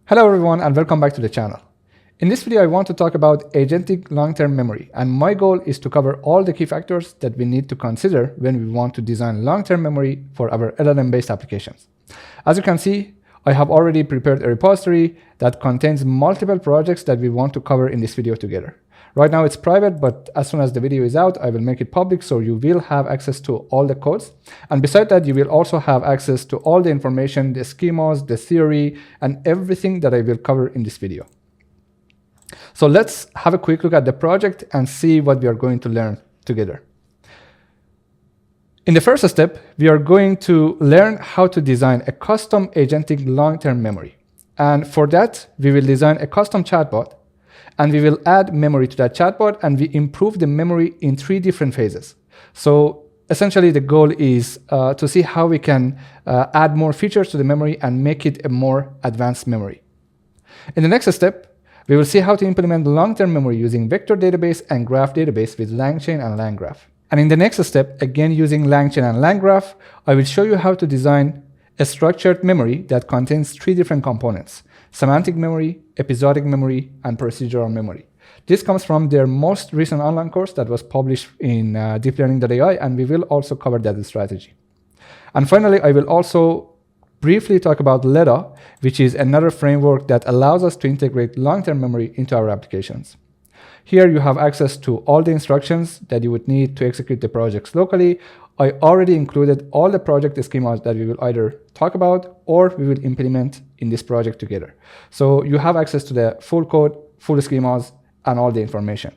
Hello everyone and welcome back to the channel. In this video I want to talk about agentic long-term memory, and my goal is to cover all the key factors that we need to consider when we want to design long-term memory for our LLM-based applications. As you can see, I have already prepared a repository that contains multiple projects that we want to cover in this video together. Right now it's private, but as soon as the video is out, I will make it public so you will have access to all the codes. And besides that, you will also have access to all the information, the schemas, the theory, and everything that I will cover in this video. So let's have a quick look at the project and see what we are going to learn together. In the first step, we are going to learn how to design a custom agentic long-term memory. And for that, we will design a custom chatbot, and we will add memory to that chatbot, and we improve the memory in 3 different phases. So essentially the goal is to see how we can add more features to the memory and make it a more advanced memory. In the next step, we will see how to implement long-term memory using vector database and graph database with LangChain and LangGraph. And in the next step, again using LangChain and LangGraph, I will show you how to design a structured memory that contains 3 different components: semantic memory, episodic memory, and procedural memory. This comes from their most recent online course that was published in deeplearning.ai, and we will also cover that strategy. And finally, I will also briefly talk about Letta, which is another framework that allows us to integrate long-term memory into our applications. Here you have access to all the instructions that you would need to execute the projects locally. I already included all the project schemas that we will either talk about or we will implement in this project together. So you have access to the full code, full schemas, and all the information.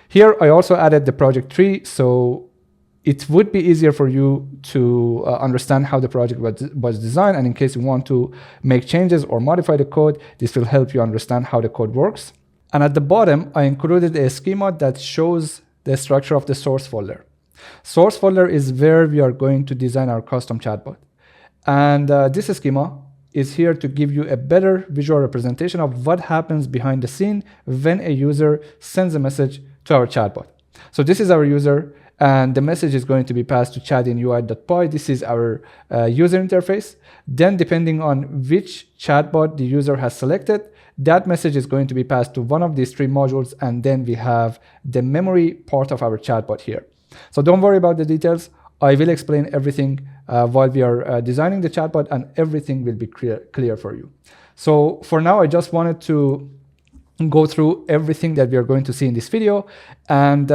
Here I also added the project tree, so it would be easier for you to understand how the project was designed, and in case you want to make changes or modify the code, this will help you understand how the code works. And at the bottom, I included a schema that shows the structure of the source folder. Source folder is where we are going to design our custom chatbot. And this schema is here to give you a better visual representation of what happens behind the scene when a user sends a message to our chatbot. So this is our user, and the message is going to be passed to chat.in.ui.py. This is our user interface. Then depending on which chatbot the user has selected, that message is going to be passed to one of these 3 modules, and then we have the memory part of our chatbot here. So don't worry about the details. I will explain everything while we are designing the chatbot, and everything will be clear for you. So for now, I just wanted to go through everything that we are going to see in this video. And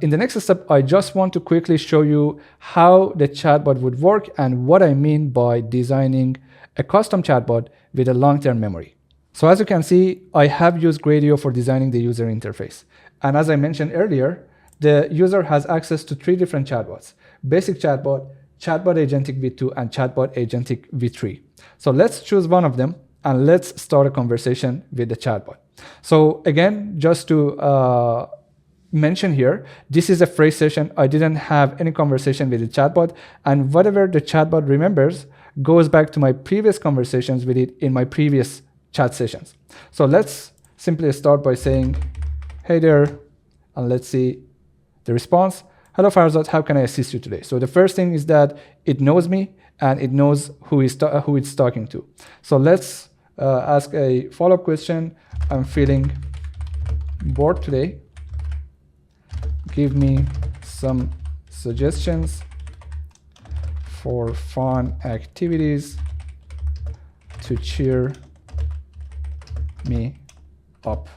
in the next step, I just want to quickly show you how the chatbot would work and what I mean by designing a custom chatbot with a long-term memory. So as you can see, I have used Gradio for designing the user interface. And as I mentioned earlier, the user has access to 3 different chatbots: basic chatbot, chatbot agentic v2, and chatbot agentic v3. So let's choose one of them and let's start a conversation with the chatbot. So again, just to mention here, this is a phrase session. I didn't have any conversation with the chatbot, and whatever the chatbot remembers goes back to my previous conversations with it in my previous chat sessions. So let's simply start by saying, "Hey there," and let's see the response. "Hello Farzad, how can I assist you today?" So the first thing is that it knows me and it knows who it's talking to. So let's ask a follow-up question. "I'm feeling bored today. Give me some suggestions for fun activities to cheer me up."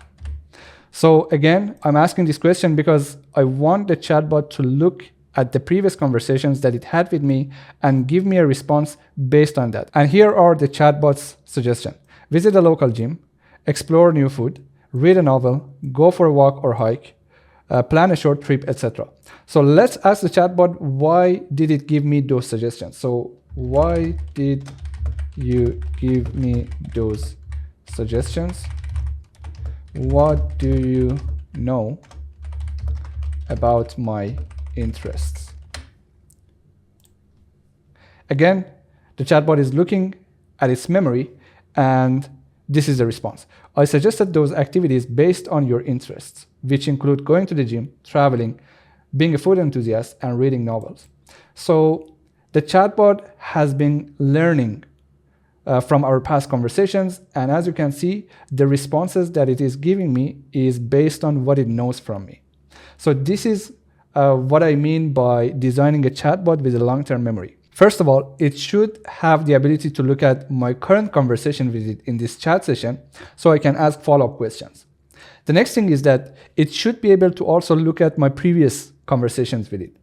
So again, I'm asking this question because I want the chatbot to look at the previous conversations that it had with me and give me a response based on that. And here are the chatbot's suggestions: visit a local gym, explore new food, read a novel, go for a walk or hike, plan a short trip, etc. So let's ask the chatbot, why did it give me those suggestions? So why did you give me those suggestions? What do you know about my interests? Again, the chatbot is looking at its memory, and this is the response: "I suggested those activities based on your interests, which include going to the gym, traveling, being a food enthusiast, and reading novels." So the chatbot has been learning from our past conversations. And as you can see, the responses that it is giving me is based on what it knows from me. So this is what I mean by designing a chatbot with a long-term memory. First of all, it should have the ability to look at my current conversation with it in this chat session so I can ask follow-up questions. The next thing is that it should be able to also look at my previous conversations with it.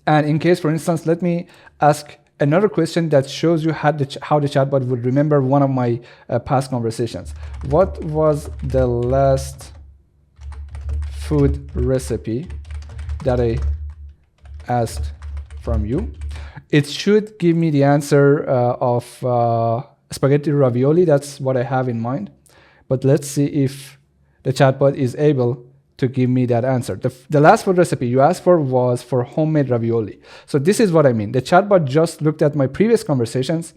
And in case, for instance, let me ask another question that shows you how the chatbot would remember one of my past conversations. What was the last food recipe that I asked from you? It should give me the answer of spaghetti ravioli. That's what I have in mind. But let's see if the chatbot is able to give me that answer. The last food recipe you asked for was for homemade ravioli. So this is what I mean. The chatbot just looked at my previous conversations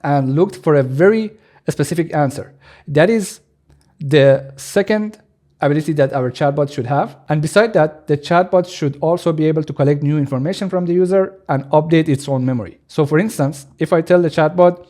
and looked for a very specific answer. That is the second ability that our chatbot should have. And beside that, the chatbot should also be able to collect new information from the user and update its own memory. So for instance, if I tell the chatbot,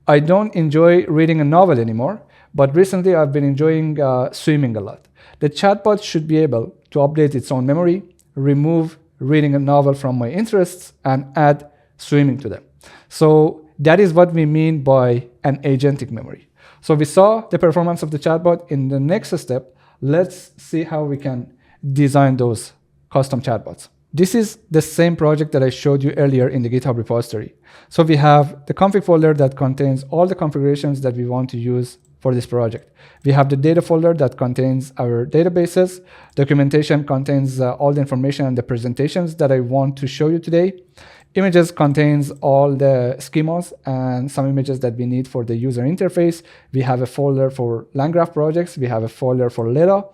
I don't enjoy reading a novel anymore, but recently I've been enjoying swimming a lot. The chatbot should be able to update its own memory, remove reading a novel from my interests, and add swimming to them. So that is what we mean by an agentic memory. So we saw the performance of the chatbot. In the next step, let's see how we can design those custom chatbots. This is the same project that I showed you earlier in the GitHub repository. So we have the config folder that contains all the configurations that we want to use for this project. We have the data folder that contains our databases. Documentation contains all the information and the presentations that I want to show you today. Images contains all the schemas and some images that we need for the user interface. We have a folder for LangGraph projects. We have a folder for Letta.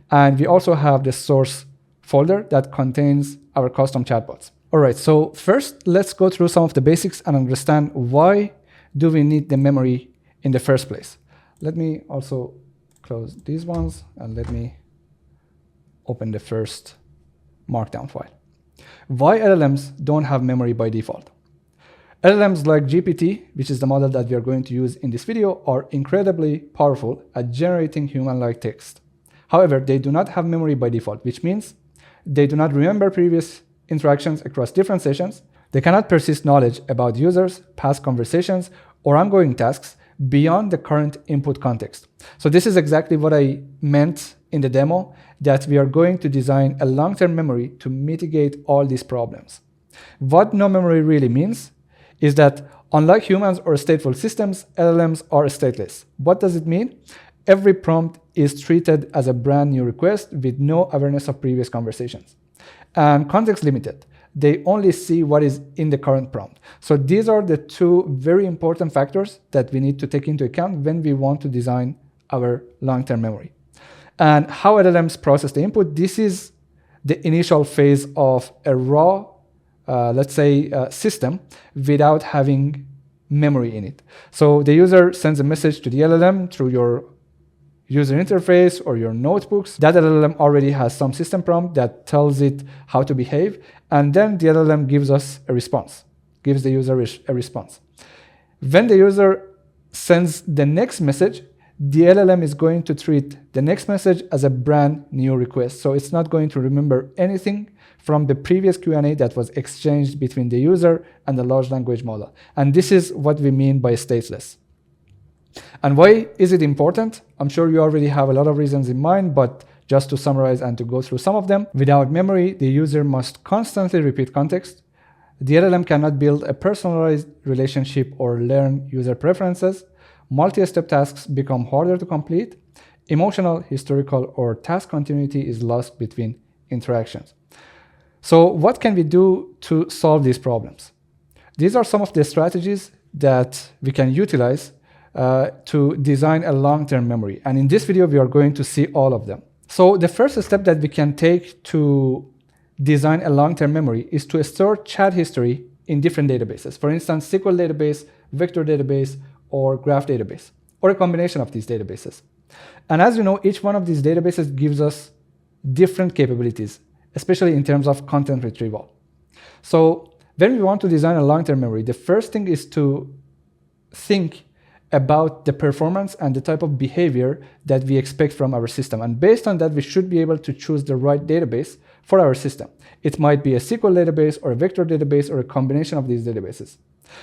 And we also have the source folder that contains our custom chatbots. All right, so first, let's go through some of the basics and understand why do we need the memory in the first place. Let me also close these ones and let me open the first markdown file. Why LLMs don't have memory by default? LLMs like GPT, which is the model that we are going to use in this video, are incredibly powerful at generating human-like text. However, they do not have memory by default, which means they do not remember previous interactions across different sessions. They cannot persist knowledge about users, past conversations, or ongoing tasks beyond the current input context. So this is exactly what I meant in the demo, that we are going to design a long-term memory to mitigate all these problems. What no memory really means is that unlike humans or stateful systems, LLMs are stateless. What does it mean? Every prompt is treated as a brand new request with no awareness of previous conversations. And context limited. They only see what is in the current prompt. So these are the two very important factors that we need to take into account when we want to design our long-term memory. And how LLMs process the input, this is the initial phase of a raw, system without having memory in it. So the user sends a message to the LLM through your user interface or your notebooks. That LLM already has some system prompt that tells it how to behave, and then the LLM gives us a response, gives the user a response. When the user sends the next message, the LLM is going to treat the next message as a brand new request. So it's not going to remember anything from the previous Q&A that was exchanged between the user and the large language model. And this is what we mean by stateless. And why is it important? I'm sure you already have a lot of reasons in mind, but just to summarize and to go through some of them, without memory, the user must constantly repeat context. The LLM cannot build a personalized relationship or learn user preferences. Multi-step tasks become harder to complete. Emotional, historical, or task continuity is lost between interactions. So what can we do to solve these problems? These are some of the strategies that we can utilize to design a long-term memory. And in this video, we are going to see all of them. So the first step that we can take to design a long-term memory is to store chat history in different databases. For instance, SQL database, vector database, or graph database, or a combination of these databases. And as you know, each one of these databases gives us different capabilities, especially in terms of content retrieval. So when we want to design a long-term memory, the first thing is to think about the performance and the type of behavior that we expect from our system. And based on that, we should be able to choose the right database for our system. It might be a SQL database or a vector database or a combination of these databases.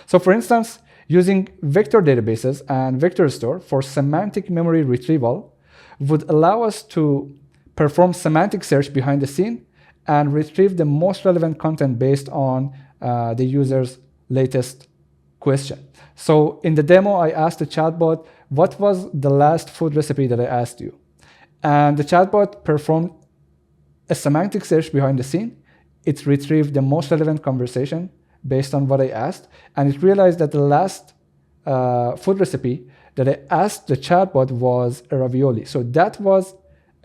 So for instance, using vector databases and vector store for semantic memory retrieval would allow us to perform semantic search behind the scene and retrieve the most relevant content based on the user's latest question. So in the demo, I asked the chatbot, what was the last food recipe that I asked you? And the chatbot performed a semantic search behind the scene. It retrieved the most relevant conversation based on what I asked. And it realized that the last food recipe that I asked the chatbot was a ravioli. So that was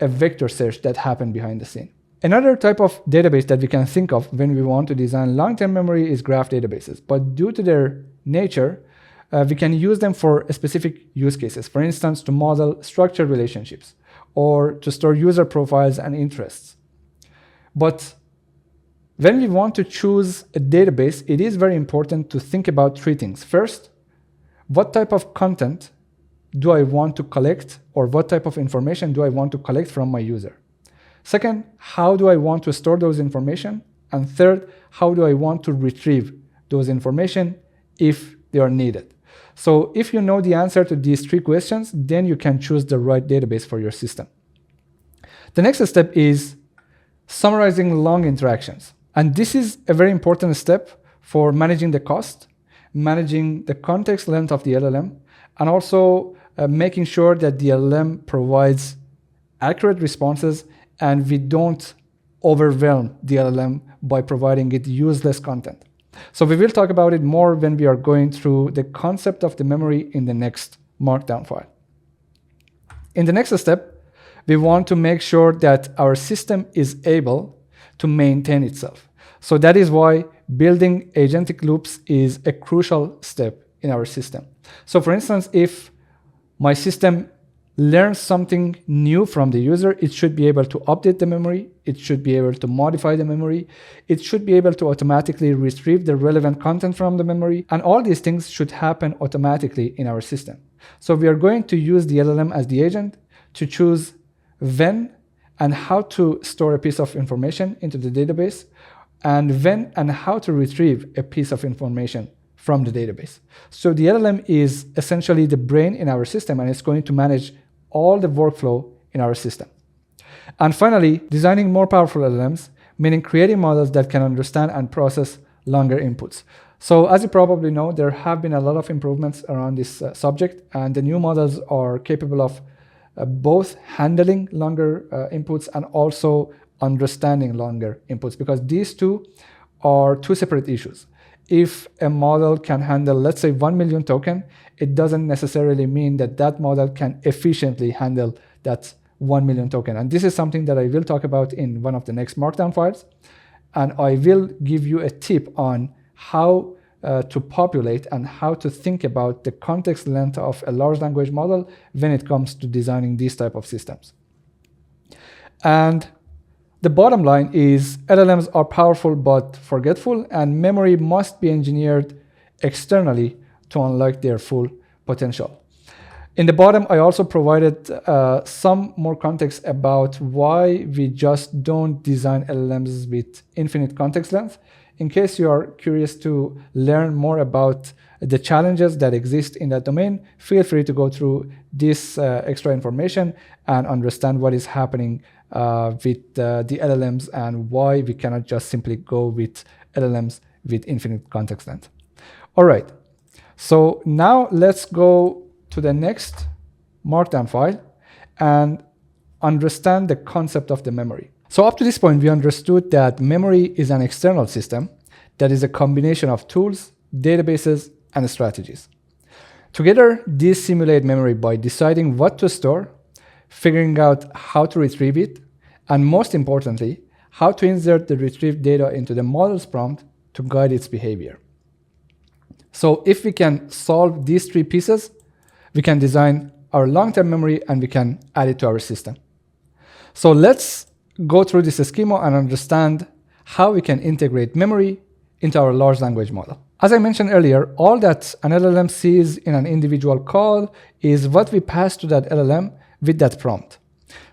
a vector search that happened behind the scene. Another type of database that we can think of when we want to design long-term memory is graph databases. But due to their nature, we can use them for specific use cases. For instance, to model structured relationships or to store user profiles and interests. But when we want to choose a database, it is very important to think about three things. First, what type of content do I want to collect, or what type of information do I want to collect from my user? Second, how do I want to store those information? And third, how do I want to retrieve those information if they are needed? So if you know the answer to these three questions, then you can choose the right database for your system. The next step is summarizing long interactions. And this is a very important step for managing the cost, managing the context length of the LLM, and also making sure that the LLM provides accurate responses and we don't overwhelm the LLM by providing it useless content. So we will talk about it more when we are going through the concept of the memory in the next markdown file. In the next step, we want to make sure that our system is able to maintain itself. So that is why building agentic loops is a crucial step in our system. So for instance, if my system learns something new from the user, it should be able to update the memory, it should be able to modify the memory, it should be able to automatically retrieve the relevant content from the memory, and all these things should happen automatically in our system. So we are going to use the LLM as the agent to choose when and how to store a piece of information into the database, and when and how to retrieve a piece of information from the database. So the LLM is essentially the brain in our system, and it's going to manage all the workflow in our system. And finally, designing more powerful LLMs, meaning creating models that can understand and process longer inputs. So as you probably know, there have been a lot of improvements around this subject, and the new models are capable of both handling longer inputs and also understanding longer inputs, because these two are two separate issues. If a model can handle, let's say, 1 million token, it doesn't necessarily mean that that model can efficiently handle that 1 million token. And this is something that I will talk about in one of the next markdown files. And I will give you a tip on how to populate and how to think about the context length of a large language model when it comes to designing these type of systems. And the bottom line is LLMs are powerful but forgetful, and memory must be engineered externally to unlock their full potential. In the bottom, I also provided some more context about why we just don't design LLMs with infinite context length. In case you are curious to learn more about the challenges that exist in that domain, feel free to go through this extra information and understand what is happening with the LLMs and why we cannot just simply go with LLMs with infinite context length. All right, so now let's go to the next markdown file and understand the concept of the memory. So up to this point, we understood that memory is an external system that is a combination of tools, databases, and strategies. Together, these simulate memory by deciding what to store, figuring out how to retrieve it, and most importantly, how to insert the retrieved data into the model's prompt to guide its behavior. So if we can solve these three pieces, we can design our long-term memory and we can add it to our system. So let's go through this schema and understand how we can integrate memory into our large language model. As I mentioned earlier, all that an LLM sees in an individual call is what we pass to that LLM with that prompt.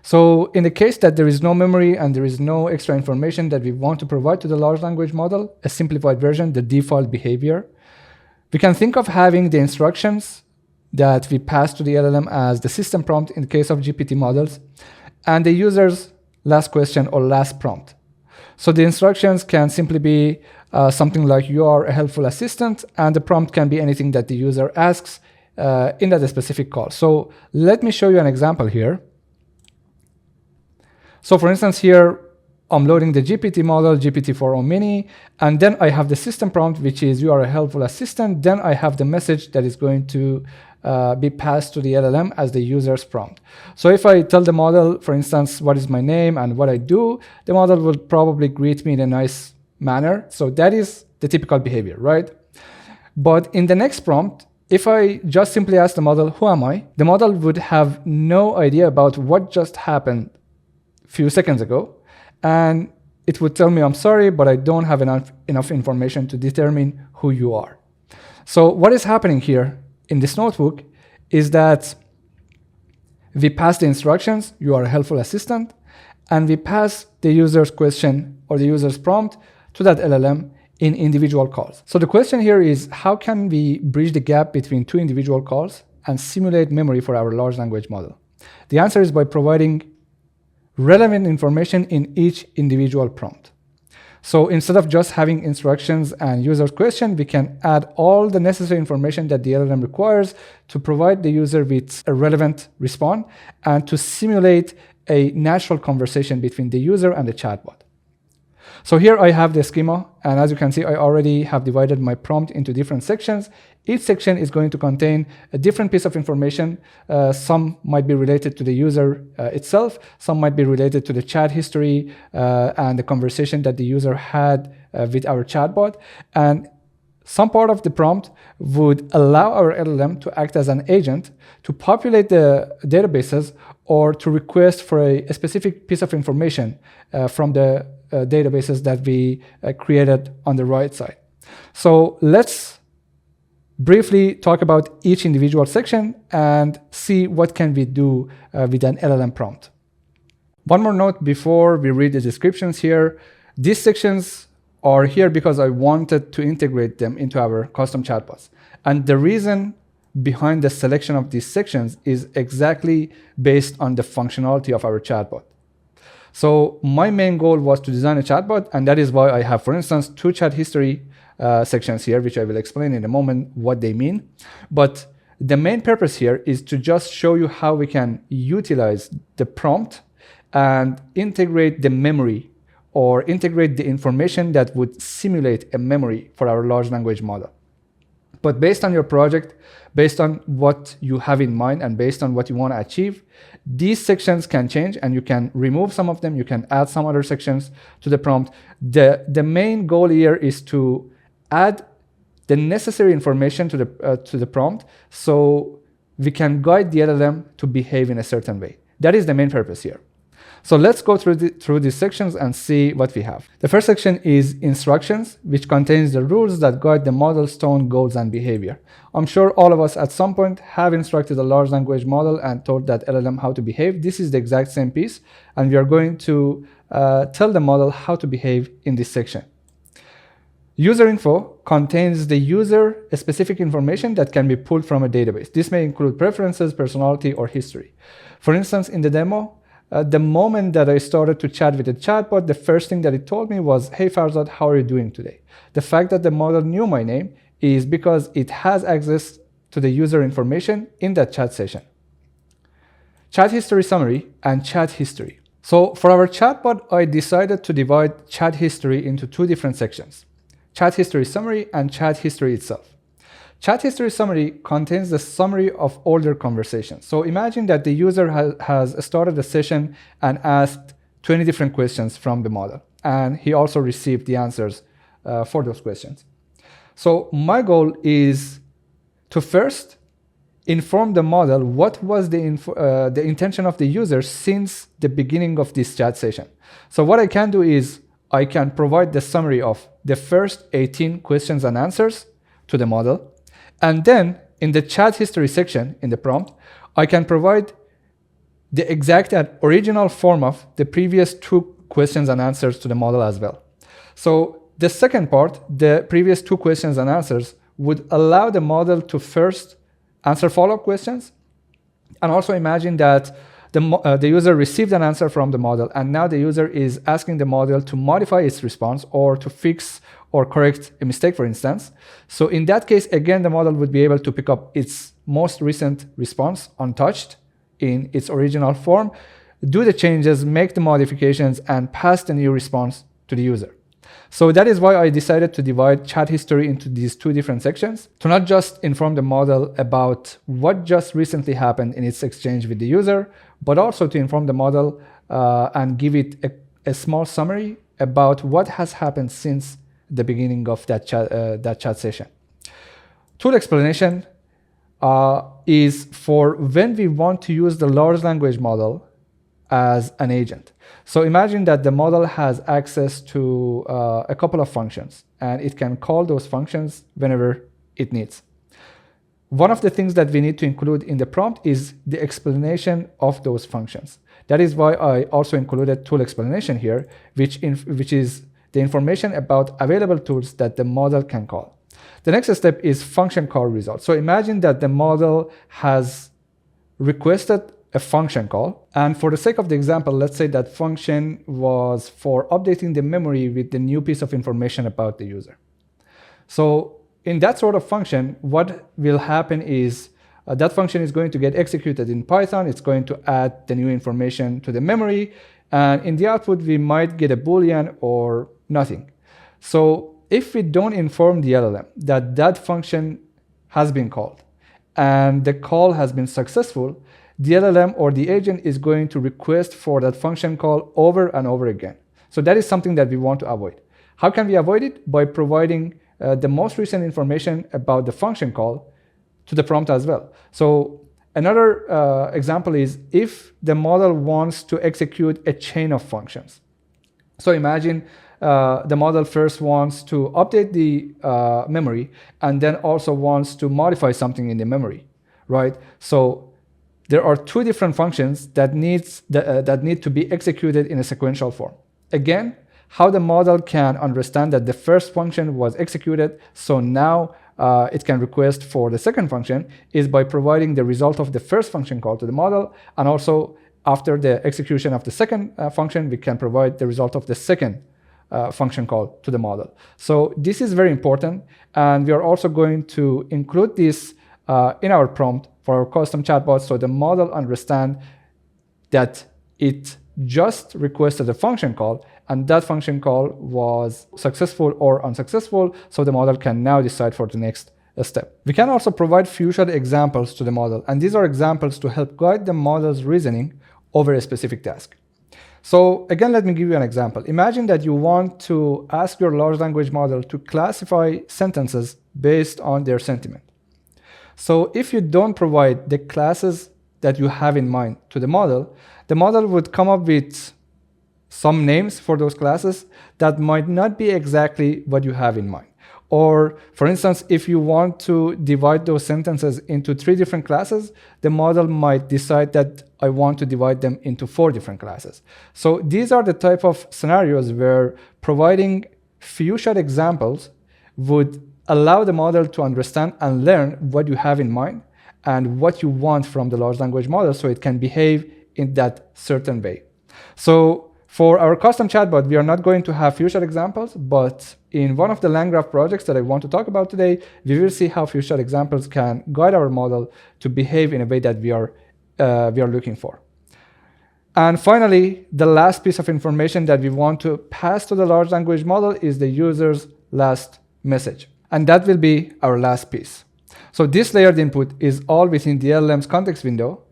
So in the case that there is no memory and there is no extra information that we want to provide to the large language model, a simplified version, the default behavior, we can think of having the instructions that we pass to the LLM as the system prompt in the case of GPT models, and the user's last question or last prompt. So the instructions can simply be something like you are a helpful assistant, and the prompt can be anything that the user asks in that specific call. So let me show you an example here. So for instance, here I'm loading the GPT model, GPT-4o mini, and then I have the system prompt, which is you are a helpful assistant. Then I have the message that is going to be passed to the LLM as the user's prompt. So if I tell the model, for instance, what is my name and what I do, the model will probably greet me in a nice manner. So that is the typical behavior, right? But in the next prompt, if I just simply ask the model, who am I? The model would have no idea about what just happened a few seconds ago. And it would tell me, I'm sorry, but I don't have enough information to determine who you are. So what is happening here in this notebook is that we pass the instructions, you are a helpful assistant, and we pass the user's question or the user's prompt to that LLM in individual calls. So the question here is, how can we bridge the gap between two individual calls and simulate memory for our large language model? The answer is by providing relevant information in each individual prompt. So instead of just having instructions and user's question, we can add all the necessary information that the LLM requires to provide the user with a relevant response and to simulate a natural conversation between the user and the chatbot. So here I have the schema, and as you can see, I already have divided my prompt into different sections. Each section is going to contain a different piece of information. Some might be related to the user itself, some might be related to the chat history and the conversation that the user had with our chatbot. And some part of the prompt would allow our LLM to act as an agent to populate the databases or to request for a specific piece of information from the databases that we created on the right side. So let's briefly talk about each individual section and see what can we do with an LLM prompt. One more note before we read the descriptions here. These sections are here because I wanted to integrate them into our custom chatbots. And the reason behind the selection of these sections is exactly based on the functionality of our chatbot. So my main goal was to design a chatbot, and that is why I have, for instance, two chat history sections here, which I will explain in a moment what they mean. But the main purpose here is to just show you how we can utilize the prompt and integrate the memory or integrate the information that would simulate a memory for our large language model. But based on your project, based on what you have in mind and based on what you want to achieve, these sections can change and you can remove some of them, you can add some other sections to the prompt. The main goal here is to add the necessary information to the prompt so we can guide the LLM to behave in a certain way. That is the main purpose here. So let's go through these sections and see what we have. The first section is instructions, which contains the rules that guide the model's tone, goals, and behavior. I'm sure all of us at some point have instructed a large language model and told that LLM how to behave. This is the exact same piece, and we are going to tell the model how to behave in this section. User info contains the user-specific information that can be pulled from a database. This may include preferences, personality, or history. For instance, in the demo, the moment that I started to chat with the chatbot, the first thing that it told me was, hey Farzad, how are you doing today? The fact that the model knew my name is because it has access to the user information in that chat session. Chat history summary and chat history. So for our chatbot, I decided to divide chat history into two different sections: chat history summary and chat history itself. Chat history summary contains the summary of older conversations. So imagine that the user has started a session and asked 20 different questions from the model, and he also received the answers for those questions. So my goal is to first inform the model what was the intention of the user since the beginning of this chat session. So what I can do is I can provide the summary of the first 18 questions and answers to the model. And then in the chat history section in the prompt, I can provide the exact and original form of the previous 2 questions and answers to the model as well. So the second part, the previous 2 questions and answers, would allow the model to first answer follow-up questions. And also imagine that the user received an answer from the model, and now the user is asking the model to modify its response or to fix or correct a mistake, for instance. So in that case, again, the model would be able to pick up its most recent response untouched in its original form, do the changes, make the modifications, and pass the new response to the user. So that is why I decided to divide chat history into these 2 different sections, to not just inform the model about what just recently happened in its exchange with the user, but also to inform the model and give it a small summary about what has happened since the beginning of that chat session. Tool explanation is for when we want to use the large language model as an agent. So imagine that the model has access to a couple of functions, and it can call those functions whenever it needs. One of the things that we need to include in the prompt is the explanation of those functions. That is why I also included tool explanation here, which is the information about available tools that the model can call. The next step is function call result. So imagine that the model has requested a function call. And for the sake of the example, let's say that function was for updating the memory with the new piece of information about the user. So in that sort of function, what will happen is that function is going to get executed in Python. It's going to add the new information to the memory. And in the output, we might get a Boolean or nothing. So if we don't inform the LLM that that function has been called and the call has been successful, the LLM or the agent is going to request for that function call over and over again. So that is something that we want to avoid. How can we avoid it? By providing the most recent information about the function call to the prompt as well. So another example is if the model wants to execute a chain of functions. So imagine the model first wants to update the memory and then also wants to modify something in the memory, right? So there are 2 different functions that need to be executed in a sequential form. Again, how the model can understand that the first function was executed, so now it can request for the second function, is by providing the result of the first function call to the model, and also after the execution of the second function, we can provide the result of the second function call to the model. So this is very important, and we are also going to include this in our prompt for our custom chatbot, so the model understands that it just requested a function call and that function call was successful or unsuccessful, so the model can now decide for the next step. We can also provide future examples to the model, and these are examples to help guide the model's reasoning over a specific task. So again, let me give you an example. Imagine that you want to ask your large language model to classify sentences based on their sentiment. So if you don't provide the classes that you have in mind to the model would come up with some names for those classes that might not be exactly what you have in mind. Or for instance, if you want to divide those sentences into 3 different classes, the model might decide that I want to divide them into 4 different classes. So these are the type of scenarios where providing few-shot examples would allow the model to understand and learn what you have in mind and what you want from the large language model so it can behave in that certain way. So for our custom chatbot, we are not going to have few-shot examples, but in one of the LangGraph projects that I want to talk about today, we will see how few-shot examples can guide our model to behave in a way that we are looking for. And finally, the last piece of information that we want to pass to the large language model is the user's last message. And that will be our last piece. So this layered input is all within the LLM's context window,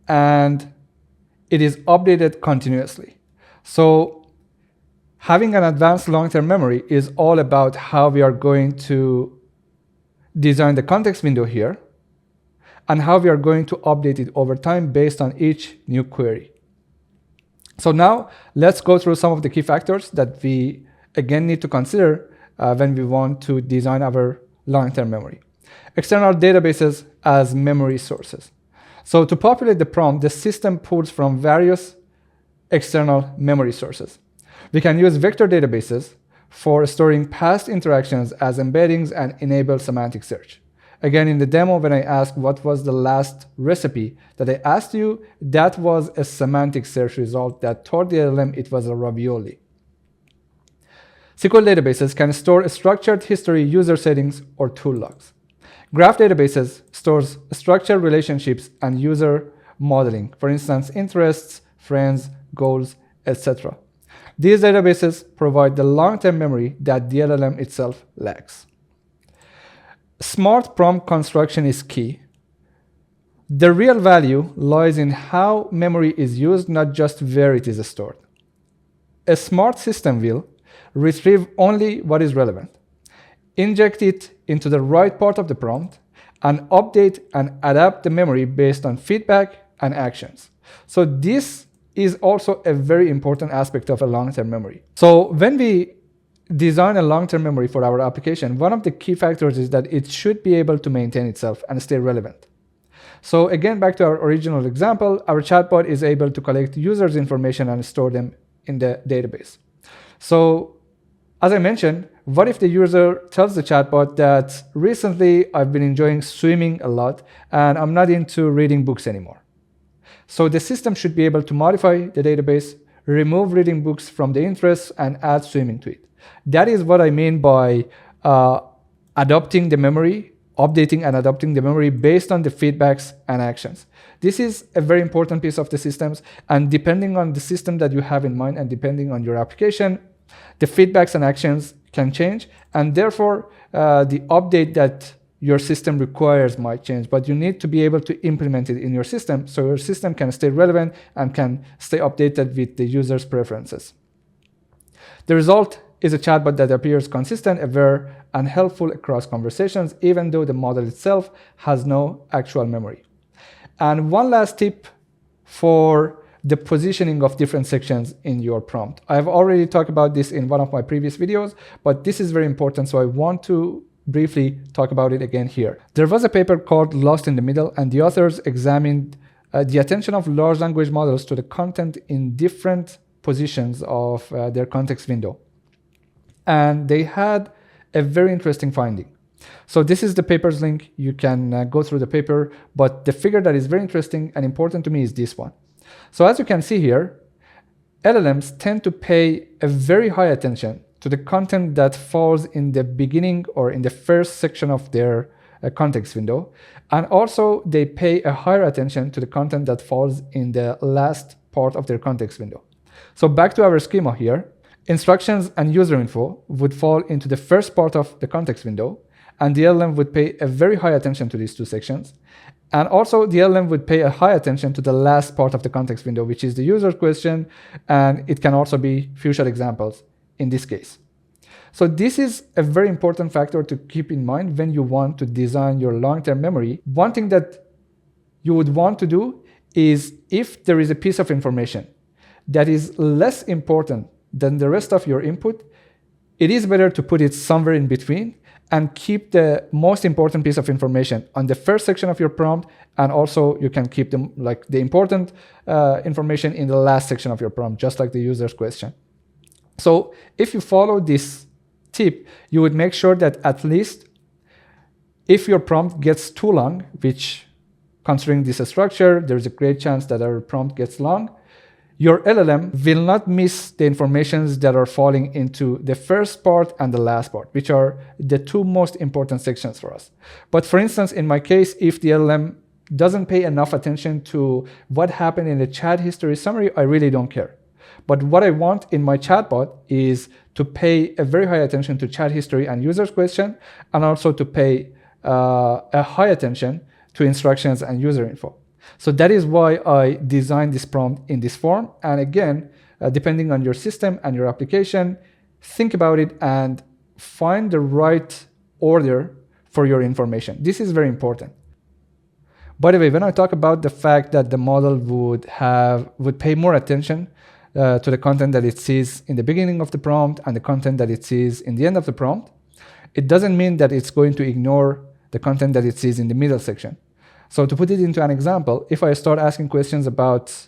and it is updated continuously. So having an advanced long-term memory is all about how we are going to design the context window here and how we are going to update it over time based on each new query. So now let's go through some of the key factors that we again need to consider when we want to design our long-term memory. External databases as memory sources. So to populate the prompt, the system pulls from various external memory sources. We can use vector databases for storing past interactions as embeddings and enable semantic search. Again, in the demo, when I asked what was the last recipe that I asked you, that was a semantic search result that told the LLM it was a ravioli. SQL databases can store structured history, user settings, or tool logs. Graph databases stores structured relationships and user modeling, for instance, interests, friends, goals, etc. These databases provide the long-term memory that the LLM itself lacks. Smart prompt construction is key. The real value lies in how memory is used, not just where it is stored. A smart system will retrieve only what is relevant, inject it into the right part of the prompt, and update and adapt the memory based on feedback and actions. So this is also a very important aspect of a long-term memory. So when we design a long-term memory for our application, one of the key factors is that it should be able to maintain itself and stay relevant. So again, back to our original example, our chatbot is able to collect users' information and store them in the database. So as I mentioned, what if the user tells the chatbot that recently I've been enjoying swimming a lot and I'm not into reading books anymore? So the system should be able to modify the database, remove reading books from the interests, and add swimming to it. That is what I mean by adopting the memory, updating and adopting the memory based on the feedbacks and actions. This is a very important piece of the systems, and depending on the system that you have in mind and depending on your application, the feedbacks and actions can change, and therefore the update that your system requires might change, but you need to be able to implement it in your system so your system can stay relevant and can stay updated with the user's preferences. The result is a chatbot that appears consistent, aware, and helpful across conversations, even though the model itself has no actual memory. And one last tip for the positioning of different sections in your prompt. I've already talked about this in one of my previous videos, but this is very important, so I want to briefly talk about it again here. There was a paper called Lost in the Middle, and the authors examined the attention of large language models to the content in different positions of their context window. And they had a very interesting finding. So this is the paper's link. You can go through the paper, but the figure that is very interesting and important to me is this one. So as you can see here, LLMs tend to pay a very high attention to the content that falls in the beginning or in the first section of their context window. And also they pay a higher attention to the content that falls in the last part of their context window. So back to our schema here, instructions and user info would fall into the first part of the context window, and the LLM would pay a very high attention to these two sections. And also the LLM would pay a high attention to the last part of the context window, which is the user question, and it can also be future examples in this case. So this is a very important factor to keep in mind when you want to design your long-term memory. One thing that you would want to do is, if there is a piece of information that is less important than the rest of your input, it is better to put it somewhere in between and keep the most important piece of information on the first section of your prompt, and also you can keep them like the important information in the last section of your prompt, just like the user's question. So if you follow this tip, you would make sure that at least if your prompt gets too long, which considering this structure, there's a great chance that our prompt gets long, your LLM will not miss the informations that are falling into the first part and the last part, which are the two most important sections for us. But for instance, in my case, if the LLM doesn't pay enough attention to what happened in the chat history summary, I really don't care. But what I want in my chatbot is to pay a very high attention to chat history and user's question, and also to pay a high attention to instructions and user info. So that is why I designed this prompt in this form. And again, depending on your system and your application, think about it and find the right order for your information. This is very important. By the way, when I talk about the fact that the model would pay more attention to the content that it sees in the beginning of the prompt and the content that it sees in the end of the prompt, it doesn't mean that it's going to ignore the content that it sees in the middle section. So to put it into an example, if I start asking questions about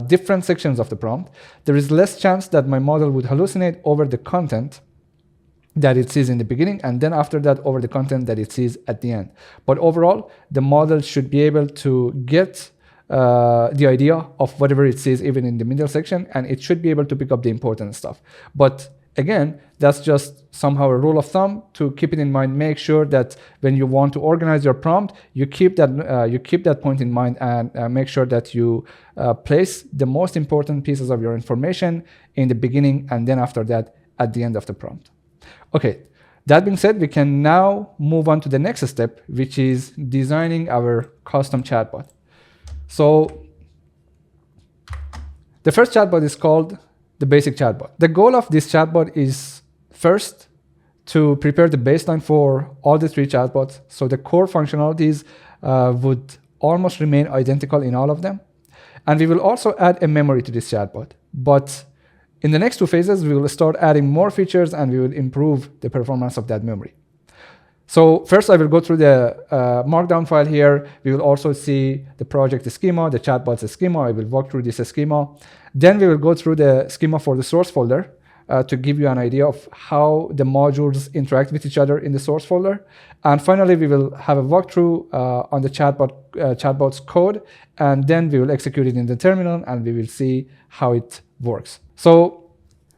different sections of the prompt, there is less chance that my model would hallucinate over the content that it sees in the beginning, and then after that over the content that it sees at the end. But overall, the model should be able to get the idea of whatever it sees even in the middle section, and it should be able to pick up the important stuff. But again, that's just somehow a rule of thumb to keep it in mind. Make sure that when you want to organize your prompt, you keep that point in mind, and make sure that you place the most important pieces of your information in the beginning, and then after that at the end of the prompt. Okay, that being said, we can now move on to the next step, which is designing our custom chatbot. So the first chatbot is called the basic chatbot. The goal of this chatbot is first to prepare the baseline for all the three chatbots. So the core functionalities would almost remain identical in all of them. And we will also add a memory to this chatbot. But in the next two phases, we will start adding more features and we will improve the performance of that memory. So first, I will go through the markdown file here. We will also see the project schema, the chatbot's schema. I will walk through this schema. Then we will go through the schema for the source folder to give you an idea of how the modules interact with each other in the source folder. And finally, we will have a walkthrough on the chatbot's code, and then we will execute it in the terminal and we will see how it works. So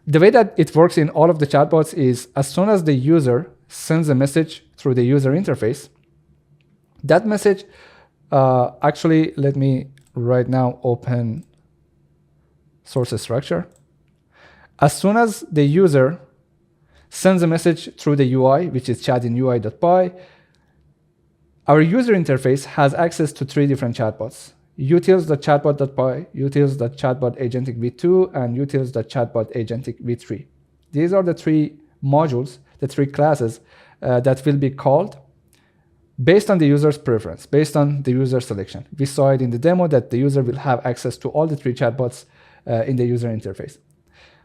the way that it works in all of the chatbots is as soon as the user sends a message through the user interface, that message, actually, let me right now open source structure. As soon as the user sends a message through the UI, which is chat in UI.py, our user interface has access to three different chatbots: utils.chatbot.py, utils.chatbot agentic v2, and utils.chatbot agentic v3. These are the three modules, the three classes that will be called based on the user's preference, based on the user selection. We saw it in the demo that the user will have access to all the three chatbots in the user interface.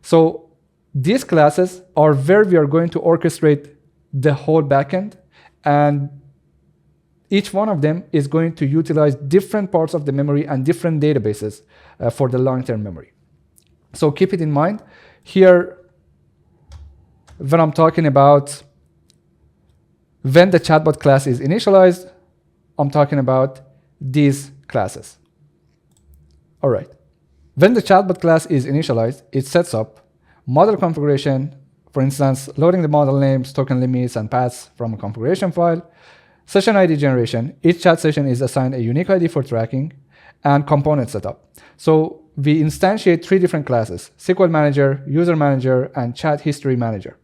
So these classes are where we are going to orchestrate the whole backend, and each one of them is going to utilize different parts of the memory and different databases for the long-term memory. So keep it in mind. Here, when I'm talking about when the chatbot class is initialized, I'm talking about these classes. All right. When the chatbot class is initialized, it sets up model configuration, for instance, loading the model names, token limits, and paths from a configuration file. Session ID generation, each chat session is assigned a unique ID for tracking, and component setup. So we instantiate three different classes: SQL Manager, User Manager, and Chat History Manager.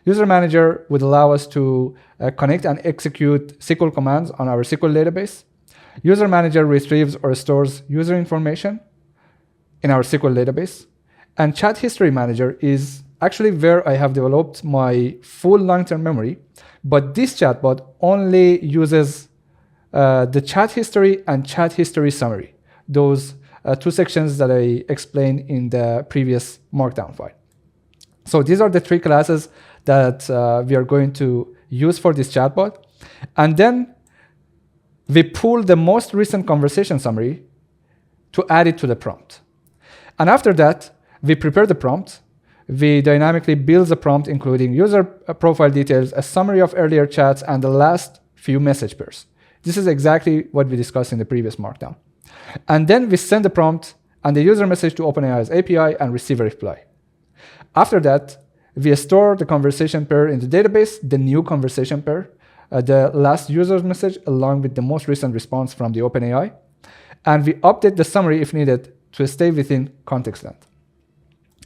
User Manager would allow us to connect and execute SQL commands on our SQL database. User Manager retrieves or stores user information in our SQL database. And Chat History Manager is actually where I have developed my full long-term memory, but this chatbot only uses the chat history and chat history summary, those two sections that I explained in the previous markdown file. So these are the three classes that we are going to use for this chatbot. And then we pull the most recent conversation summary to add it to the prompt. And after that, we prepare the prompt. We dynamically build the prompt, including user profile details, a summary of earlier chats, and the last few message pairs. This is exactly what we discussed in the previous markdown. And then we send the prompt and the user message to OpenAI's API and receive a reply. After that, we store the conversation pair in the database, the new conversation pair, the last user's message, along with the most recent response from the OpenAI. And we update the summary if needed to stay within context length.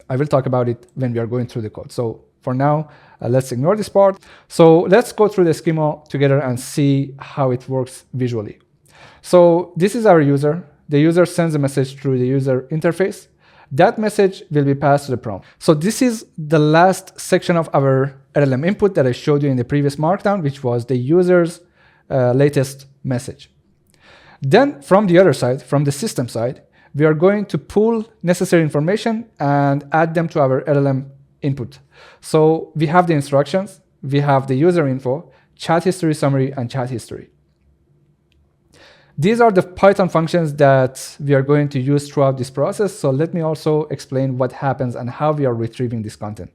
I will talk about it when we are going through the code. So for now, let's ignore this part. So let's go through the schema together and see how it works visually. So this is our user. The user sends a message through the user interface. That message will be passed to the prompt. So this is the last section of our LLM input that I showed you in the previous markdown, which was the user's latest message. Then from the other side, from the system side, we are going to pull necessary information and add them to our LLM input. So we have the instructions, we have the user info, chat history summary, and chat history. These are the Python functions that we are going to use throughout this process. So let me also explain what happens and how we are retrieving this content.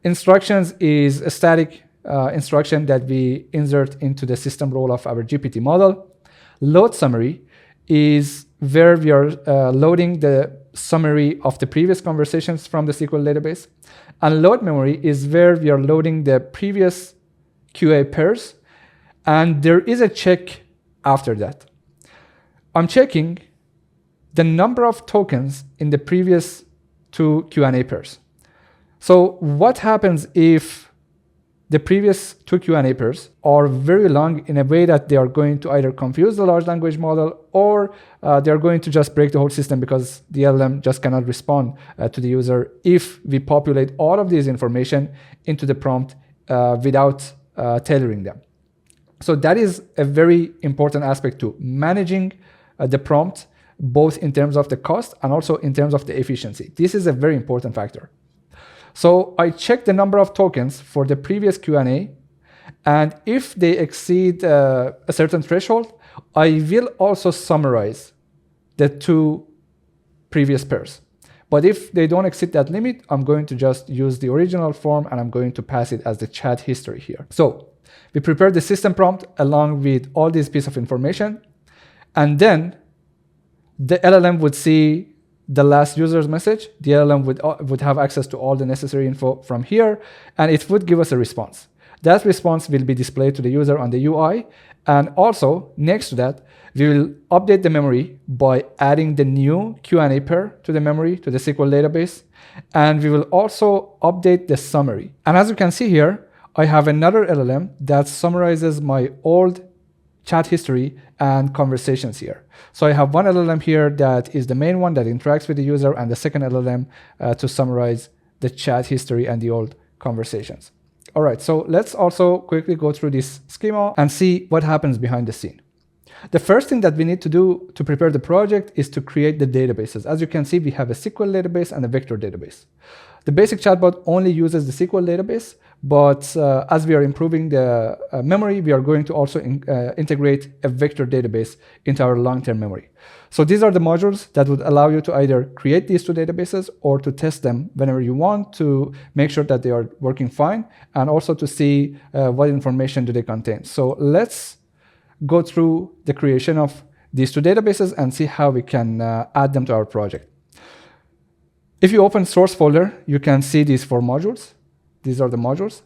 Instructions is a static instruction that we insert into the system role of our GPT model. Load summary is where we are loading the summary of the previous conversations from the SQL database. And load memory is where we are loading the previous QA pairs. And there is a check after that. I'm checking the number of tokens in the previous two Q&A pairs. So what happens if the previous two Q&A pairs are very long in a way that they are going to either confuse the large language model or they are going to just break the whole system because the LLM just cannot respond to the user if we populate all of this information into the prompt without tailoring them. So that is a very important aspect to managing the prompt, both in terms of the cost and also in terms of the efficiency. This is a very important factor. So I check the number of tokens for the previous Q&A, and if they exceed a certain threshold, I will also summarize the two previous pairs. But if they don't exceed that limit, I'm going to just use the original form and I'm going to pass it as the chat history here. So we prepare the system prompt along with all this piece of information. And then the LLM would see the last user's message. The LLM would have access to all the necessary info from here, and it would give us a response. That response will be displayed to the user on the UI. And also, next to that, we will update the memory by adding the new Q&A pair to the memory, to the SQL database. And we will also update the summary. And as you can see here, I have another LLM that summarizes my old chat history and conversations here. So I have one LLM here that is the main one that interacts with the user, and the second LLM to summarize the chat history and the old conversations. All right, so let's also quickly go through this schema and see what happens behind the scene. The first thing that we need to do to prepare the project is to create the databases. As you can see, we have a SQL database and a vector database. The basic chatbot only uses the SQL database, but as we are improving the memory, we are going to also integrate a vector database into our long-term memory. So these are the modules that would allow you to either create these two databases or to test them whenever you want to make sure that they are working fine, and also to see what information do they contain. So let's go through the creation of these two databases and see how we can add them to our project. If you open source folder, you can see these four modules. These are the modules.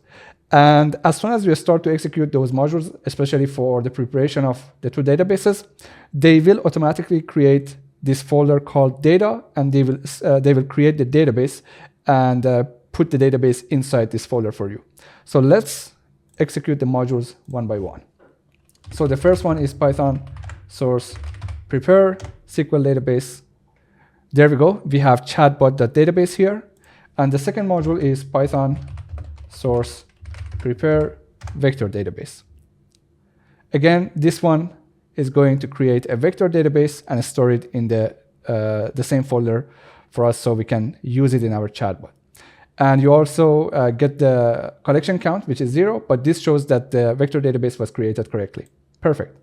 And as soon as we start to execute those modules, especially for the preparation of the two databases, they will automatically create this folder called data, and they will create the database and put the database inside this folder for you. So let's execute the modules one by one. So the first one is Python source prepare SQL database. There we go. We have chatbot.database here. And the second module is Python source prepare vector database. Again, this one is going to create a vector database and store it in the same folder for us so we can use it in our chatbot. And you also get the collection count, which is 0, but this shows that the vector database was created correctly. Perfect.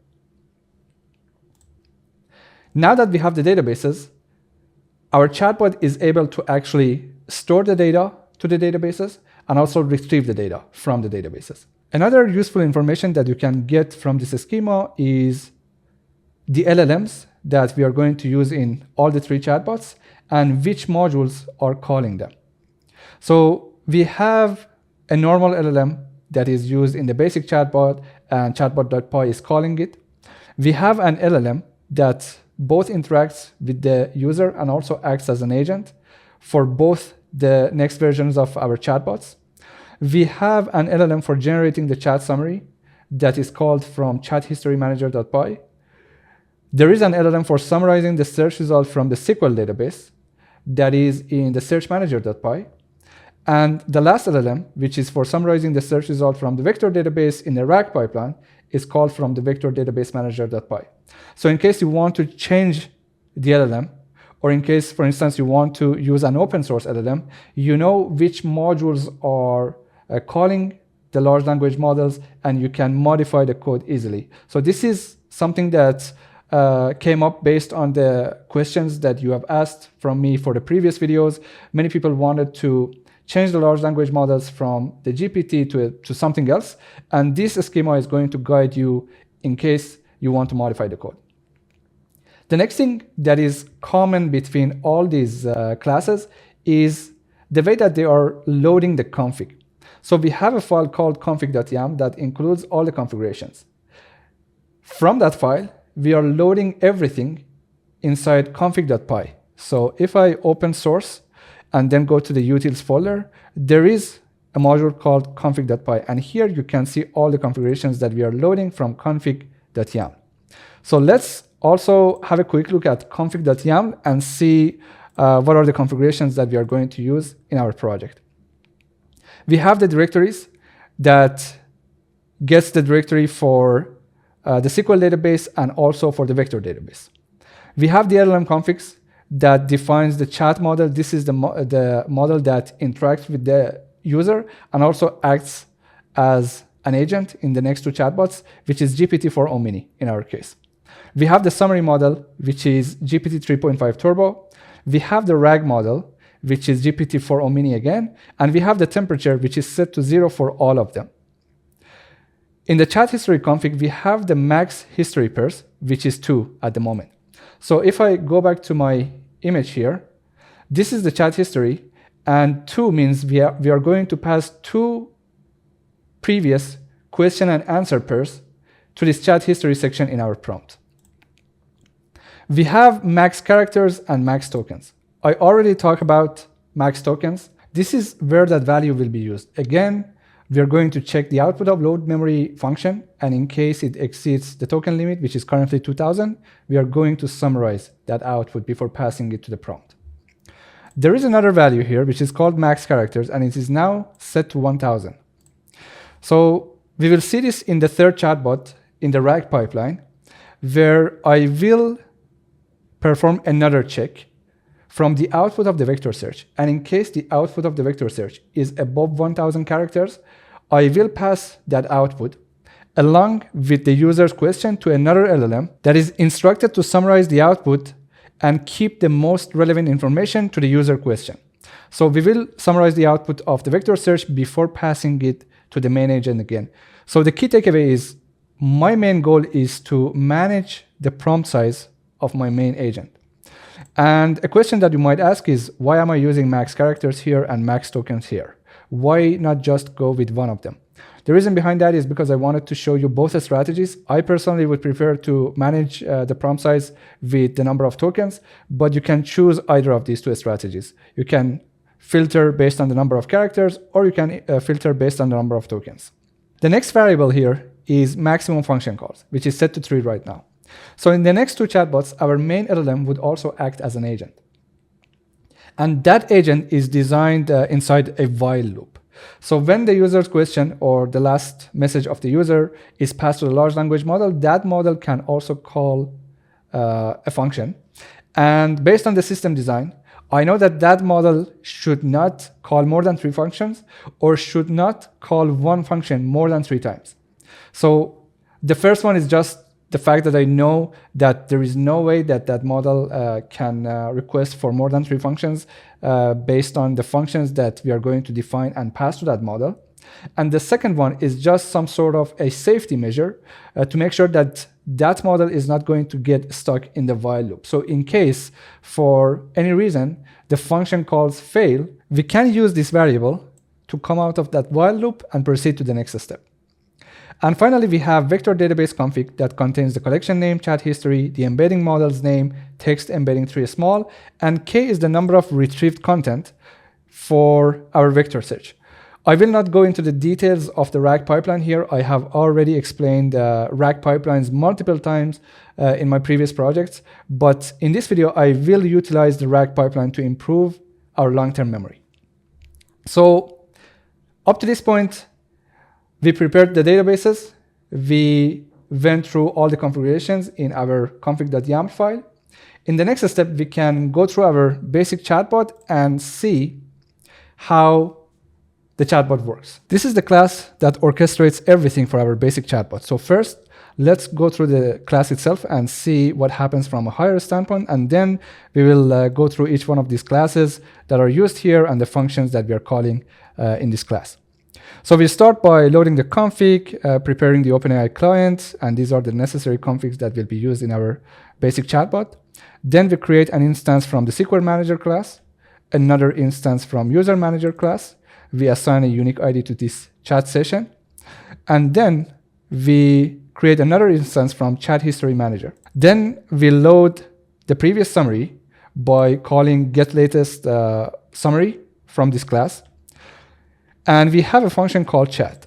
Now that we have the databases, our chatbot is able to actually store the data to the databases and also retrieve the data from the databases. Another useful information that you can get from this schema is the LLMs that we are going to use in all the three chatbots and which modules are calling them. So we have a normal LLM that is used in the basic chatbot, and chatbot.py is calling it. We have an LLM that both interacts with the user and also acts as an agent for both the next versions of our chatbots. We have an LLM for generating the chat summary that is called from chathistorymanager.py. There is an LLM for summarizing the search result from the SQL database that is in the searchmanager.py. And the last LLM, which is for summarizing the search result from the vector database in the RAG pipeline, is called from the vector database manager.py. So in case you want to change the LLM, or in case, for instance, you want to use an open source LLM, you know which modules are calling the large language models, and you can modify the code easily. So this is something that came up based on the questions that you have asked from me for the previous videos. Many people wanted to change the large language models from the GPT to something else. And this schema is going to guide you in case you want to modify the code. The next thing that is common between all these classes is the way that they are loading the config. So we have a file called config.yam that includes all the configurations. From that file, we are loading everything inside config.py. So if I open source and then go to the utils folder, there is a module called config.py. And here you can see all the configurations that we are loading from config.yam. So let's also have a quick look at config.yam and see what are the configurations that we are going to use in our project. We have the directories that gets the directory for the SQL database and also for the vector database. We have the LLM configs that defines the chat model. This is the model that interacts with the user and also acts as an agent in the next two chatbots, which is GPT-4 Omni in our case. We have the summary model, which is GPT 3.5 Turbo. We have the RAG model, which is GPT-4 Omni again. And we have the temperature, which is set to 0 for all of them. In the chat history config, we have the max history pairs, which is 2 at the moment. So if I go back to my image here, this is the chat history, and 2 means we are going to pass 2 previous question and answer pairs to this chat history section in our prompt. We have max characters and max tokens. I already talked about max tokens. This is where that value will be used. Again, we are going to check the output of load memory function, and in case it exceeds the token limit, which is currently 2000, we are going to summarize that output before passing it to the prompt. There is another value here, which is called max characters, and it is now set to 1000. So we will see this in the third chatbot in the RAG pipeline, where I will perform another check from the output of the vector search. And in case the output of the vector search is above 1000 characters, I will pass that output along with the user's question to another LLM that is instructed to summarize the output and keep the most relevant information to the user question. So we will summarize the output of the vector search before passing it to the main agent again. So the key takeaway is my main goal is to manage the prompt size of my main agent. And a question that you might ask is, why am I using max characters here and max tokens here? Why not just go with one of them? The reason behind that is because I wanted to show you both strategies. I personally would prefer to manage the prompt size with the number of tokens, but you can choose either of these two strategies. You can filter based on the number of characters, or you can filter based on the number of tokens. The next variable here is maximum function calls, which is set to 3 right now. So in the next two chatbots, our main LLM would also act as an agent. And that agent is designed inside a while loop. So when the user's question or the last message of the user is passed to the large language model, that model can also call a function. And based on the system design, I know that that model should not call more than 3 functions or should not call one function more than 3 times. So the first one is just the fact that I know that there is no way that that model can request for more than 3 functions based on the functions that we are going to define and pass to that model. And the second one is just some sort of a safety measure to make sure that that model is not going to get stuck in the while loop. So in case, for any reason, the function calls fail, we can use this variable to come out of that while loop and proceed to the next step. And finally, we have vector database config that contains the collection name, chat history, the embedding model's name, text embedding 3 small, and k is the number of retrieved content for our vector search. I will not go into the details of the RAG pipeline here. I have already explained RAG pipelines multiple times in my previous projects, but in this video, I will utilize the RAG pipeline to improve our long-term memory. So up to this point, we prepared the databases. We went through all the configurations in our config.yaml file. In the next step, we can go through our basic chatbot and see how the chatbot works. This is the class that orchestrates everything for our basic chatbot. So first, let's go through the class itself and see what happens from a higher standpoint, and then we will go through each one of these classes that are used here and the functions that we are calling in this class. So we start by loading the config, preparing the OpenAI client, and these are the necessary configs that will be used in our basic chatbot. Then we create an instance from the SQL Manager class, another instance from User Manager class. We assign a unique ID to this chat session, and then we create another instance from Chat History Manager. Then we load the previous summary by calling getLatest from this class. And we have a function called chat.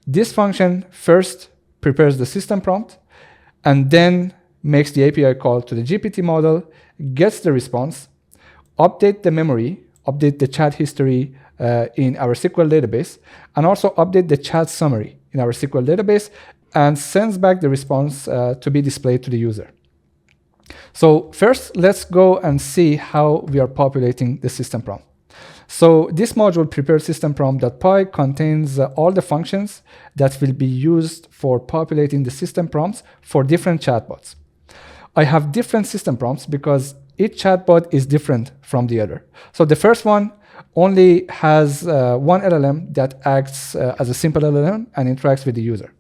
This function first prepares the system prompt and then makes the API call to the GPT model, gets the response, update the memory, update the chat history in our SQL database, and also update the chat summary in our SQL database, and sends back the response to be displayed to the user. So first, let's go and see how we are populating the system prompt. So this module, prepare system prompt.py, contains all the functions that will be used for populating the system prompts for different chatbots. I have different system prompts because each chatbot is different from the other. So the first one only has one LLM that acts as a simple LLM and interacts with the user.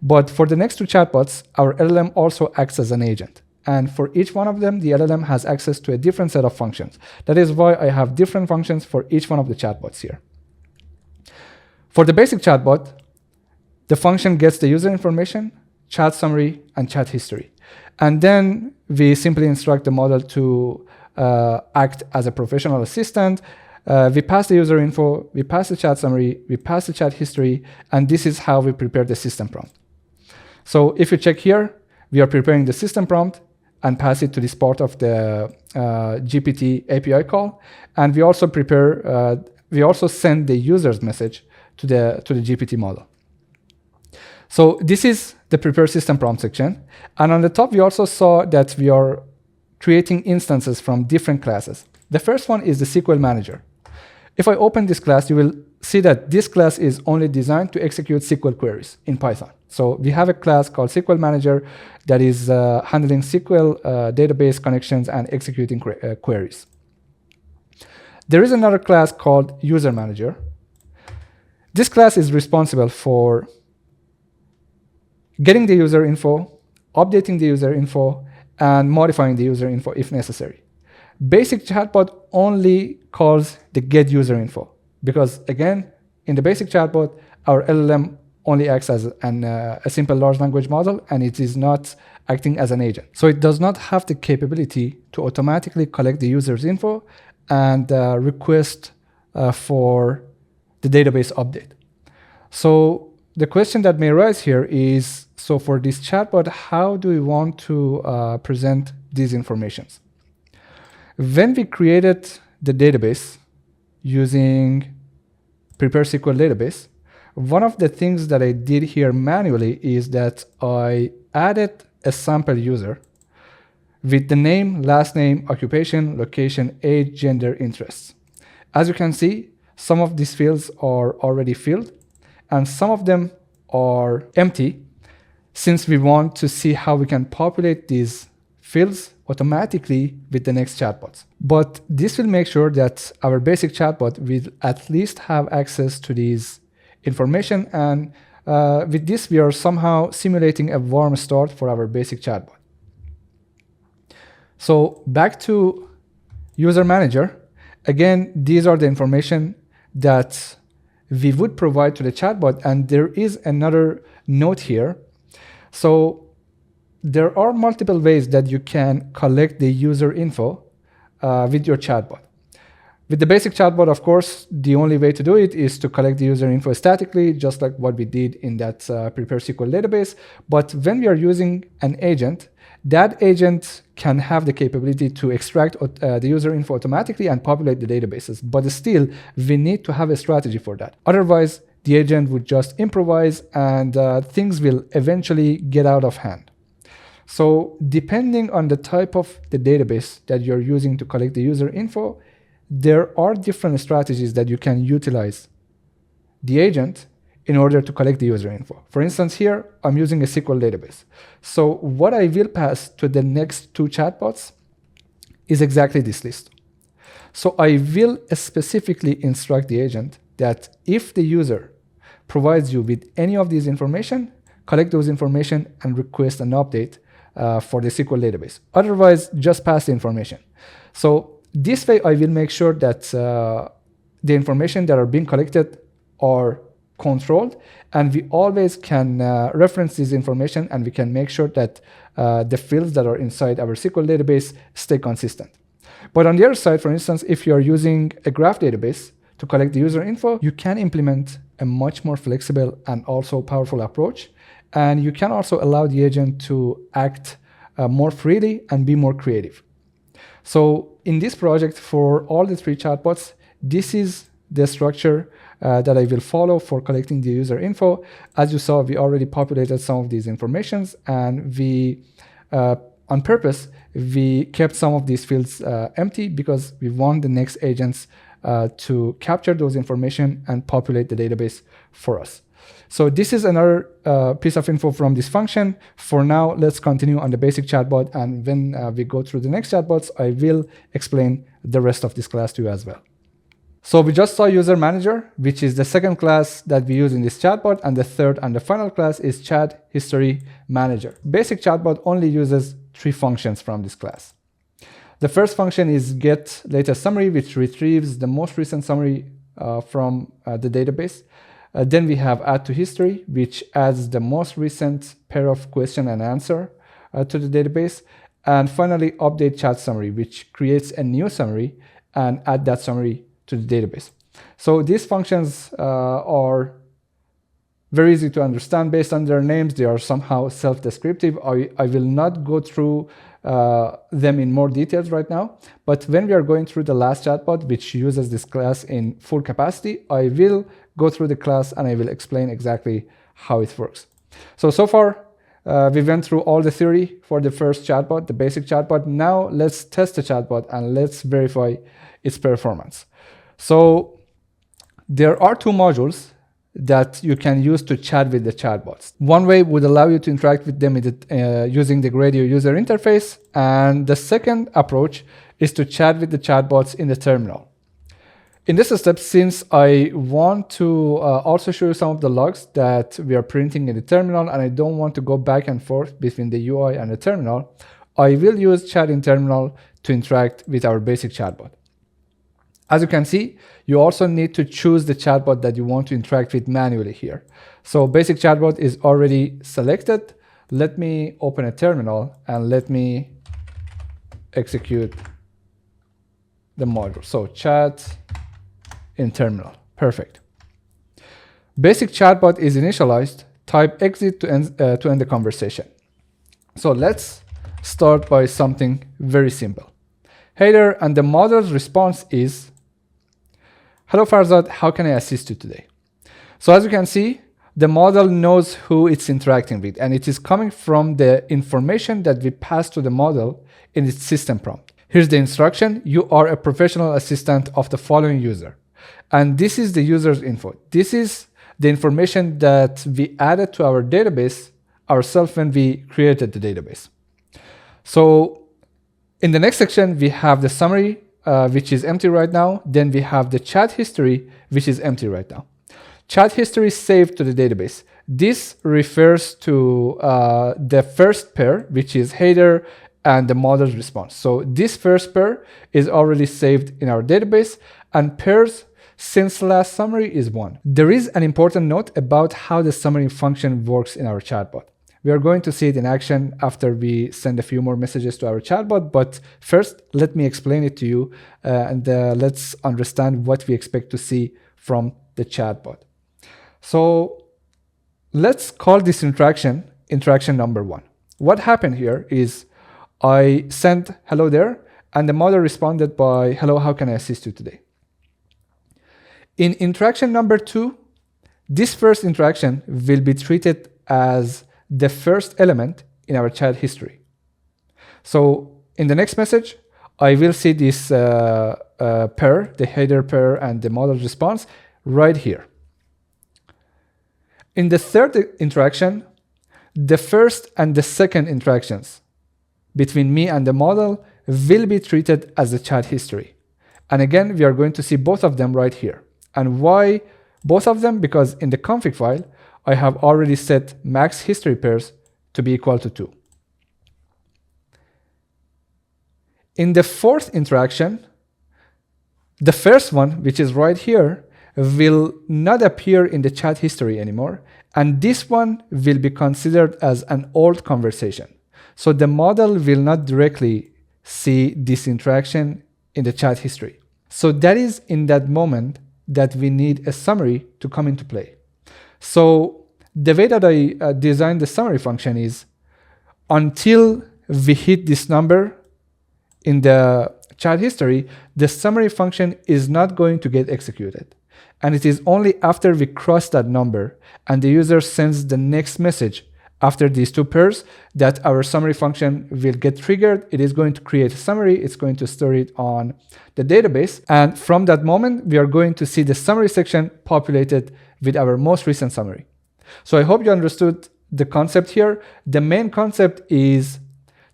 But for the next two chatbots, our LLM also acts as an agent. And for each one of them, the LLM has access to a different set of functions. That is why I have different functions for each one of the chatbots here. For the basic chatbot, the function gets the user information, chat summary, and chat history. And then we simply instruct the model to act as a professional assistant. We pass the user info, we pass the chat summary, we pass the chat history, and this is how we prepare the system prompt. So if you check here, we are preparing the system prompt and pass it to this part of the GPT API call. And we also we also send the user's message to the GPT model. So this is the prepare system prompt section. And on the top, we also saw that we are creating instances from different classes. The first one is the SQL Manager. If I open this class, you will see that this class is only designed to execute SQL queries in Python. So we have a class called SQL Manager that is handling SQL database connections and executing queries. There is another class called User Manager. This class is responsible for getting the user info, updating the user info, and modifying the user info if necessary. Basic chatbot only calls the get user info because, again, in the basic chatbot, our LLM only acts as a simple large language model, and it is not acting as an agent. So it does not have the capability to automatically collect the user's info and request for the database update. So the question that may arise here is, so for this chatbot, how do we want to present these informations? When we created the database using Prepare SQL Database, one of the things that I did here manually is that I added a sample user with the name, last name, occupation, location, age, gender, interests. As you can see, some of these fields are already filled and some of them are empty, since we want to see how we can populate these fields automatically with the next chatbots. But this will make sure that our basic chatbot will at least have access to these information, and with this we are somehow simulating a warm start for our basic chatbot. So back to User Manager. Again, these are the information that we would provide to the chatbot, and there is another note here. So there are multiple ways that you can collect the user info with your chatbot. With the basic chatbot, of course, the only way to do it is to collect the user info statically, just like what we did in that Prepare SQL database. But when we are using an agent, that agent can have the capability to extract the user info automatically and populate the databases. But still, we need to have a strategy for that. Otherwise, the agent would just improvise and things will eventually get out of hand. So depending on the type of the database that you're using to collect the user info, there are different strategies that you can utilize the agent in order to collect the user info. For instance, here, I'm using a SQL database. So what I will pass to the next two chatbots is exactly this list. So I will specifically instruct the agent that if the user provides you with any of these information, collect those information and request an update for the SQL database. Otherwise, just pass the information. So this way, I will make sure that the information that are being collected are controlled, and we always can reference this information, and we can make sure that the fields that are inside our SQL database stay consistent. But on the other side, for instance, if you're using a graph database to collect the user info, you can implement a much more flexible and also powerful approach. And you can also allow the agent to act more freely and be more creative. So in this project, for all the three chatbots, this is the structure that I will follow for collecting the user info. As you saw, we already populated some of these informations, and we, on purpose, we kept some of these fields empty because we want the next agents to capture those information and populate the database for us. So this is another piece of info from this function. For now, let's continue on the basic chatbot, and when we go through the next chatbots, I will explain the rest of this class to you as well. So we just saw user manager, which is the second class that we use in this chatbot, and the third and the final class is chat history manager. Basic chatbot only uses three functions from this class. The first function is get latest summary, which retrieves the most recent summary from the database. Then we have add to history, which adds the most recent pair of question and answer to the database. And finally, update chat summary, which creates a new summary and add that summary to the database. So these functions are very easy to understand based on their names. They are somehow self-descriptive. I will not go through them in more details right now, but when we are going through the last chatbot, which uses this class in full capacity, I will go through the class and I will explain exactly how it works. So far, we went through all the theory for the first chatbot, the basic chatbot. Now let's test the chatbot and let's verify its performance. So there are two modules that you can use to chat with the chatbots. One way would allow you to interact with them using the Gradio user interface, and the second approach is to chat with the chatbots in the terminal. In this step, since I want to also show you some of the logs that we are printing in the terminal, and I don't want to go back and forth between the UI and the terminal, I will use chat in terminal to interact with our basic chatbot. As you can see, you also need to choose the chatbot that you want to interact with manually here. So basic chatbot is already selected. Let me open a terminal and let me execute the module. So chat in terminal, perfect. Basic chatbot is initialized. Type exit to end the conversation. So let's start by something very simple. Hey there, and the model's response is, hello Farzad, how can I assist you today? So as you can see, the model knows who it's interacting with, and it is coming from the information that we pass to the model in its system prompt. Here's the instruction. You are a professional assistant of the following user. And this is the user's info. This is the information that we added to our database ourselves when we created the database. So in the next section, we have the summary, which is empty right now. Then we have the chat history, which is empty right now. Chat history is saved to the database. This refers to the first pair, which is header and the model's response. So this first pair is already saved in our database, and pairs since last summary is 1. There is an important note about how the summary function works in our chatbot. We are going to see it in action after we send a few more messages to our chatbot, but first, let me explain it to you and let's understand what we expect to see from the chatbot. So let's call this interaction number 1. What happened here is I sent hello there, and the model responded by hello, how can I assist you today? In interaction number 2, this first interaction will be treated as the first element in our chat history. So in the next message, I will see this pair, the header pair and the model response right here. In the third interaction, the first and the second interactions between me and the model will be treated as a chat history. And again, we are going to see both of them right here. And why both of them? Because in the config file, I have already set max history pairs to be equal to 2. In the fourth interaction, the first one, which is right here, will not appear in the chat history anymore. And this one will be considered as an old conversation. So the model will not directly see this interaction in the chat history. So that is in that moment that we need a summary to come into play. So the way that I designed the summary function is until we hit this number in the chat history, the summary function is not going to get executed. And it is only after we cross that number and the user sends the next message after these two pairs that our summary function will get triggered. It is going to create a summary. It's going to store it on the database. And from that moment, we are going to see the summary section populated with our most recent summary. So I hope you understood the concept here. The main concept is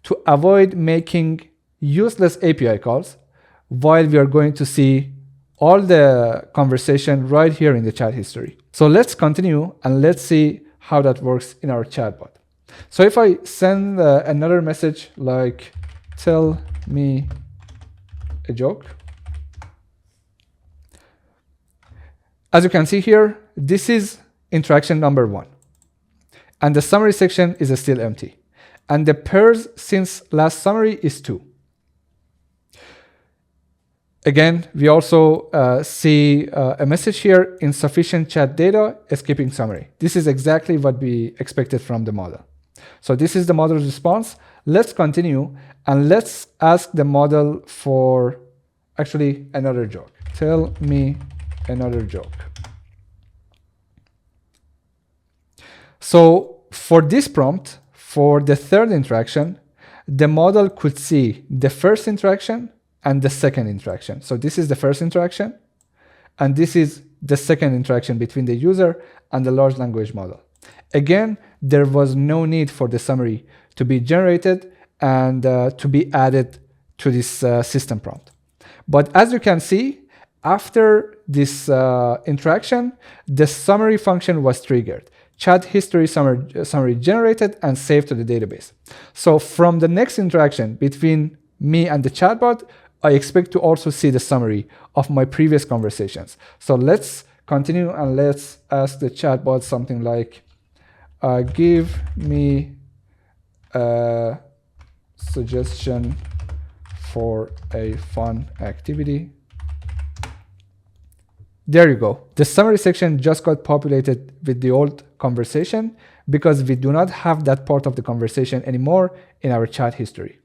to avoid making useless API calls while we are going to see all the conversation right here in the chat history. So let's continue and let's see how that works in our chatbot. So if I send another message like, tell me a joke. As you can see here, this is interaction number 1. And the summary section is still empty. And the pairs since last summary is 2. Again, we also see a message here, insufficient chat data, escaping summary. This is exactly what we expected from the model. So this is the model's response. Let's continue and let's ask the model for actually another joke. Tell me another joke. So for this prompt, for the third interaction, the model could see the first interaction and the second interaction. So this is the first interaction, and this is the second interaction between the user and the large language model. Again, there was no need for the summary to be generated and to be added to this system prompt. But as you can see, after this interaction, the summary function was triggered. Chat history summary generated and saved to the database. So from the next interaction between me and the chatbot, I expect to also see the summary of my previous conversations. So let's continue and let's ask the chatbot something like, give me a suggestion for a fun activity. There you go. The summary section just got populated with the old conversation because we do not have that part of the conversation anymore in our chat history.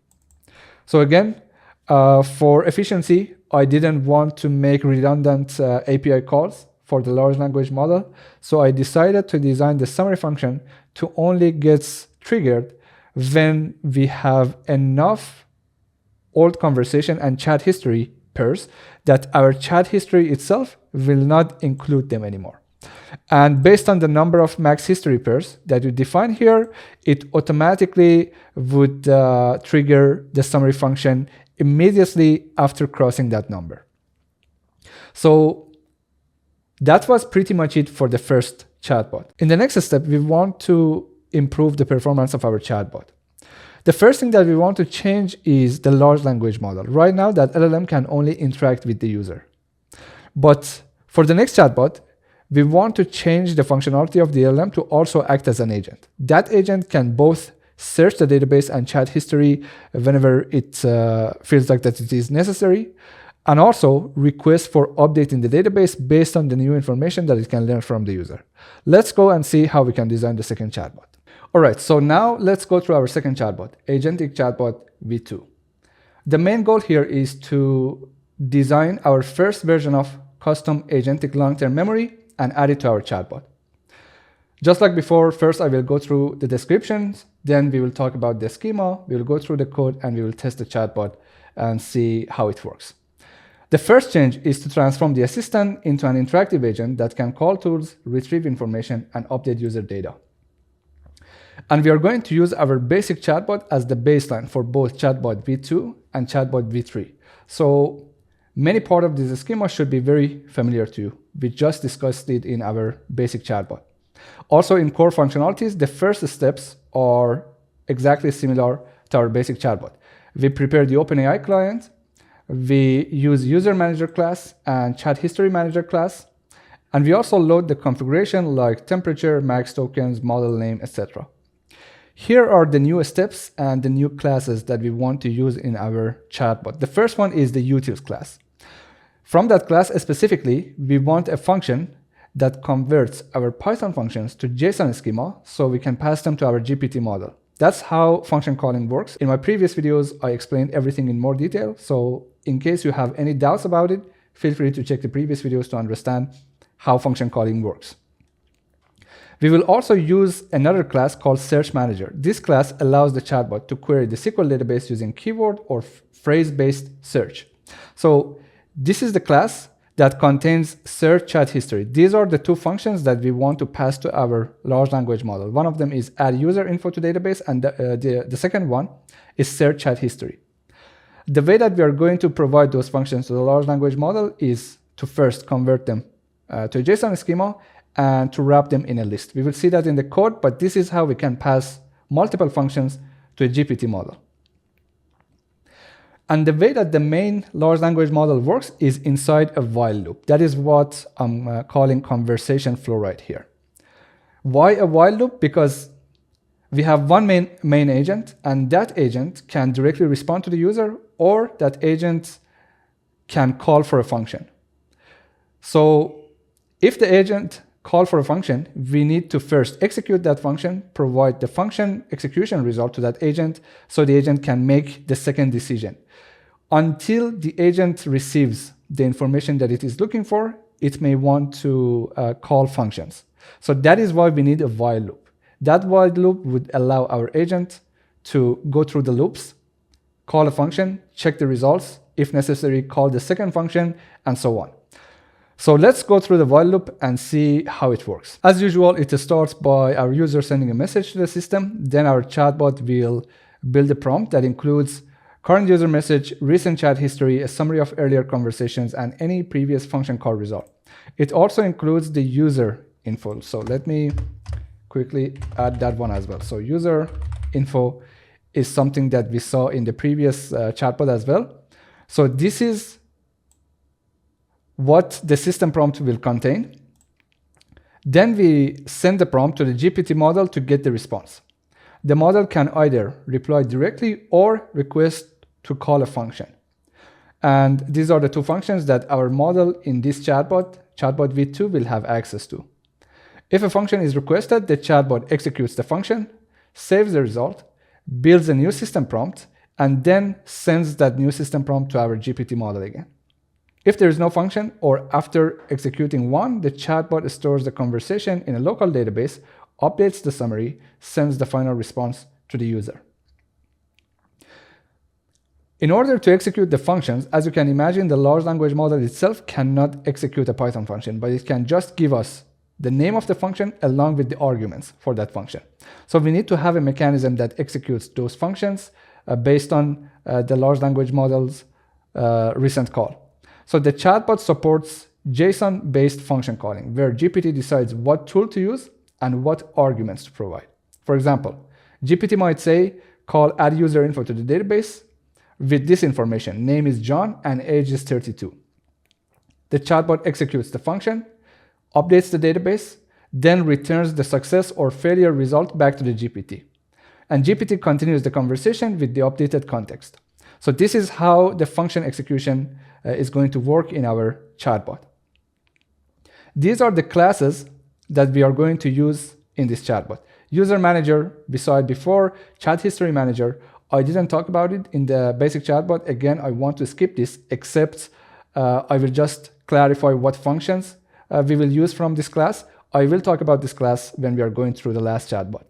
So again, for efficiency, I didn't want to make redundant API calls for the large language model. So I decided to design the summary function to only get triggered when we have enough old conversation and chat history pairs that our chat history itself will not include them anymore. And based on the number of max history pairs that you define here, it automatically would trigger the summary function immediately after crossing that number. So that was pretty much it for the first chatbot. In the next step, we want to improve the performance of our chatbot. The first thing that we want to change is the large language model. Right now, that LLM can only interact with the user. But for the next chatbot, we want to change the functionality of the LLM to also act as an agent. That agent can both search the database and chat history whenever it feels like that it is necessary, and also request for updating the database based on the new information that it can learn from the user. Let's go and see how we can design the second chatbot. All right, so now let's go through our second chatbot, Agentic Chatbot V2. The main goal here is to design our first version of custom agentic long-term memory and add it to our chatbot. Just like before, first I will go through the descriptions, then we will talk about the schema, we will go through the code, and we will test the chatbot and see how it works. The first change is to transform the assistant into an interactive agent that can call tools, retrieve information, and update user data. And we are going to use our basic chatbot as the baseline for both chatbot v2 and chatbot v3. So many parts of this schema should be very familiar to you. We just discussed it in our basic chatbot. Also in core functionalities, the first steps are exactly similar to our basic chatbot. We prepare the OpenAI client, we use user manager class and chat history manager class, and we also load the configuration like temperature, max tokens, model name, etc. Here are the new steps and the new classes that we want to use in our chatbot. The first one is the utils class. From that class specifically, we want a function that converts our Python functions to JSON schema so we can pass them to our GPT model. That's how function calling works. In my previous videos, I explained everything in more detail. So in case you have any doubts about it, feel free to check the previous videos to understand how function calling works. We will also use another class called Search Manager. This class allows the chatbot to query the SQL database using keyword or phrase-based search. So this is the class that contains search chat history. These are the two functions that we want to pass to our large language model. One of them is add user info to database, and the second one is search chat history. The way that we are going to provide those functions to the large language model is to first convert them to a JSON schema and to wrap them in a list. We will see that in the code, but this is how we can pass multiple functions to a GPT model. And the way that the main large language model works is inside a while loop. That is what I'm calling conversation flow right here. Why a while loop? Because we have one main agent, and that agent can directly respond to the user, or that agent can call for a function. So if the agent call for a function, we need to first execute that function, provide the function execution result to that agent so the agent can make the second decision. Until the agent receives the information that it is looking for, it may want to call functions. So that is why we need a while loop. That while loop would allow our agent to go through the loops, call a function, check the results, if necessary, call the second function, and so on. So let's go through the while loop and see how it works. As usual, it starts by our user sending a message to the system. Then our chatbot will build a prompt that includes current user message, recent chat history, a summary of earlier conversations, and any previous function call result. It also includes the user info. So let me quickly add that one as well. So user info is something that we saw in the previous chatbot as well. So this is what the system prompt will contain. Then we send the prompt to the GPT model to get the response. The model can either reply directly or request to call a function. And these are the two functions that our model in this chatbot v2 will have access to. If a function is requested, the chatbot executes the function, saves the result, builds a new system prompt, and then sends that new system prompt to our GPT model again. If there is no function, or after executing one, the chatbot stores the conversation in a local database, updates the summary, sends the final response to the user. In order to execute the functions, as you can imagine, the large language model itself cannot execute a Python function, but it can just give us the name of the function along with the arguments for that function. So we need to have a mechanism that executes those functions based on the large language model's recent call. So the chatbot supports JSON-based function calling, where GPT decides what tool to use and what arguments to provide. For example, GPT might say, call add user info to the database with this information. Name is John and age is 32. The chatbot executes the function, updates the database, then returns the success or failure result back to the GPT. And GPT continues the conversation with the updated context. So this is how the function execution is going to work in our chatbot. These are the classes that we are going to use in this chatbot. User manager, we saw it before. Chat history manager, I didn't talk about it in the basic chatbot. Again, I want to skip this, except I will just clarify what functions we will use from this class. I will talk about this class when we are going through the last chatbot.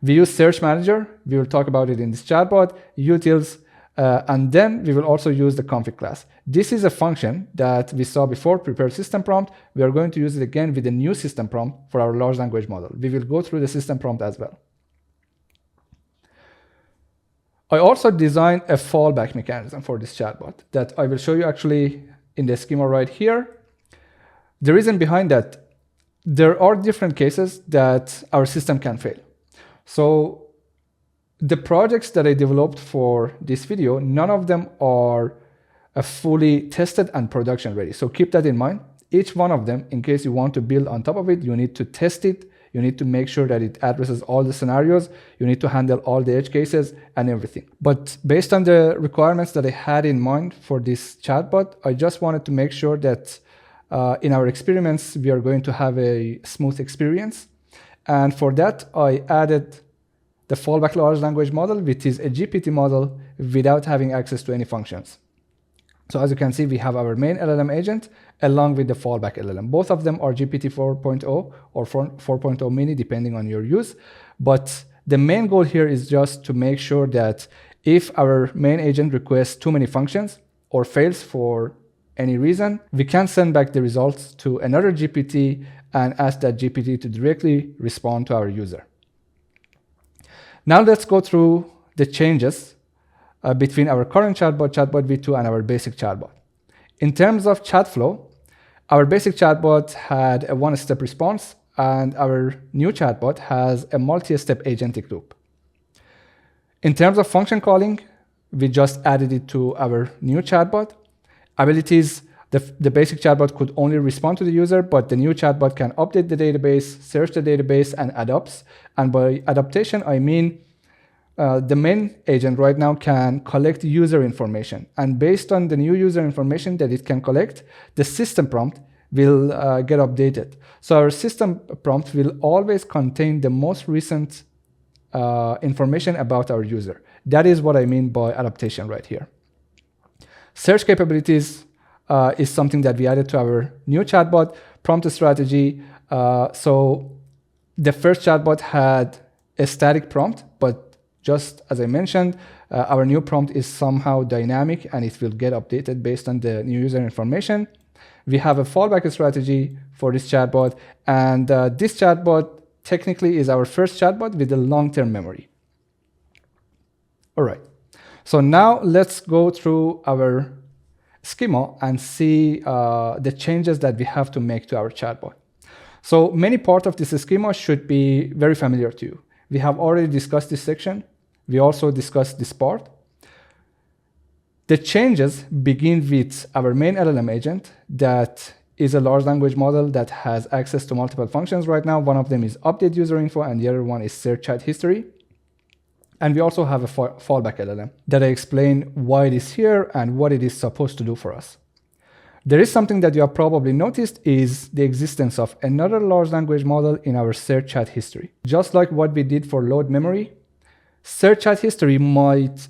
We use search manager. We will talk about it in this chatbot. Utils, And then we will also use the config class. This is a function that we saw before, prepare system prompt. We are going to use it again with a new system prompt for our large language model. We will go through the system prompt as well. I also designed a fallback mechanism for this chatbot that I will show you actually in the schema right here. The reason behind that, there are different cases that our system can fail. So the projects that I developed for this video, none of them are fully tested and production ready. So keep that in mind. Each one of them, in case you want to build on top of it, you need to test it. You need to make sure that it addresses all the scenarios. You need to handle all the edge cases and everything. But based on the requirements that I had in mind for this chatbot, I just wanted to make sure that in our experiments, we are going to have a smooth experience. And for that, I added the fallback large language model, which is a GPT model without having access to any functions. So as you can see, we have our main LLM agent along with the fallback LLM. Both of them are GPT 4.0 or 4.0 mini, depending on your use. But the main goal here is just to make sure that if our main agent requests too many functions or fails for any reason, we can send back the results to another GPT and ask that GPT to directly respond to our user. Now let's go through the changes between our current chatbot, Chatbot v2, and our basic chatbot. In terms of chat flow, our basic chatbot had a one-step response, and our new chatbot has a multi-step agentic loop. In terms of function calling, we just added it to our new chatbot. Abilities, the basic chatbot could only respond to the user, but the new chatbot can update the database, search the database, and adapts. And by adaptation, I mean the main agent right now can collect user information. And based on the new user information that it can collect, the system prompt will get updated. So our system prompt will always contain the most recent information about our user. That is what I mean by adaptation right here. Search capabilities is something that we added to our new chatbot. Prompt strategy. So the first chatbot had a static prompt, but just as I mentioned, our new prompt is somehow dynamic and it will get updated based on the new user information. We have a fallback strategy for this chatbot, and this chatbot technically is our first chatbot with a long-term memory. All right, so now let's go through our schema and see the changes that we have to make to our chatbot. So many parts of this schema should be very familiar to you. We have already discussed this section. We also discussed this part. The changes begin with our main LLM agent that is a large language model that has access to multiple functions right now. One of them is update user info and the other one is search chat history. And we also have a fallback LLM that I explain why it is here and what it is supposed to do for us. There is something that you have probably noticed is the existence of another large language model in our search chat history. Just like what we did for load memory, search chat history might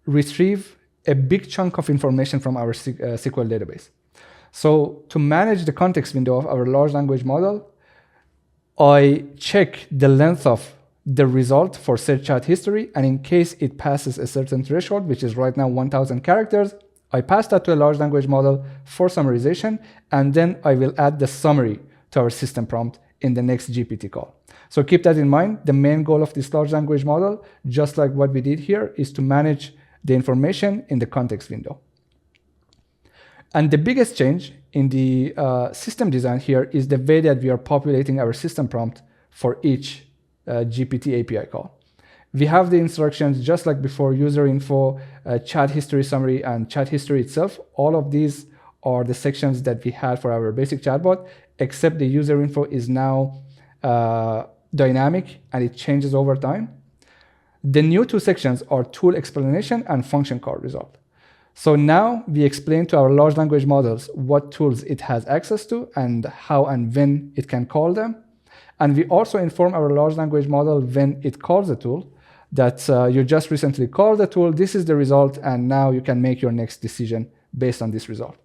retrieve a big chunk of information from our SQL database. So to manage the context window of our large language model, I check the length of the result for search chat history, and in case it passes a certain threshold, which is right now 1000 characters, I pass that to a large language model for summarization, and then I will add the summary to our system prompt in the next GPT call. So keep that in mind. The main goal of this large language model, just like what we did here, is to manage the information in the context window. And the biggest change in the system design here is the way that we are populating our system prompt for each GPT API call. We have the instructions just like before: user info, chat history summary, and chat history itself. All of these are the sections that we had for our basic chatbot, except the user info is now dynamic and it changes over time. The new two sections are tool explanation and function call result. So now we explain to our large language models what tools it has access to and how and when it can call them. And we also inform our large language model when it calls a tool that you just recently called the tool, this is the result, and now you can make your next decision based on this result.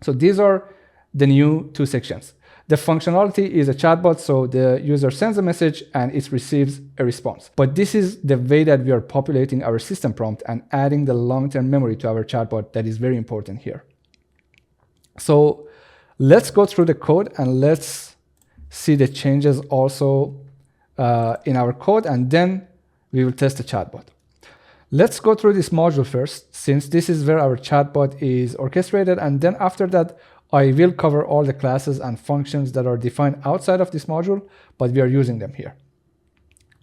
So these are the new two sections. The functionality is a chatbot, so the user sends a message and it receives a response. But this is the way that we are populating our system prompt and adding the long-term memory to our chatbot that is very important here. So let's go through the code and let's see the changes also in our code, and then we will test the chatbot. Let's go through this module first, since this is where our chatbot is orchestrated, and then after that, I will cover all the classes and functions that are defined outside of this module, but we are using them here.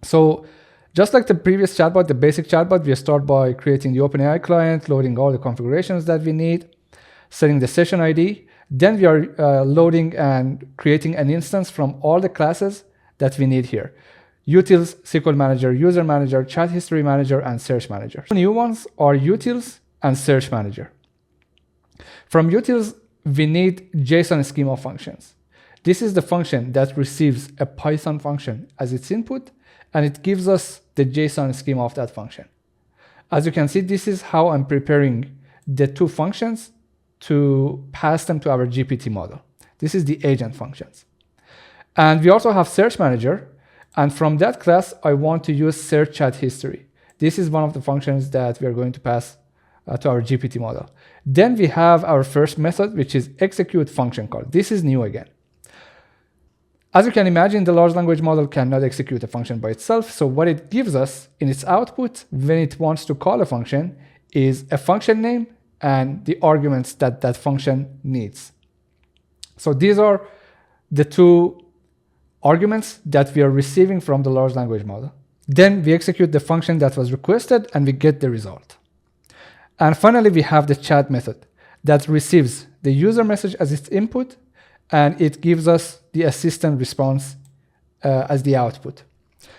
So just like the previous chatbot, the basic chatbot, we start by creating the OpenAI client, loading all the configurations that we need, setting the session ID. Then we are loading and creating an instance from all the classes that we need here. Utils, SQL Manager, User Manager, Chat History Manager, and Search Manager. The new ones are Utils and Search Manager. From Utils, we need JSON schema functions. This is the function that receives a Python function as its input, and it gives us the JSON schema of that function. As you can see, this is how I'm preparing the two functions to pass them to our GPT model. This is the agent functions. And we also have Search Manager, and from that class, I want to use Search Chat History. This is one of the functions that we are going to pass to our GPT model. Then we have our first method, which is execute function call. This is new again. As you can imagine, the large language model cannot execute a function by itself. So what it gives us in its output when it wants to call a function is a function name and the arguments that that function needs. So these are the two arguments that we are receiving from the large language model. Then we execute the function that was requested and we get the result. And finally, we have the chat method that receives the user message as its input, and it gives us the assistant response as the output.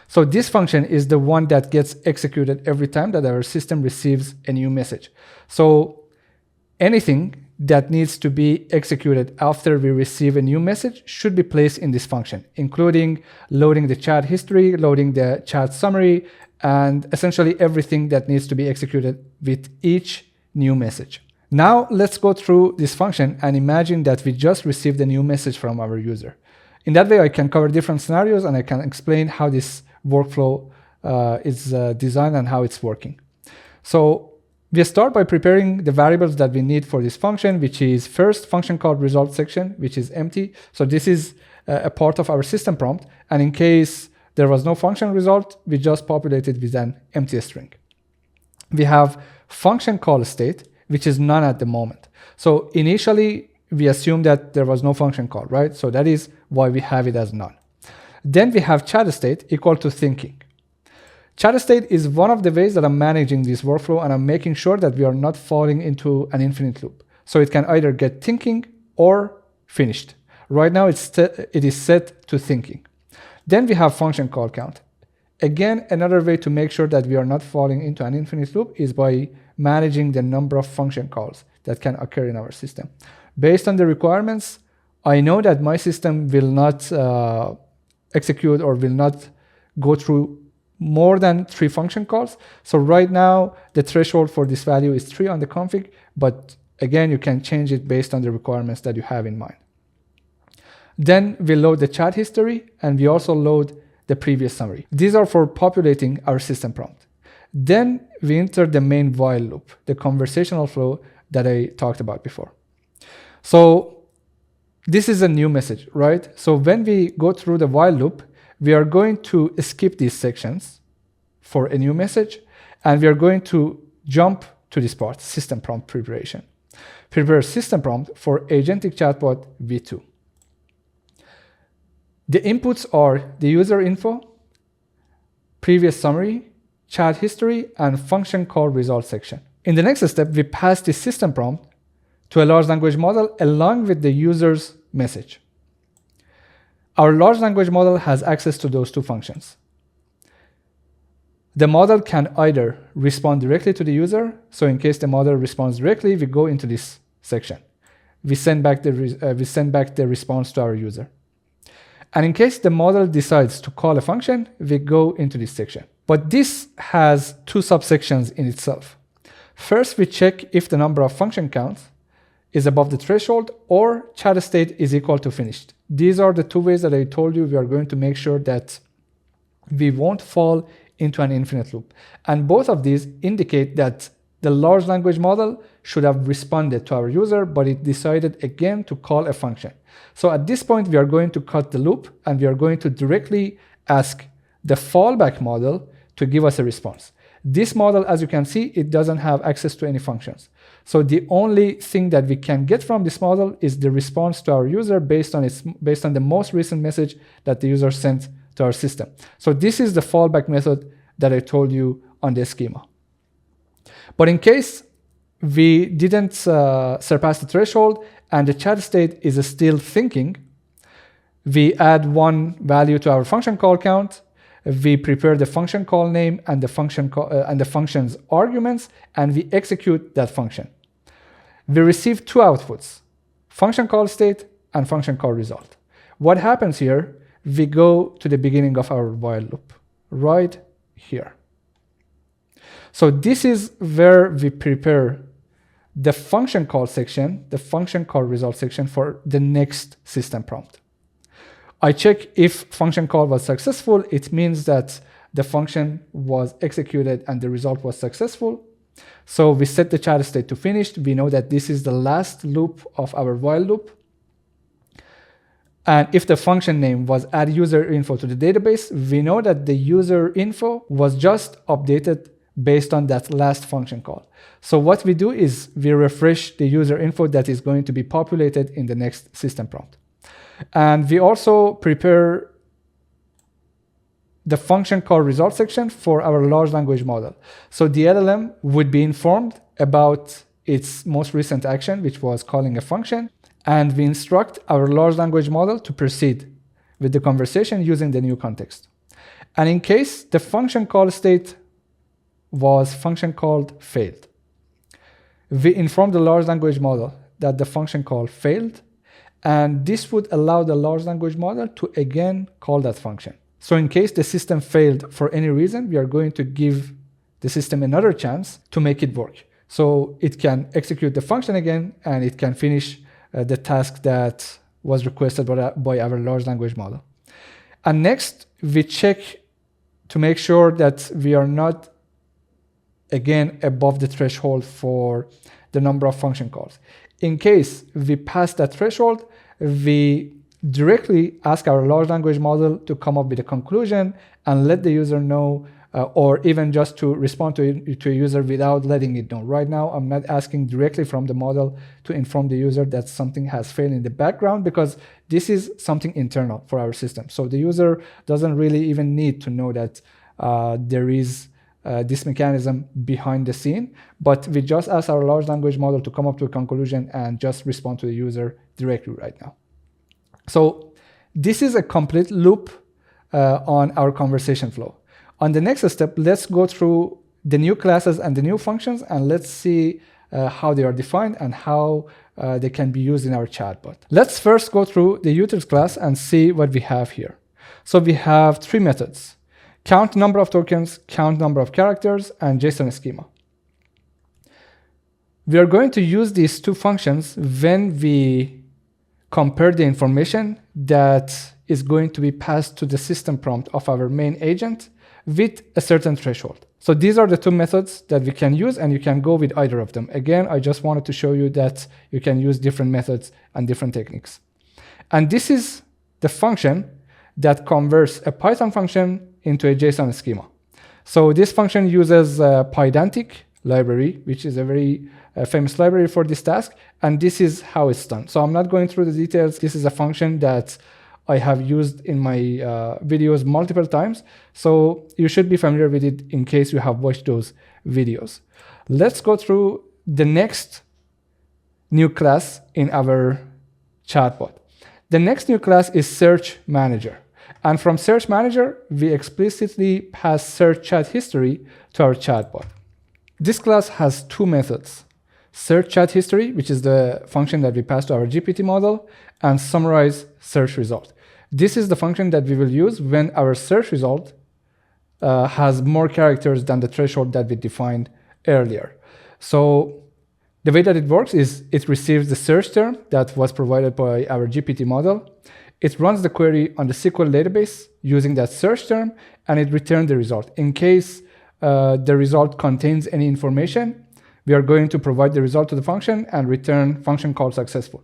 So this function is the one that gets executed every time that our system receives a new message. So anything that needs to be executed after we receive a new message should be placed in this function, including loading the chat history, loading the chat summary, and essentially everything that needs to be executed with each new message. Now let's go through this function and imagine that we just received a new message from our user. In that way, I can cover different scenarios and I can explain how this workflow is designed and how it's working. So we start by preparing the variables that we need for this function, which is first function called result section, which is empty. So this is a part of our system prompt. And in case there was no function result, we just populated with an empty string. We have function call state, which is none at the moment. So initially, we assume that there was no function call, right? So that is why we have it as none. Then we have chat state equal to thinking. Chat state is one of the ways that I'm managing this workflow, and I'm making sure that we are not falling into an infinite loop. So it can either get thinking or finished. Right now, it is set to thinking. Then we have function call count. Again, another way to make sure that we are not falling into an infinite loop is by managing the number of function calls that can occur in our system. Based on the requirements, I know that my system will not execute or will not go through more than 3 function calls. So right now, the threshold for this value is 3 on the config, but again, you can change it based on the requirements that you have in mind. Then we load the chat history, and we also load the previous summary. These are for populating our system prompt. Then we enter the main while loop, the conversational flow that I talked about before. So this is a new message, right? So when we go through the while loop, we are going to skip these sections for a new message, and we are going to jump to this part, system prompt preparation. Prepare system prompt for Agentic Chatbot v2. The inputs are the user info, previous summary, chat history, and function call result section. In the next step, we pass the system prompt to a large language model along with the user's message. Our large language model has access to those 2 functions. The model can either respond directly to the user. So in case the model responds directly, we go into this section. We send back the response to our user. And in case the model decides to call a function, we go into this section. But this has 2 subsections in itself. First, we check if the number of function counts is above the threshold, or chat state is equal to finished. These are the two ways that I told you we are going to make sure that we won't fall into an infinite loop. And both of these indicate that the large language model should have responded to our user, but it decided again to call a function. So at this point, we are going to cut the loop and we are going to directly ask the fallback model to give us a response. This model, as you can see, it doesn't have access to any functions. So the only thing that we can get from this model is the response to our user based on the most recent message that the user sent to our system. So this is the fallback method that I told you on the schema. But in case we didn't surpass the threshold and the chat state is still thinking, we add one value to our function call count. We prepare the function call name and the function and the function's arguments, and we execute that function. We receive two outputs, function call state and function call result. What happens here? We go to the beginning of our while loop, right here. So this is where we prepare the function call section, the function call result section for the next system prompt. I check if function call was successful. It means that the function was executed and the result was successful. So we set the chat state to finished. We know that this is the last loop of our while loop. And if the function name was add user info to the database, we know that the user info was just updated based on that last function call. So what we do is we refresh the user info that is going to be populated in the next system prompt. And we also prepare the function call result section for our large language model. So the LLM would be informed about its most recent action, which was calling a function, and we instruct our large language model to proceed with the conversation using the new context. And in case the function call state was function called failed, we inform the large language model that the function call failed, and this would allow the large language model to again call that function. So in case the system failed for any reason, we are going to give the system another chance to make it work. So it can execute the function again, and it can finish the task that was requested by our large language model. And next, we check to make sure that we are not again above the threshold for the number of function calls. In case we pass that threshold, we directly ask our large language model to come up with a conclusion and let the user know, or even just to respond to a user without letting it know. Right now, I'm not asking directly from the model to inform the user that something has failed in the background, because this is something internal for our system. So the user doesn't really even need to know that there is this mechanism behind the scene, but we just ask our large language model to come up to a conclusion and just respond to the user directly right now. So this is a complete loop on our conversation flow. On the next step, let's go through the new classes and the new functions, and let's see how they are defined and how they can be used in our chatbot. Let's first go through the utils class and see what we have here. So we have three methods: count number of tokens, count number of characters, and JSON schema. We are going to use these two functions when we compare the information that is going to be passed to the system prompt of our main agent with a certain threshold. So these are the two methods that we can use, and you can go with either of them. Again, I just wanted to show you that you can use different methods and different techniques. And this is the function that converts a Python function into a JSON schema. So this function uses Pydantic library, which is a very famous library for this task, and this is how it's done. So I'm not going through the details. This is a function that I have used in my videos multiple times, so you should be familiar with it in case you have watched those videos. Let's go through the next new class in our chatbot. The next new class is Search Manager. And from Search Manager, we explicitly pass search chat history to our chatbot. This class has two methods: search chat history, which is the function that we pass to our GPT model, and summarize search result. This is the function that we will use when our search result has more characters than the threshold that we defined earlier. So The way that it works is it receives the search term that was provided by our GPT model. It runs the query on the SQL database using that search term, and it returns the result. In case the result contains any information, we are going to provide the result to the function and return function call successful.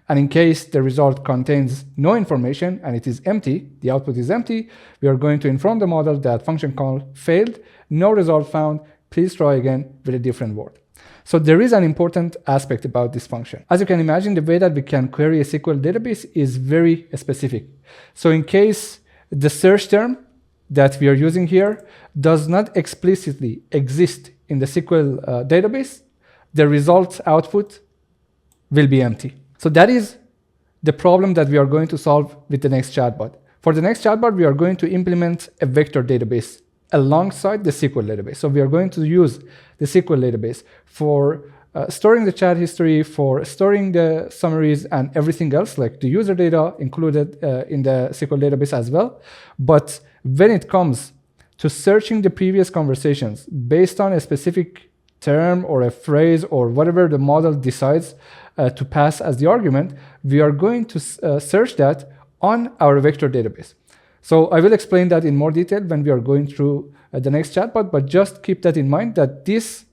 And in case the result contains no information and it is empty, the output is empty, we are going to inform the model that function call failed, no result found, please try again with a different word. So there is an important aspect about this function. As you can imagine, the way that we can query a SQL database is very specific. So in case the search term that we are using here does not explicitly exist in the SQL database, the result output will be empty. So that is the problem that we are going to solve with the next chatbot. For the next chatbot, we are going to implement a vector database alongside the SQL database. So we are going to use the SQL database for storing the chat history, for storing the summaries and everything else, like the user data included in the SQL database as well. But when it comes to searching the previous conversations based on a specific term or a phrase or whatever the model decides to pass as the argument, we are going to search that on our vector database. So I will explain that in more detail when we are going through the next chatbot, but just keep that in mind that this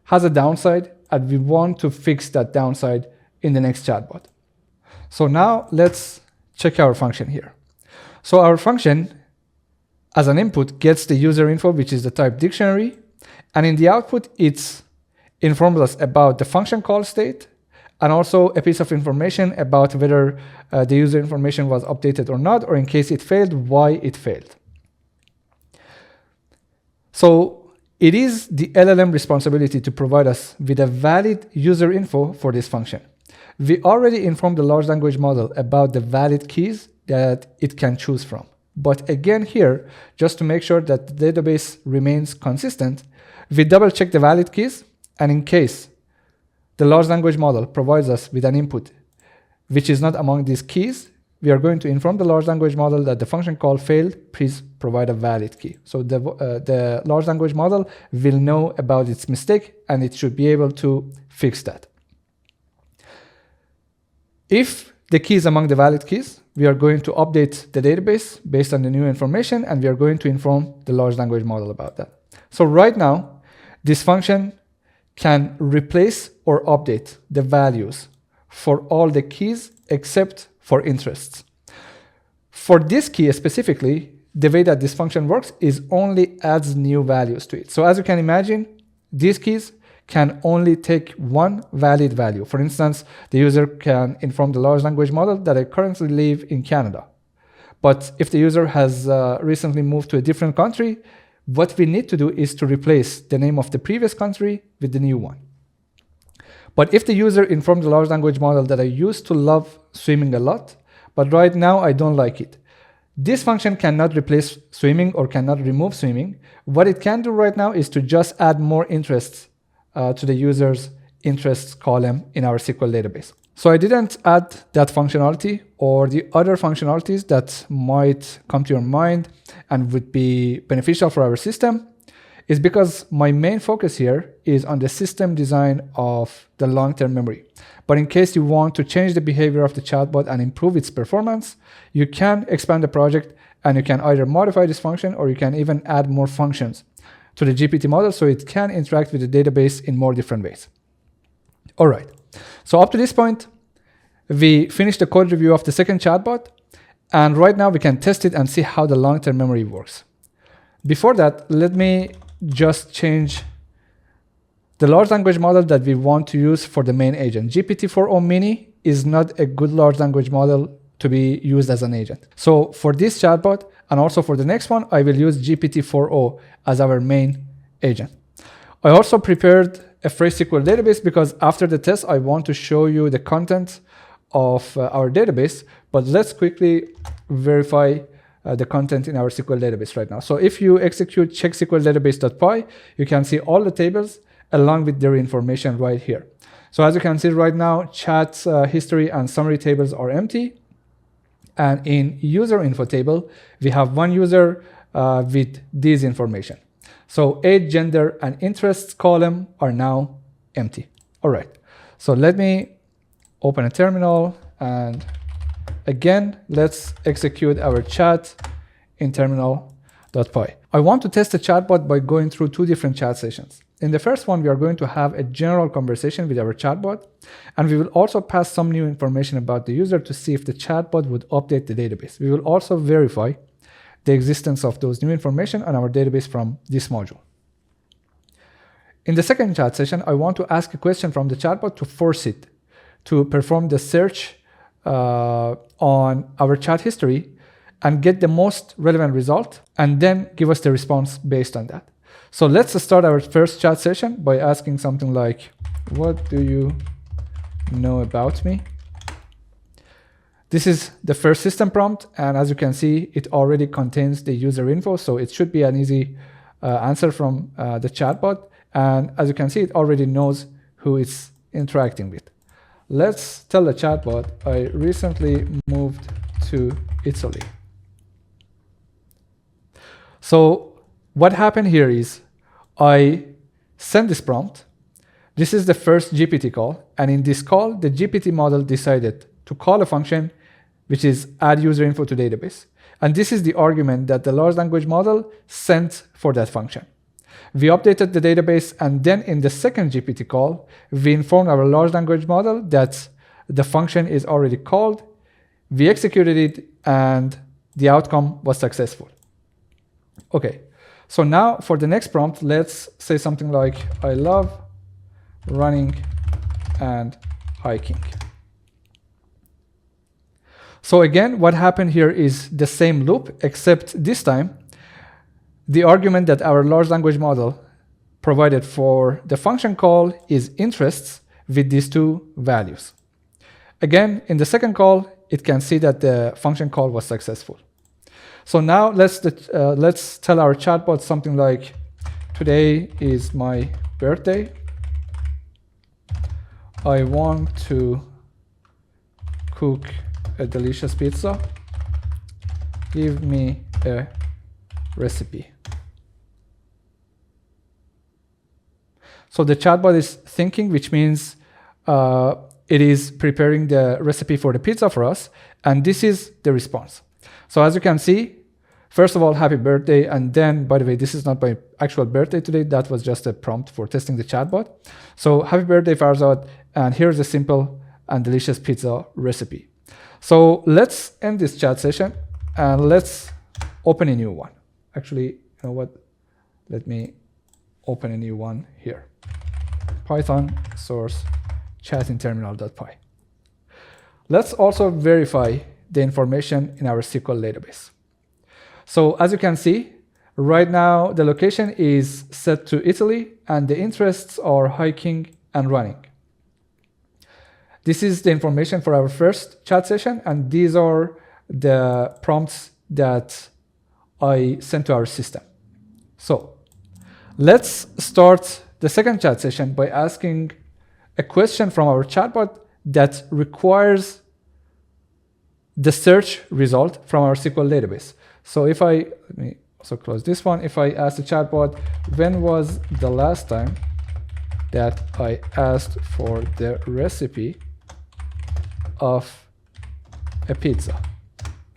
has a downside and we want to fix that downside in the next chatbot. So now let's check our function here. So our function as an input gets the user info, which is the type dictionary, and in the output it informs us about the function call state and also a piece of information about whether the user information was updated or not, or in case it failed, why it failed. So it is the LLM responsibility to provide us with a valid user info for this function. We already informed the large language model about the valid keys that it can choose from. But again here, just to make sure that the database remains consistent, we double check the valid keys, and in case the large language model provides us with an input which is not among these keys, we are going to inform the large language model that the function call failed, please provide a valid key. So the large language model will know about its mistake and it should be able to fix that. If the key is among the valid keys, we are going to update the database based on the new information, and we are going to inform the large language model about that. So right now, this function can replace or update the values for all the keys except for interests. For this key specifically, the way that this function works is only adds new values to it. So as you can imagine, these keys can only take one valid value. For instance, the user can inform the large language model that I currently live in Canada. But if the user has recently moved to a different country, what we need to do is to replace the name of the previous country with the new one. But if the user informed the large language model that I used to love swimming a lot, but right now I don't like it, this function cannot replace swimming or cannot remove swimming. What it can do right now is to just add more interests to the user's interests column in our SQL database. So I didn't add that functionality or the other functionalities that might come to your mind and would be beneficial for our system is because my main focus here is on the system design of the long-term memory. But in case you want to change the behavior of the chatbot and improve its performance, you can expand the project and you can either modify this function or you can even add more functions to the GPT model so it can interact with the database in more different ways. All right. So up to this point, we finished the code review of the second chatbot, and right now we can test it and see how the long-term memory works. Before that, let me just change the large language model that we want to use for the main agent. GPT-4o mini is not a good large language model to be used as an agent. So for this chatbot, and also for the next one, I will use GPT-4o as our main agent. I also prepared a fresh SQL database because after the test, I want to show you the content of our database, but let's quickly verify the content in our SQL database right now. So if you execute check SQL database.py, you can see all the tables along with their information right here. So as you can see right now, chat history and summary tables are empty. And in user info table, we have one user with this information. So age, gender, and interests column are now empty. All right, so let me open a terminal, and again, let's execute our chat in terminal.py. I want to test the chatbot by going through two different chat sessions. In the first one, we are going to have a general conversation with our chatbot, and we will also pass some new information about the user to see if the chatbot would update the database. We will also verify the existence of those new information on our database from this module. In the second chat session, I want to ask a question from the chatbot to force it to perform the search on our chat history and get the most relevant result, and then give us the response based on that. So let's start our first chat session by asking something like, what do you know about me? This is the first system prompt, and as you can see, it already contains the user info, so it should be an easy answer from the chatbot. And as you can see, it already knows who it's interacting with. Let's tell the chatbot, I recently moved to Italy. So what happened here is I sent this prompt. This is the first GPT call. And in this call, the GPT model decided to call a function, which is add user info to database. And this is the argument that the large language model sent for that function. We updated the database, and then in the second GPT call, we informed our large language model that the function is already called. We executed it, and the outcome was successful. Okay, so now for the next prompt, let's say something like, I love running and hiking. So again, what happened here is the same loop, except this time, the argument that our large language model provided for the function call is interests with these two values. Again, in the second call, it can see that the function call was successful. So now let's tell our chatbot something like, today is my birthday. I want to cook a delicious pizza. Give me a recipe. So the chatbot is thinking, which means it is preparing the recipe for the pizza for us, and this is the response. So as you can see, first of all, happy birthday, and then, by the way, this is not my actual birthday today, that was just a prompt for testing the chatbot. So happy birthday, Farzad, and here's a simple and delicious pizza recipe. So let's end this chat session, and let's open a new one. Actually, you know what? Let me open a new one here. Python source chat in terminal.py. Let's also verify the information in our SQL database. So as you can see, right now the location is set to Italy and the interests are hiking and running. This is the information for our first chat session, and these are the prompts that I sent to our system. So let's start the second chat session by asking a question from our chatbot that requires the search result from our SQL database. So if let me also close this one. If I ask the chatbot, when was the last time that I asked for the recipe of a pizza?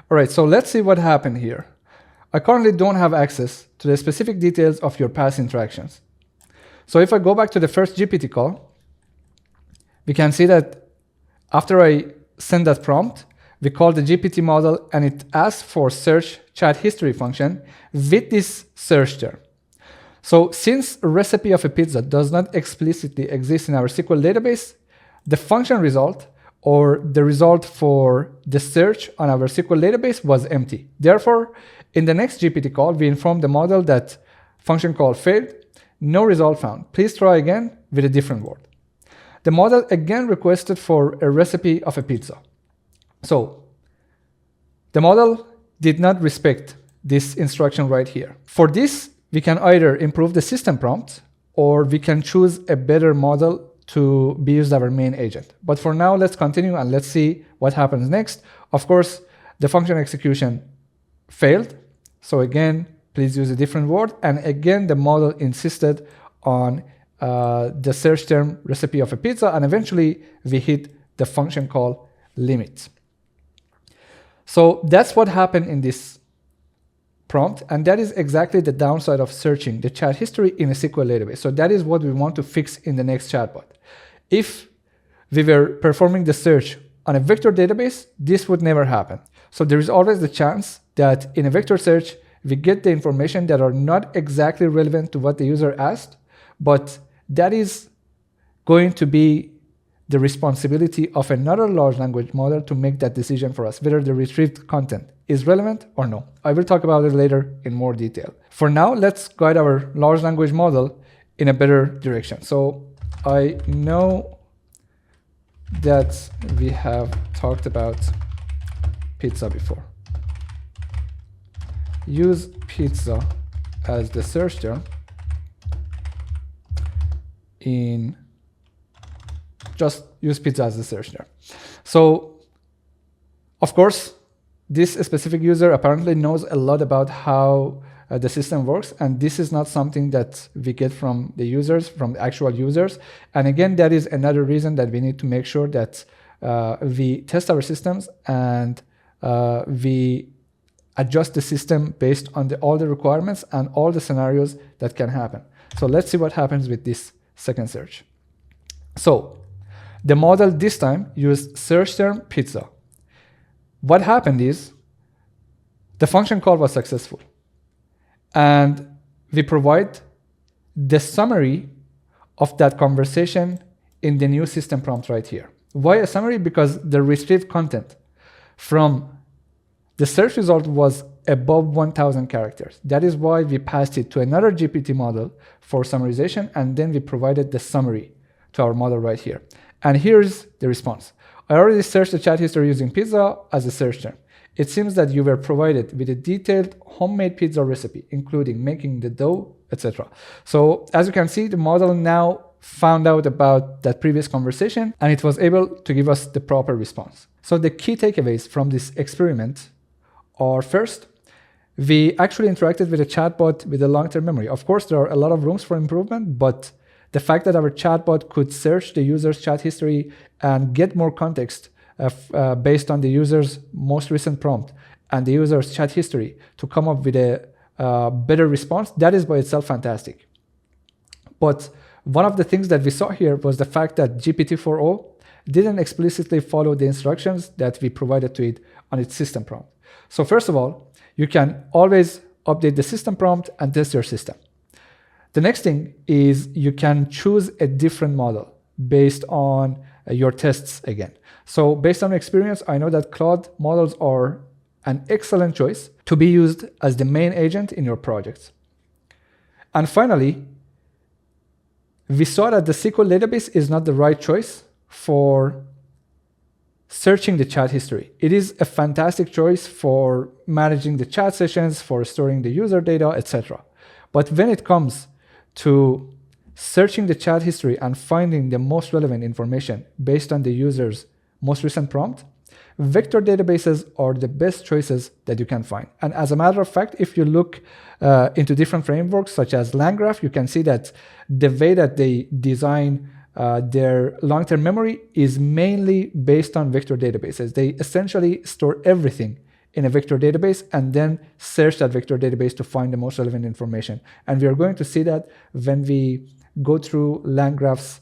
All right, so let's see what happened here. I currently don't have access to the specific details of your past interactions. So if I go back to the first GPT call, we can see that after I send that prompt, we call the GPT model and it asks for search chat history function with this search term. So since a recipe of a pizza does not explicitly exist in our SQL database, the function result or the result for the search on our SQL database was empty. Therefore, in the next GPT call, we informed the model that function call failed, no result found. Please try again with a different word. The model again requested for a recipe of a pizza. So the model did not respect this instruction right here. For this, we can either improve the system prompt or we can choose a better model to be used as our main agent. But for now, let's continue and let's see what happens next. Of course, the function execution failed. So again, please use a different word. And again, the model insisted on the search term recipe of a pizza, and eventually we hit the function called limit. So that's what happened in this prompt, and that is exactly the downside of searching the chat history in a SQL database. So that is what we want to fix in the next chatbot. If we were performing the search on a vector database, this would never happen. So there is always the chance that in a vector search, we get the information that are not exactly relevant to what the user asked, but that is going to be the responsibility of another large language model to make that decision for us, whether the retrieved content is relevant or no. I will talk about it later in more detail. For now, let's guide our large language model in a better direction. So I know that we have talked about pizza before. Use pizza as the search term in just use pizza as the search term. So, of course, this specific user apparently knows a lot about how the system works, and this is not something that we get from the users, from the actual users. And again, that is another reason that we need to make sure that we test our systems and we adjust the system based on all the requirements and all the scenarios that can happen. So let's see what happens with this second search. So the model this time used search term pizza. What happened is the function call was successful, and we provide the summary of that conversation in the new system prompt right here. Why a summary? Because the retrieved content from the search result was above 1,000 characters. That is why we passed it to another GPT model for summarization, and then we provided the summary to our model right here. And here's the response. I already searched the chat history using pizza as a search term. It seems that you were provided with a detailed homemade pizza recipe, including making the dough, etc. So as you can see, the model now found out about that previous conversation, and it was able to give us the proper response. So the key takeaways from this experiment are, first, we actually interacted with a chatbot with a long-term memory. Of course, there are a lot of rooms for improvement, but the fact that our chatbot could search the user's chat history and get more context based on the user's most recent prompt and the user's chat history to come up with a better response, that is by itself fantastic. But one of the things that we saw here was the fact that GPT-4o didn't explicitly follow the instructions that we provided to it on its system prompt. So first of all, you can always update the system prompt and test your system. The next thing is you can choose a different model based on your tests again. So based on experience, I know that Claude models are an excellent choice to be used as the main agent in your projects. And finally, we saw that the SQL database is not the right choice for searching the chat history. It is a fantastic choice for managing the chat sessions, for storing the user data, etc. But when it comes to searching the chat history and finding the most relevant information based on the user's most recent prompt, vector databases are the best choices that you can find. And as a matter of fact, if you look into different frameworks such as LangGraph, you can see that the way that they design their long-term memory is mainly based on vector databases. They essentially store everything in a vector database and then search that vector database to find the most relevant information. And we are going to see that when we go through LangGraph's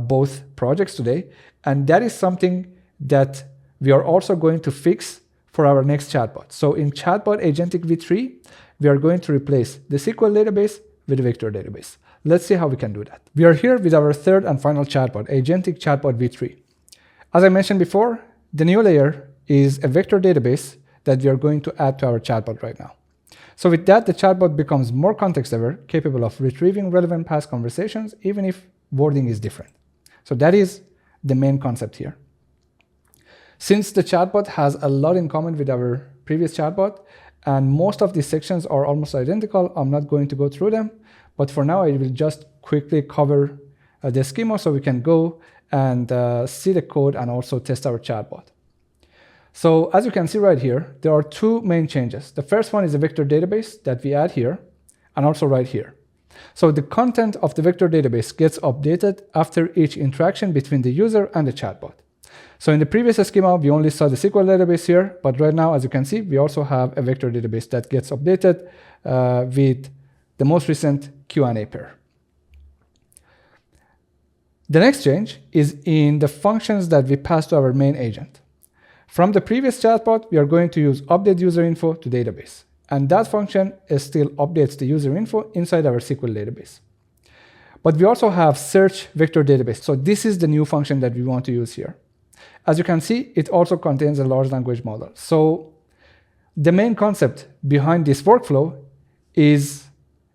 both projects today. And that is something that we are also going to fix for our next chatbot. So in Chatbot Agentic v3, we are going to replace the SQL database with a vector database. Let's see how we can do that. We are here with our third and final chatbot, Agentic Chatbot v3. As I mentioned before, the new layer is a vector database that we are going to add to our chatbot right now. So with that, the chatbot becomes more context-aware, capable of retrieving relevant past conversations, even if wording is different. So that is the main concept here. Since the chatbot has a lot in common with our previous chatbot, and most of these sections are almost identical, I'm not going to go through them, but for now I will just quickly cover the schema so we can go and see the code and also test our chatbot. So as you can see right here, there are two main changes. The first one is a vector database that we add here and also right here. So the content of the vector database gets updated after each interaction between the user and the chatbot. So in the previous schema, we only saw the SQL database here, but right now, as you can see, we also have a vector database that gets updated with the most recent Q&A pair. The next change is in the functions that we pass to our main agent. From the previous chatbot, we are going to use update user info to database. And that function still updates the user info inside our SQL database. But we also have search vector database. So this is the new function that we want to use here. As you can see, it also contains a large language model. So the main concept behind this workflow is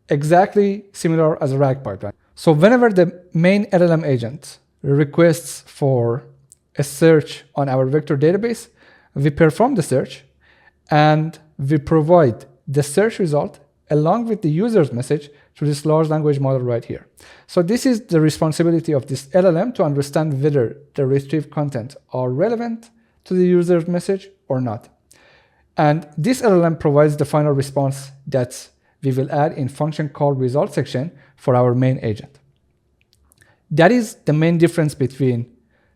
exactly similar as a RAG pipeline. So whenever the main LLM agent requests for a search on our vector database, we perform the search and we provide the search result along with the user's message to this large language model right here. So this is the responsibility of this LLM to understand whether the retrieved content are relevant to the user's message or not. And this LLM provides the final response that we will add in function call result section for our main agent. That is the main difference between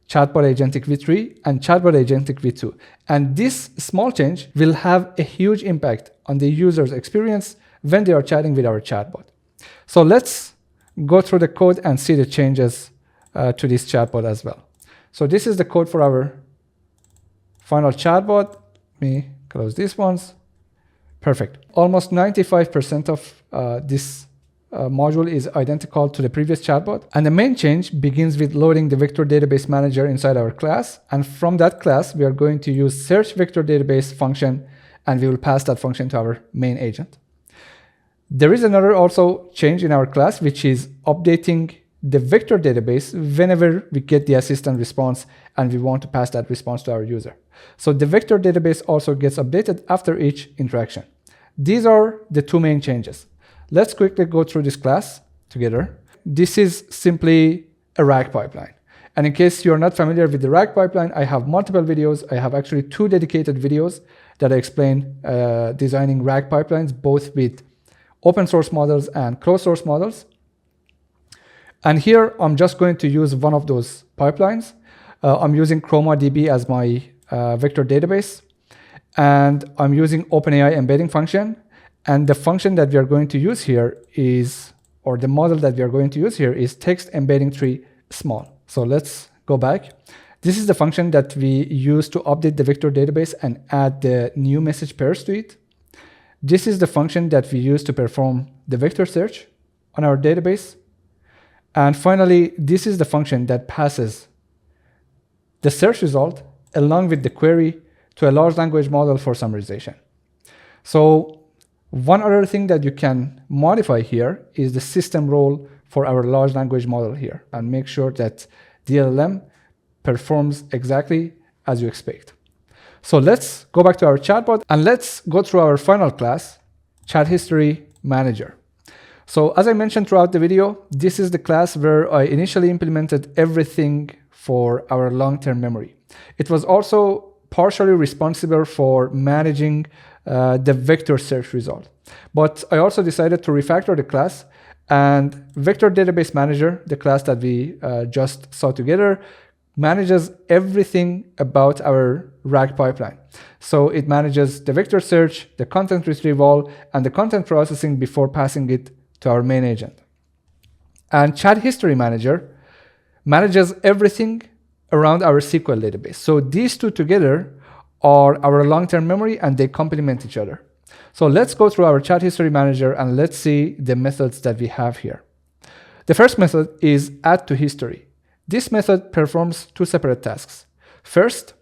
Chatbot Agentic v3 and Chatbot Agentic v2. And this small change will have a huge impact on the user's experience when they are chatting with our chatbot. So let's go through the code and see the changes to this chatbot as well. So this is the code for our final chatbot. Let me close these ones. Perfect. Almost 95% of this module is identical to the previous chatbot. And the main change begins with loading the vector database manager inside our class. And from that class, we are going to use search vector database function, and we will pass that function to our main agent. There is another also change in our class, which is updating the vector database whenever we get the assistant response and we want to pass that response to our user. So the vector database also gets updated after each interaction. These are the two main changes. Let's quickly go through this class together. This is simply a RAG pipeline. And in case you're not familiar with the RAG pipeline, I have multiple videos. I have actually 2 dedicated videos that I explain designing RAG pipelines, both with open source models and closed source models. And here, I'm just going to use one of those pipelines. I'm using ChromaDB as my vector database. And I'm using OpenAI embedding function. And the function that we are going to use here is, or the model that we are going to use here is text embedding tree small. So let's go back. This is the function that we use to update the vector database and add the new message pairs to it. This is the function that we use to perform the vector search on our database. And finally, this is the function that passes the search result along with the query to a large language model for summarization. So one other thing that you can modify here is the system role for our large language model here, and make sure that the LLM performs exactly as you expect. So let's go back to our chatbot and let's go through our final class, Chat History Manager. So as I mentioned throughout the video, this is the class where I initially implemented everything for our long-term memory. It was also partially responsible for managing the vector search result. But I also decided to refactor the class, and Vector Database Manager, the class that we just saw together, manages everything about our RAG pipeline. So it manages the vector search, the content retrieval, and the content processing before passing it to our main agent. And Chat History Manager manages everything around our SQL database. So these two together are our long-term memory, and they complement each other. So let's go through our Chat History Manager and let's see the methods that we have here. The first method is add to history. This method performs 2 separate tasks. First,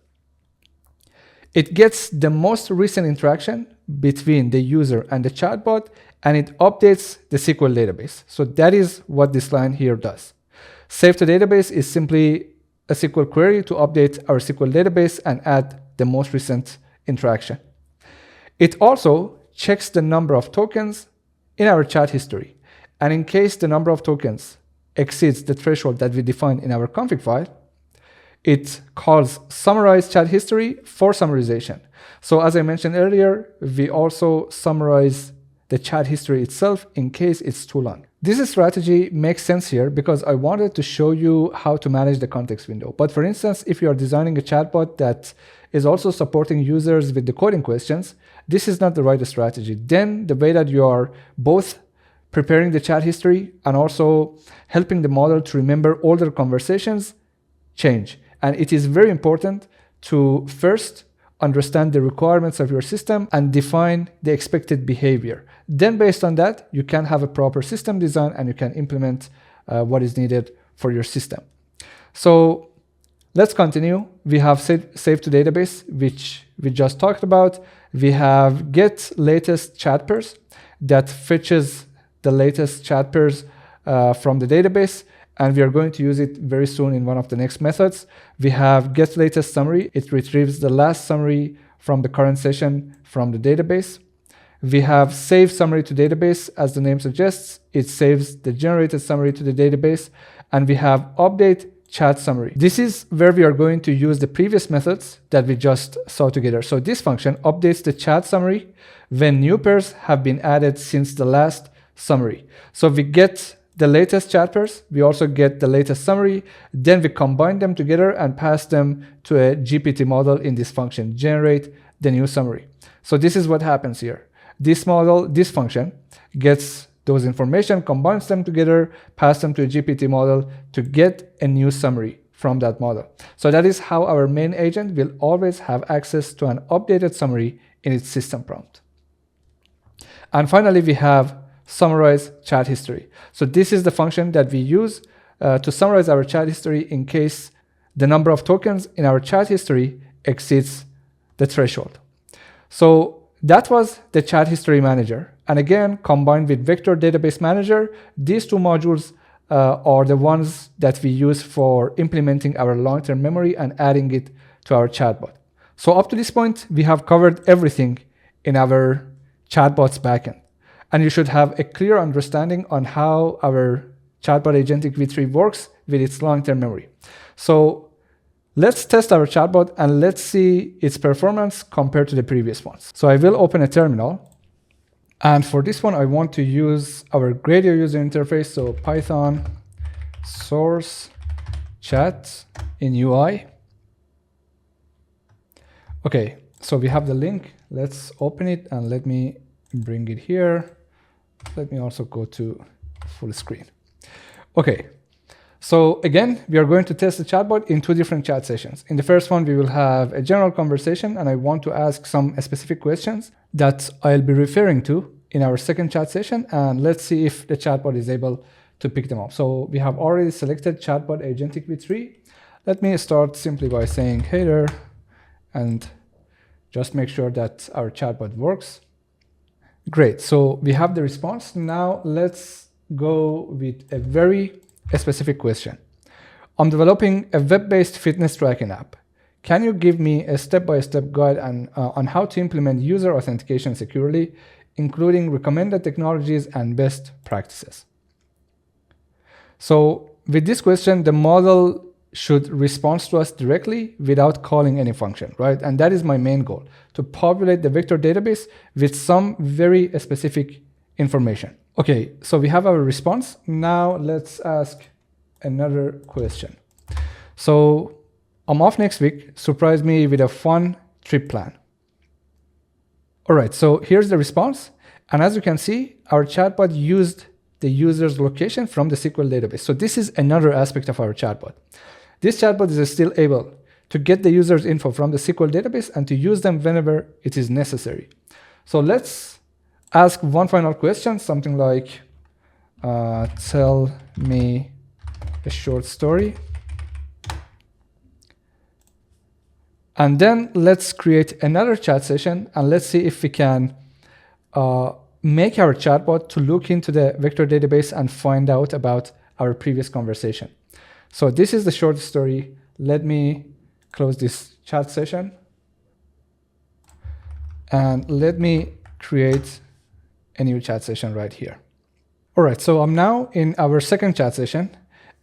it gets the most recent interaction between the user and the chatbot, and it updates the SQL database. So that is what this line here does. Save to database is simply a SQL query to update our SQL database and add the most recent interaction. It also checks the number of tokens in our chat history. And in case the number of tokens exceeds the threshold that we defined in our config file, it calls summarize chat history for summarization. So as I mentioned earlier, we also summarize the chat history itself in case it's too long. This strategy makes sense here because I wanted to show you how to manage the context window. But for instance, if you are designing a chatbot that is also supporting users with the coding questions, this is not the right strategy. Then the way that you are both preparing the chat history and also helping the model to remember older conversations change. And it is very important to first understand the requirements of your system and define the expected behavior. Then based on that, you can have a proper system design and you can implement what is needed for your system. So let's continue. We have save to database, which we just talked about. We have get latest chat pairs that fetches the latest chat pairs from the database. And we are going to use it very soon in one of the next methods. We have get latest summary. It retrieves the last summary from the current session from the database. We have save summary to database. As the name suggests, it saves the generated summary to the database. And we have update chat summary. This is where we are going to use the previous methods that we just saw together. So this function updates the chat summary when new pairs have been added since the last summary. So we get the latest chat pairs, we also get the latest summary, then we combine them together and pass them to a GPT model in this function, generate the new summary. So this is what happens here. This model, this function gets those information, combines them together, pass them to a GPT model to get a new summary from that model. So that is how our main agent will always have access to an updated summary in its system prompt. And finally, we have summarize chat history. So this is the function that we use to summarize our chat history in case the number of tokens in our chat history exceeds the threshold. So that was the chat history manager. And again, combined with vector database manager, these two modules are the ones that we use for implementing our long-term memory and adding it to our chatbot. So up to this point, we have covered everything in our chatbot's backend. And you should have a clear understanding on how our chatbot Agentic v3 works with its long-term memory. So let's test our chatbot and let's see its performance compared to the previous ones. So I will open a terminal. And for this one, I want to use our Gradio user interface. So Python source chat in UI. Okay, so we have the link. Let's open it and let me bring it here. Let me also go to full screen. Okay, so again, we are going to test the chatbot in two different chat sessions. In the first one, we will have a general conversation, and I want to ask some specific questions that I'll be referring to in our second chat session, and let's see if the chatbot is able to pick them up. So we have already selected chatbot Agentic v3. Let me start simply by saying, hey there, and just make sure that our chatbot works. Great, so we have the response. Now let's go with a very specific question. I'm developing a web-based fitness tracking app. Can you give me a step-by-step guide on how to implement user authentication securely, including recommended technologies and best practices? So with this question, the model should respond to us directly without calling any function, right? And that is my main goal, to populate the vector database with some very specific information. Okay, so we have our response. Now let's ask another question. So I'm off next week. Surprise me with a fun trip plan. All right, so here's the response. And as you can see, our chatbot used the user's location from the SQL database. So this is another aspect of our chatbot. This chatbot is still able to get the user's info from the SQL database and to use them whenever it is necessary. So let's ask one final question, something like, tell me a short story. And then let's create another chat session and let's see if we can make our chatbot to look into the vector database and find out about our previous conversation. So this is the short story. Let me close this chat session. And let me create a new chat session right here. All right, so I'm now in our second chat session.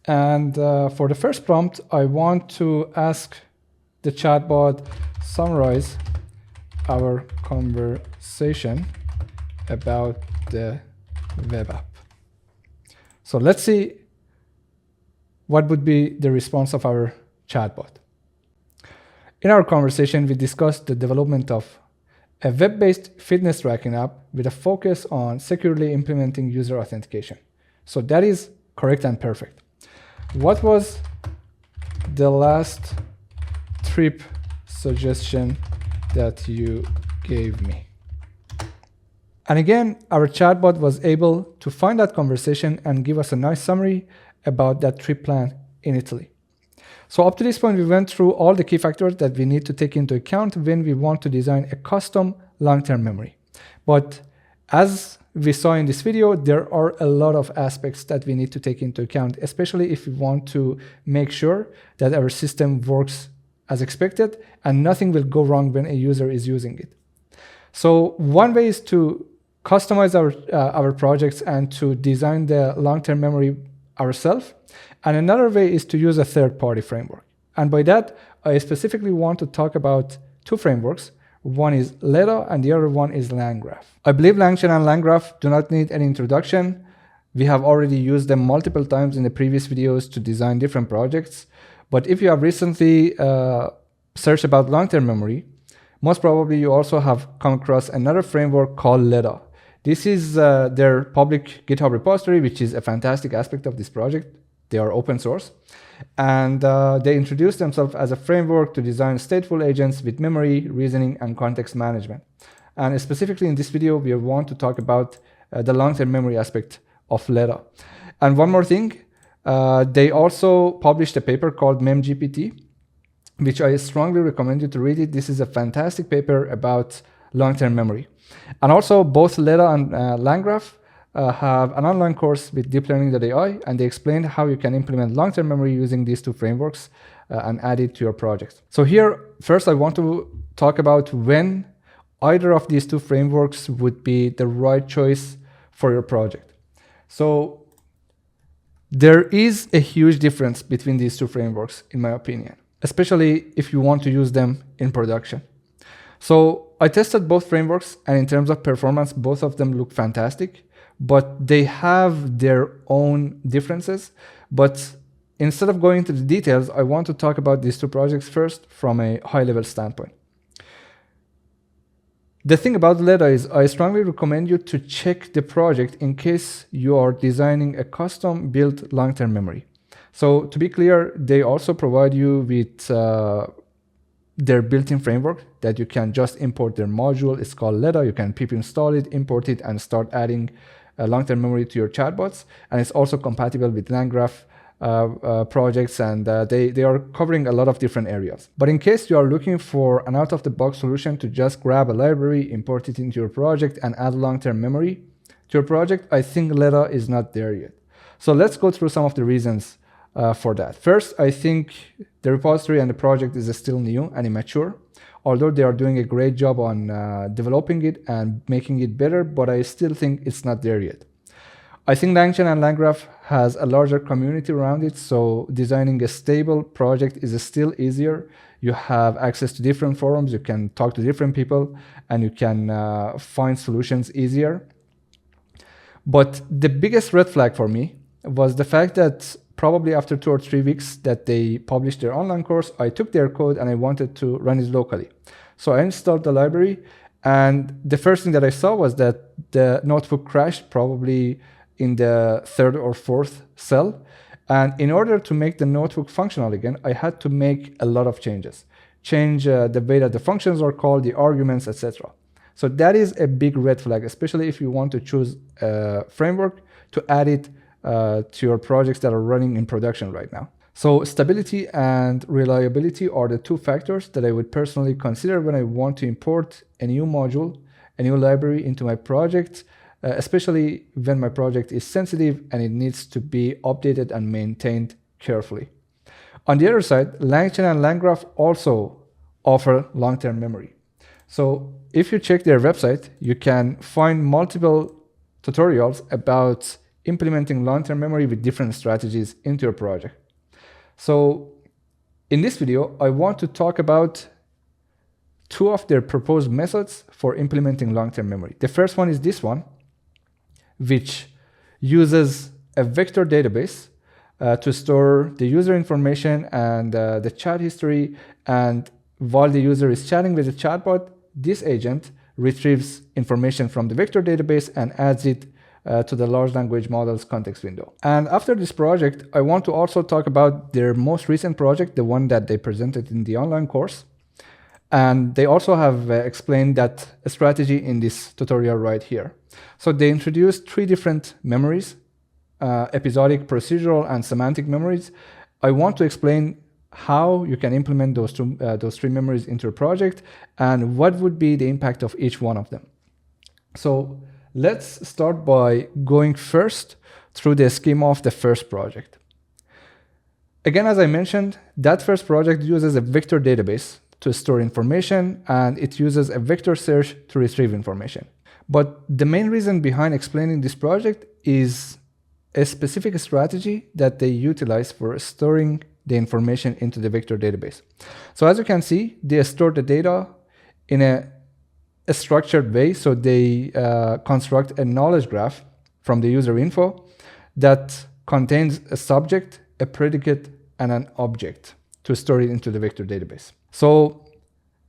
And for the first prompt, I want to ask the chatbot summarize our conversation about the web app. So let's see what would be the response of our chatbot. In our conversation, we discussed the development of a web-based fitness tracking app with a focus on securely implementing user authentication. So that is correct and perfect. What was the last trip suggestion that you gave me? And again, our chatbot was able to find that conversation and give us a nice summary about that trip plan in Italy. So up to this point, we went through all the key factors that we need to take into account when we want to design a custom long-term memory. But as we saw in this video, there are a lot of aspects that we need to take into account, especially if we want to make sure that our system works as expected and nothing will go wrong when a user is using it. So one way is to customize our projects and to design the long-term memory ourselves. And another way is to use a third-party framework. And by that, I specifically want to talk about two frameworks. One is Letta and the other one is LangGraph. I believe LangChain and LangGraph do not need any introduction. We have already used them multiple times in the previous videos to design different projects. But if you have recently searched about long-term memory, most probably you also have come across another framework called Letta. This is their public GitHub repository, which is a fantastic aspect of this project. They are open source. And they introduced themselves as a framework to design stateful agents with memory, reasoning, and context management. And specifically in this video, we want to talk about the long-term memory aspect of Letta. And one more thing, they also published a paper called MEMGPT, which I strongly recommend you to read it. This is a fantastic paper about long-term memory. And also both Letta and LangGraph have an online course with deeplearning.ai, and they explain how you can implement long-term memory using these two frameworks and add it to your project. So here, first I want to talk about when either of these two frameworks would be the right choice for your project. So there is a huge difference between these two frameworks, in my opinion, especially if you want to use them in production. So I tested both frameworks, and in terms of performance, both of them look fantastic, but they have their own differences. But instead of going into the details, I want to talk about these two projects first from a high-level standpoint. The thing about Letta is I strongly recommend you to check the project in case you are designing a custom-built long-term memory. So to be clear, they also provide you with their built-in framework that you can just import their module. It's called Letta. You can pip install it, import it, and start adding long-term memory to your chatbots. And it's also compatible with LangGraph projects, and they are covering a lot of different areas. But in case you are looking for an out-of-the-box solution to just grab a library, import it into your project, and add long-term memory to your project, I think Letta is not there yet. So let's go through some of the reasons for that. First, I think the repository and the project is still new and immature, although they are doing a great job on developing it and making it better, but I still think it's not there yet. I think LangChain and LangGraph has a larger community around it, so designing a stable project is still easier. You have access to different forums, you can talk to different people, and you can find solutions easier. But the biggest red flag for me was the fact that probably after 2 or 3 weeks that they published their online course, I took their code and I wanted to run it locally. So I installed the library, and the first thing that I saw was that the notebook crashed probably in the 3rd or 4th cell. And in order to make the notebook functional again, I had to make a lot of changes. Change the way that the functions are called, the arguments, etc. So that is a big red flag, especially if you want to choose a framework to add it to your projects that are running in production right now. So stability and reliability are the two factors that I would personally consider when I want to import a new module, a new library into my project, especially when my project is sensitive and it needs to be updated and maintained carefully. On the other side, LangChain and LangGraph also offer long-term memory. So if you check their website, you can find multiple tutorials about implementing long-term memory with different strategies into your project. So in this video, I want to talk about two of their proposed methods for implementing long-term memory. The first one is this one, which uses a vector database to store the user information and the chat history. And while the user is chatting with the chatbot, this agent retrieves information from the vector database and adds it to the large language model's context window. And after this project, I want to also talk about their most recent project, the one that they presented in the online course. And they also have explained that strategy in this tutorial right here. So they introduced three different memories, episodic, procedural, and semantic memories. I want to explain how you can implement those three memories into a project and what would be the impact of each one of them. So let's start by going first through the schema of the first project. Again, as I mentioned, that first project uses a vector database to store information, and it uses a vector search to retrieve information. But the main reason behind explaining this project is a specific strategy that they utilize for storing the information into the vector database. So as you can see, they store the data in a structured way. So they construct a knowledge graph from the user info that contains a subject, a predicate, and an object to store it into the vector database. So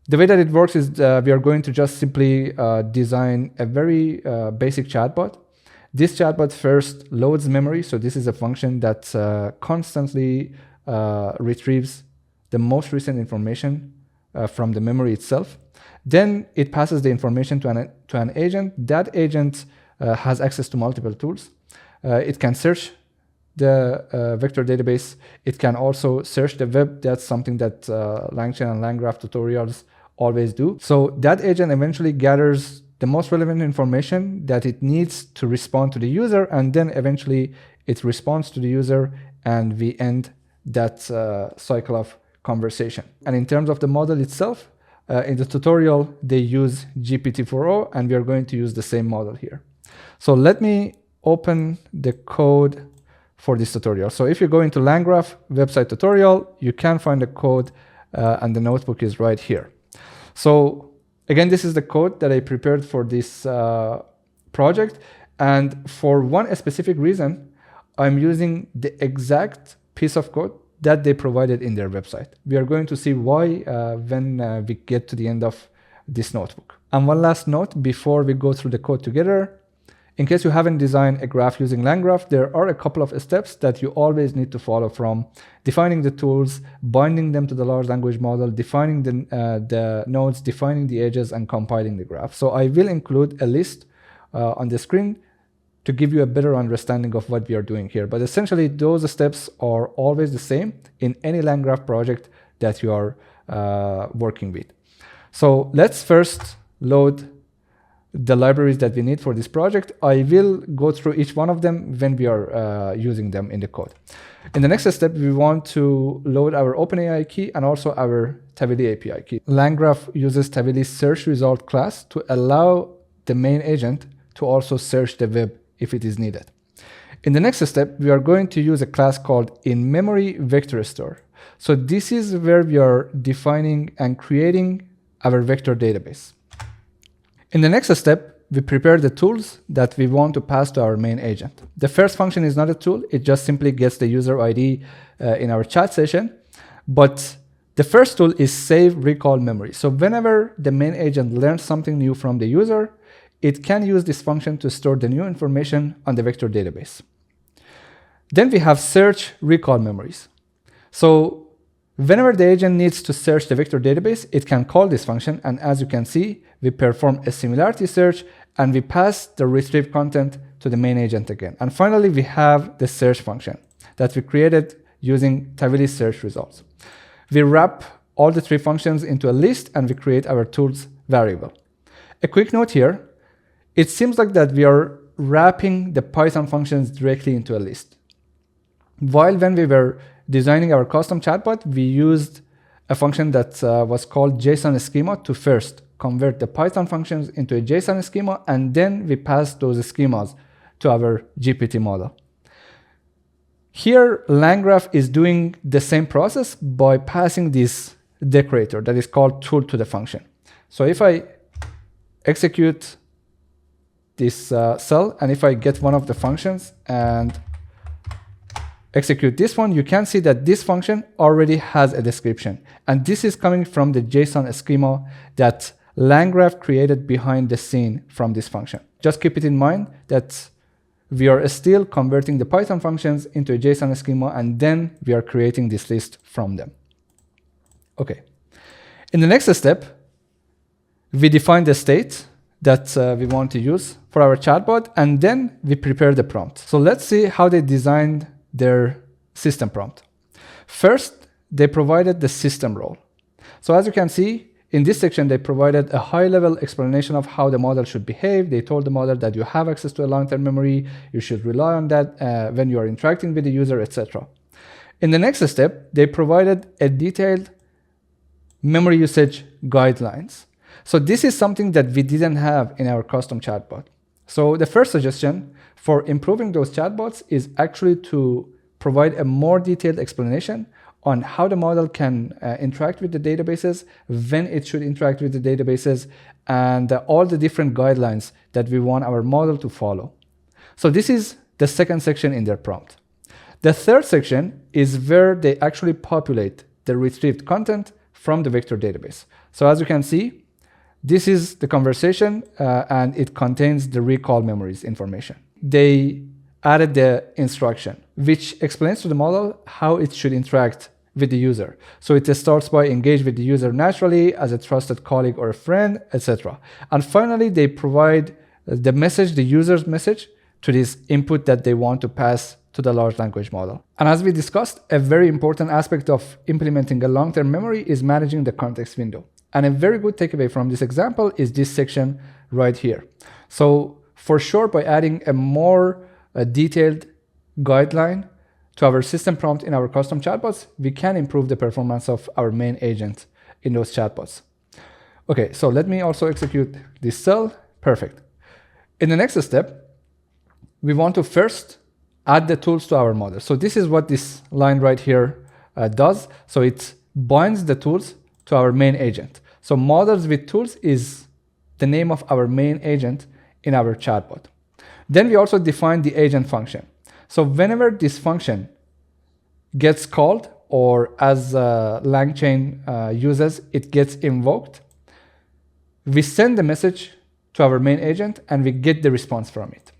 the way that it works is we are going to just simply design a very basic chatbot. This chatbot first loads memory. So this is a function that constantly retrieves the most recent information from the memory itself. Then it passes the information to an agent. That agent has access to multiple tools. It can search the vector database. It can also search the web. That's something that LangChain and LangGraph tutorials always do. So that agent eventually gathers the most relevant information that it needs to respond to the user, and then eventually it responds to the user, and we end that cycle of conversation. And in terms of the model itself, in the tutorial, they use GPT-4o, and we are going to use the same model here. So let me open the code for this tutorial. So if you go into LangGraph website tutorial, you can find the code and the notebook is right here. So again, this is the code that I prepared for this project. And for one specific reason, I'm using the exact piece of code that they provided in their website. We are going to see why when we get to the end of this notebook. And one last note before we go through the code together. In case you haven't designed a graph using LangGraph, there are a couple of steps that you always need to follow, from defining the tools, binding them to the large language model, defining the nodes, defining the edges, and compiling the graph. So I will include a list on the screen to give you a better understanding of what we are doing here. But essentially, those steps are always the same in any LangGraph project that you are working with. So let's first load the libraries that we need for this project. I will go through each one of them when we are using them in the code. In the next step, we want to load our OpenAI key and also our Tavily API key. LangGraph uses Tavily's search result class to allow the main agent to also search the web if it is needed. In the next step, we are going to use a class called in-memory vector store. So this is where we are defining and creating our vector database. In the next step, we prepare the tools that we want to pass to our main agent. The first function is not a tool. It just simply gets the user ID in our chat session. But the first tool is save recall memory. So whenever the main agent learns something new from the user, it can use this function to store the new information on the vector database. Then we have search recall memories. So whenever the agent needs to search the vector database, it can call this function. And as you can see, we perform a similarity search and we pass the retrieved content to the main agent again. And finally, we have the search function that we created using Tavily search results. We wrap all the three functions into a list and we create our tools variable. A quick note here, it seems like that we are wrapping the Python functions directly into a list. While when we were designing our custom chatbot, we used a function that was called JSON schema to first convert the Python functions into a JSON schema, and then we pass those schemas to our GPT model. Here, LangGraph is doing the same process by passing this decorator that is called tool to the function. So if I execute this cell, and if I get one of the functions and execute this one, you can see that this function already has a description. And this is coming from the JSON schema that LangGraph created behind the scene from this function. Just keep it in mind that we are still converting the Python functions into a JSON schema, and then we are creating this list from them. Okay. In the next step, we define the state that we want to use for our chatbot, and then we prepare the prompt. So let's see how they designed their system prompt. First, they provided the system role. So as you can see, in this section, they provided a high-level explanation of how the model should behave. They told the model that you have access to a long-term memory, you should rely on that when you are interacting with the user, etc. In the next step, they provided a detailed memory usage guidelines. So this is something that we didn't have in our custom chatbot. So the first suggestion for improving those chatbots is actually to provide a more detailed explanation on how the model can interact with the databases, when it should interact with the databases, and all the different guidelines that we want our model to follow. So this is the second section in their prompt. The third section is where they actually populate the retrieved content from the vector database. So as you can see, this is the conversation and it contains the recall memories information. They added the instruction, which explains to the model how it should interact with the user. So it starts by engage with the user naturally as a trusted colleague or a friend, etc. And finally, they provide the message, the user's message, to this input that they want to pass to the large language model. And as we discussed, a very important aspect of implementing a long-term memory is managing the context window. And a very good takeaway from this example is this section right here. So for sure, by adding a more detailed guideline to our system prompt in our custom chatbots, we can improve the performance of our main agent in those chatbots. Okay, so let me also execute this cell. Perfect. In the next step, we want to first add the tools to our model. So this is what this line right here does. So it binds the tools to our main agent. So models with tools is the name of our main agent in our chatbot. Then we also define the agent function. So whenever this function gets called, or as LangChain uses, it gets invoked, we send the message to our main agent and we get the response from it.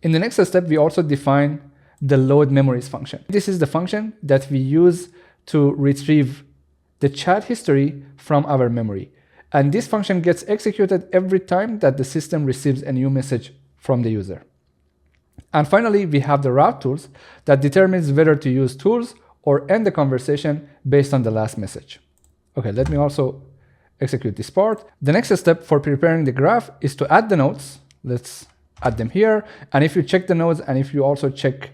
In the next step, we also define the load memories function. This is the function that we use to retrieve the chat history from our memory. And this function gets executed every time that the system receives a new message from the user. And finally, we have the route tools that determines whether to use tools or end the conversation based on the last message. Okay, let me also execute this part. The next step for preparing the graph is to add the nodes. Let's add them here. And if you check the nodes and if you also check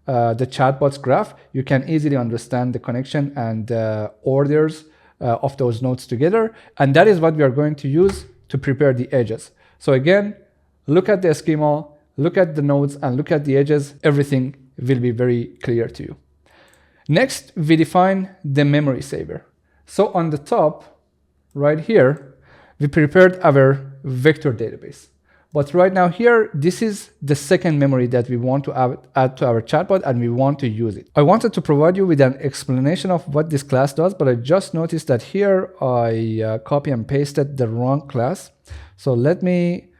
the chatbot's graph, you can easily understand the connection and orders of those nodes together. And that is what we are going to use to prepare the edges. So again, look at the schema, look at the nodes, and look at the edges. Everything will be very clear to you. Next, we define the memory saver. So on the top, right here, we prepared our vector database. But right now here, this is the second memory that we want to add to our chatbot, and we want to use it. I wanted to provide you with an explanation of what this class does, but I just noticed that here I copy and pasted the wrong class. So let me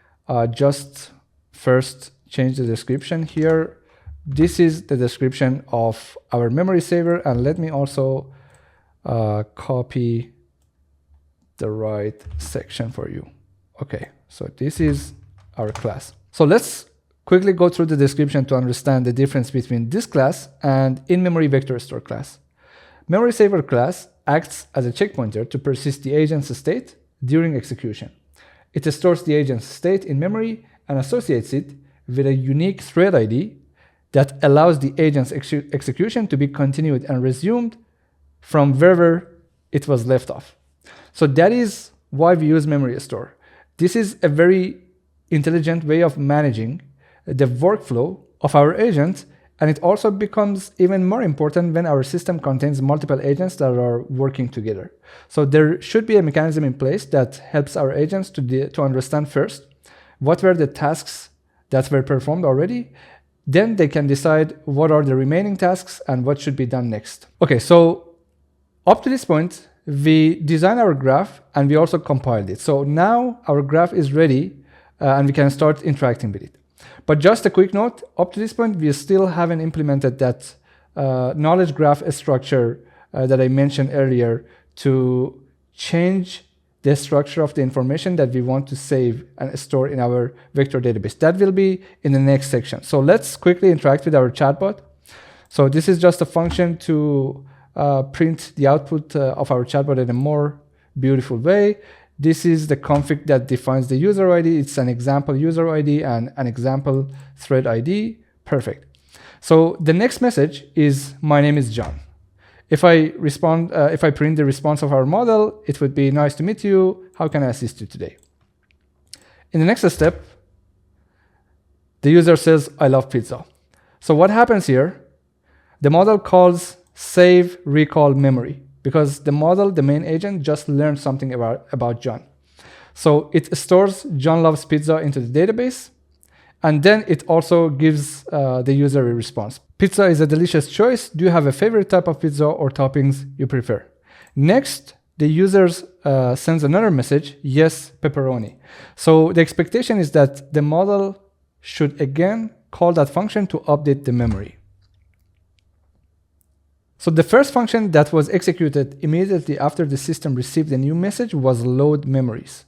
just first change the description here. This is the description of our memory saver, and let me also copy the right section for you. Okay, so this is our class. So let's quickly go through the description to understand the difference between this class and in-memory vector store class. Memory saver class acts as a checkpointer to persist the agent's state during execution. It stores the agent's state in memory and associates it with a unique thread ID that allows the agent's execution to be continued and resumed from wherever it was left off. So that is why we use memory store. This is a very intelligent way of managing the workflow of our agent And it also becomes even more important when our system contains multiple agents that are working together. So there should be a mechanism in place that helps our agents to understand first what were the tasks that were performed already. Then they can decide what are the remaining tasks and what should be done next. Okay, so up to this point, we designed our graph and we also compiled it. So now our graph is ready and we can start interacting with it. But just a quick note, up to this point, we still haven't implemented that knowledge graph structure that I mentioned earlier to change the structure of the information that we want to save and store in our vector database. That will be in the next section. So let's quickly interact with our chatbot. So this is just a function to print the output of our chatbot in a more beautiful way. This is the config that defines the user ID. It's an example user ID and an example thread ID. Perfect. So the next message is, my name is John. If I print the response of our model, it would be, nice to meet you. How can I assist you today? In the next step, the user says, I love pizza. So what happens here? The model calls save recall memory, because the model, the main agent, just learned something about John. So it stores John loves pizza into the database, and then it also gives the user a response. Pizza is a delicious choice. Do you have a favorite type of pizza or toppings you prefer? Next, the user sends another message, yes, pepperoni. So the expectation is that the model should again call that function to update the memory. So the first function that was executed immediately after the system received a new message was load memories.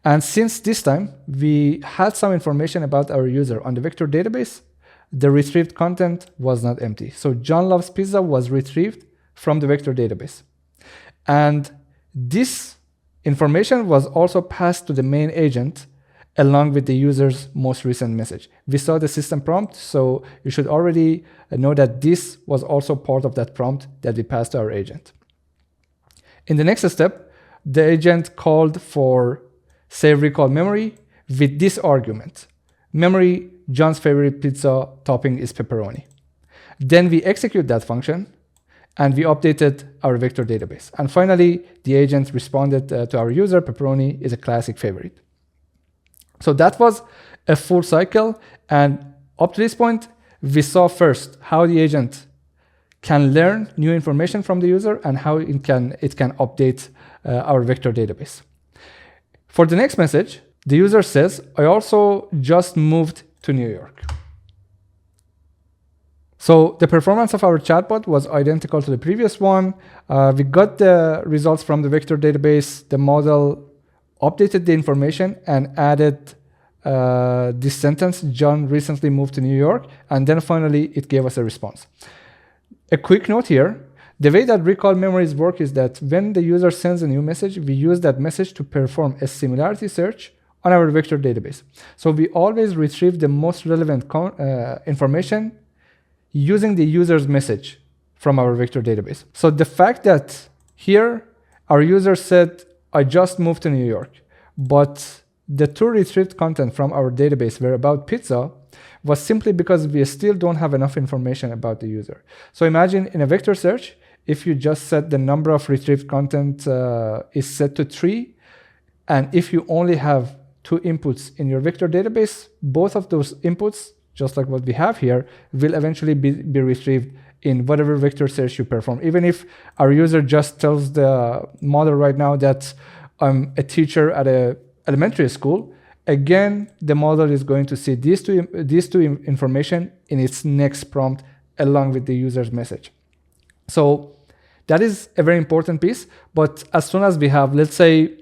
And since this time we had some information about our user on the vector database, the retrieved content was not empty. So John loves pizza was retrieved from the vector database. And this information was also passed to the main agent along with the user's most recent message. We saw the system prompt, so you should already know that this was also part of that prompt that we passed to our agent. In the next step, the agent called for save recall memory with this argument. Memory, John's favorite pizza topping is pepperoni. Then we execute that function and we updated our vector database. And finally, the agent responded to our user, pepperoni is a classic favorite. So that was a full cycle, and up to this point, we saw first how the agent can learn new information from the user and how it can update our vector database. For the next message, the user says, I also just moved to New York. So the performance of our chatbot was identical to the previous one. We got the results from the vector database. The model updated the information and added this sentence, John recently moved to New York, and then finally it gave us a response. A quick note here, the way that recall memories work is that when the user sends a new message, we use that message to perform a similarity search on our vector database. So we always retrieve the most relevant information using the user's message from our vector database. So the fact that here our user said, I just moved to New York, but the two retrieved content from our database were about pizza was simply because we still don't have enough information about the user. So imagine in a vector search, if you just set the number of retrieved content is set to 3, and if you only have 2 inputs in your vector database, both of those inputs, just like what we have here, will eventually be retrieved in whatever vector search you perform. Even if our user just tells the model right now that I'm a teacher at an elementary school, again, the model is going to see these two information in its next prompt along with the user's message. So that is a very important piece. But as soon as we have, let's say,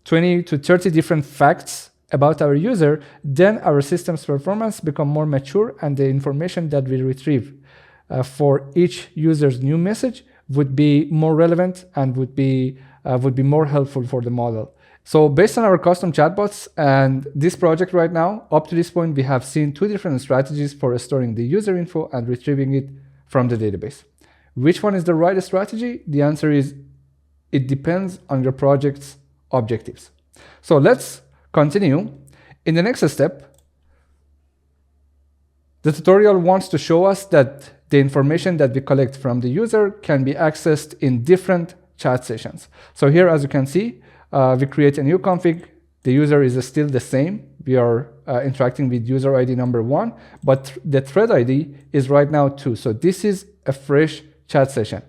20 to 30 different facts about our user, then our system's performance become more mature, and the information that we retrieve for each user's new message would be more relevant and would be more helpful for the model. So based on our custom chatbots and this project right now, up to this point, we have seen 2 different strategies for storing the user info and retrieving it from the database. Which one is the right strategy? The answer is, it depends on your project's objectives. So let's continue. In the next step, The tutorial wants to show us that the information that we collect from the user can be accessed in different chat sessions. So here, as you can see, we create a new config. The user is still the same. We are interacting with user ID number 1, but the thread ID is right now 2. So this is a fresh chat session.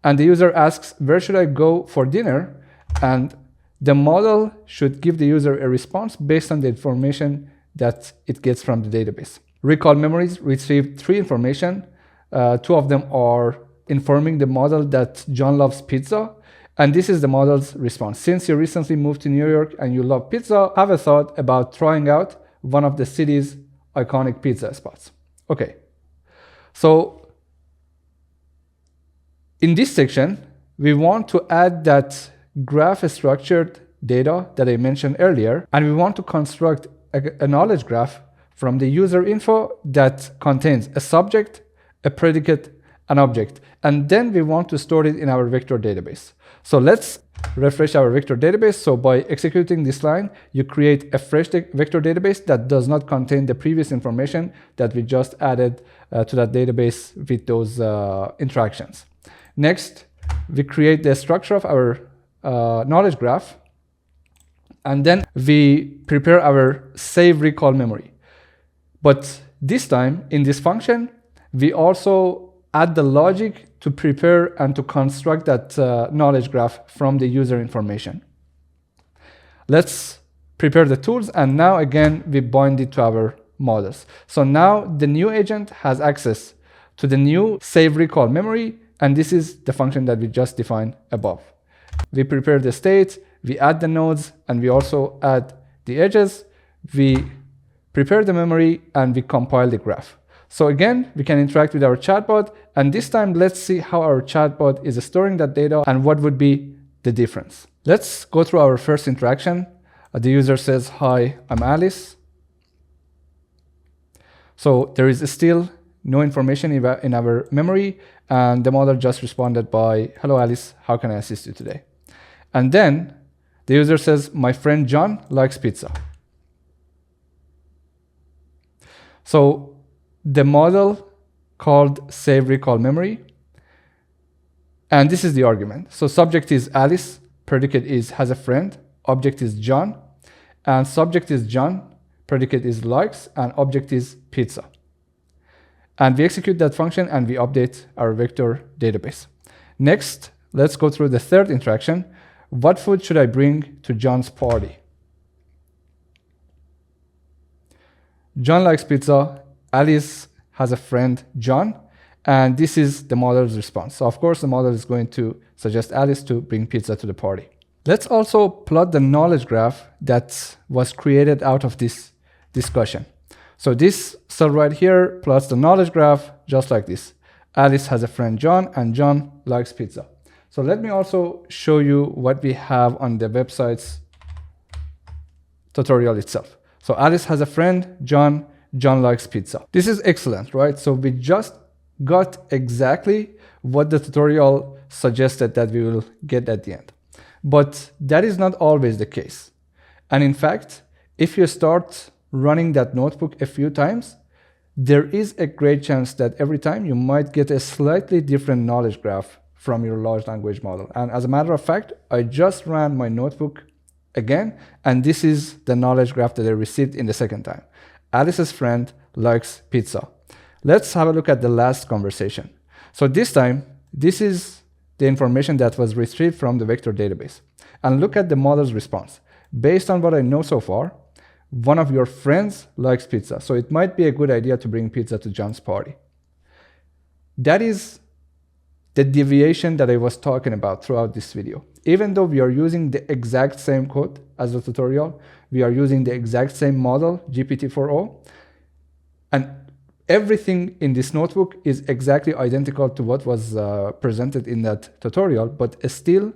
And the user asks, where should I go for dinner? And the model should give the user a response based on the information that it gets from the database. Recall memories retrieve 3 information. 2 of them are informing the model that John loves pizza. And this is the model's response. Since you recently moved to New York and you love pizza, have a thought about trying out one of the city's iconic pizza spots. Okay. So in this section, we want to add that graph structured data that I mentioned earlier, and we want to construct a knowledge graph from the user info that contains a subject, a predicate, an object, and then we want to store it in our vector database. So let's refresh our vector database. So by executing this line, you create a fresh vector database that does not contain the previous information that we just added to that database with those interactions. Next, we create the structure of our knowledge graph, and then we prepare our save recall memory. But this time, in this function, we also add the logic to prepare and to construct that knowledge graph from the user information. Let's prepare the tools, and now again, we bind it to our models. So now the new agent has access to the new save recall memory, and this is the function that we just defined above. We prepare the state, we add the nodes, and we also add the edges. We prepare the memory, and we compile the graph. So again, we can interact with our chatbot, and this time let's see how our chatbot is storing that data and what would be the difference. Let's go through our first interaction. The user says, hi, I'm Alice. So there is still no information in our memory, and the model just responded by, hello Alice, how can I assist you today? And then the user says, my friend John likes pizza. So the model called save recall memory, and this is the argument. So subject is Alice, predicate is has a friend, object is John, and subject is John, predicate is likes, and object is pizza. And we execute that function and we update our vector database. Next, let's go through the third interaction. What food should I bring to John's party? John likes pizza. Alice has a friend, John, and this is the model's response. So of course, the model is going to suggest Alice to bring pizza to the party. Let's also plot the knowledge graph that was created out of this discussion. So this cell right here plots the knowledge graph just like this. Alice has a friend, John, and John likes pizza. So let me also show you what we have on the website's tutorial itself. So Alice has a friend, John likes pizza. This is excellent, right? So we just got exactly what the tutorial suggested that we will get at the end. But that is not always the case. And in fact, if you start running that notebook a few times, there is a great chance that every time you might get a slightly different knowledge graph from your large language model. And as a matter of fact, I just ran my notebook again, and this is the knowledge graph that I received in the second time. Alice's friend likes pizza. Let's have a look at the last conversation. So this time, this is the information that was retrieved from the vector database. And look at the model's response. Based on what I know so far, one of your friends likes pizza, so it might be a good idea to bring pizza to John's party. That is the deviation that I was talking about throughout this video. Even though we are using the exact same code as the tutorial, we are using the exact same model, GPT-4o, and everything in this notebook is exactly identical to what was presented in that tutorial, but still,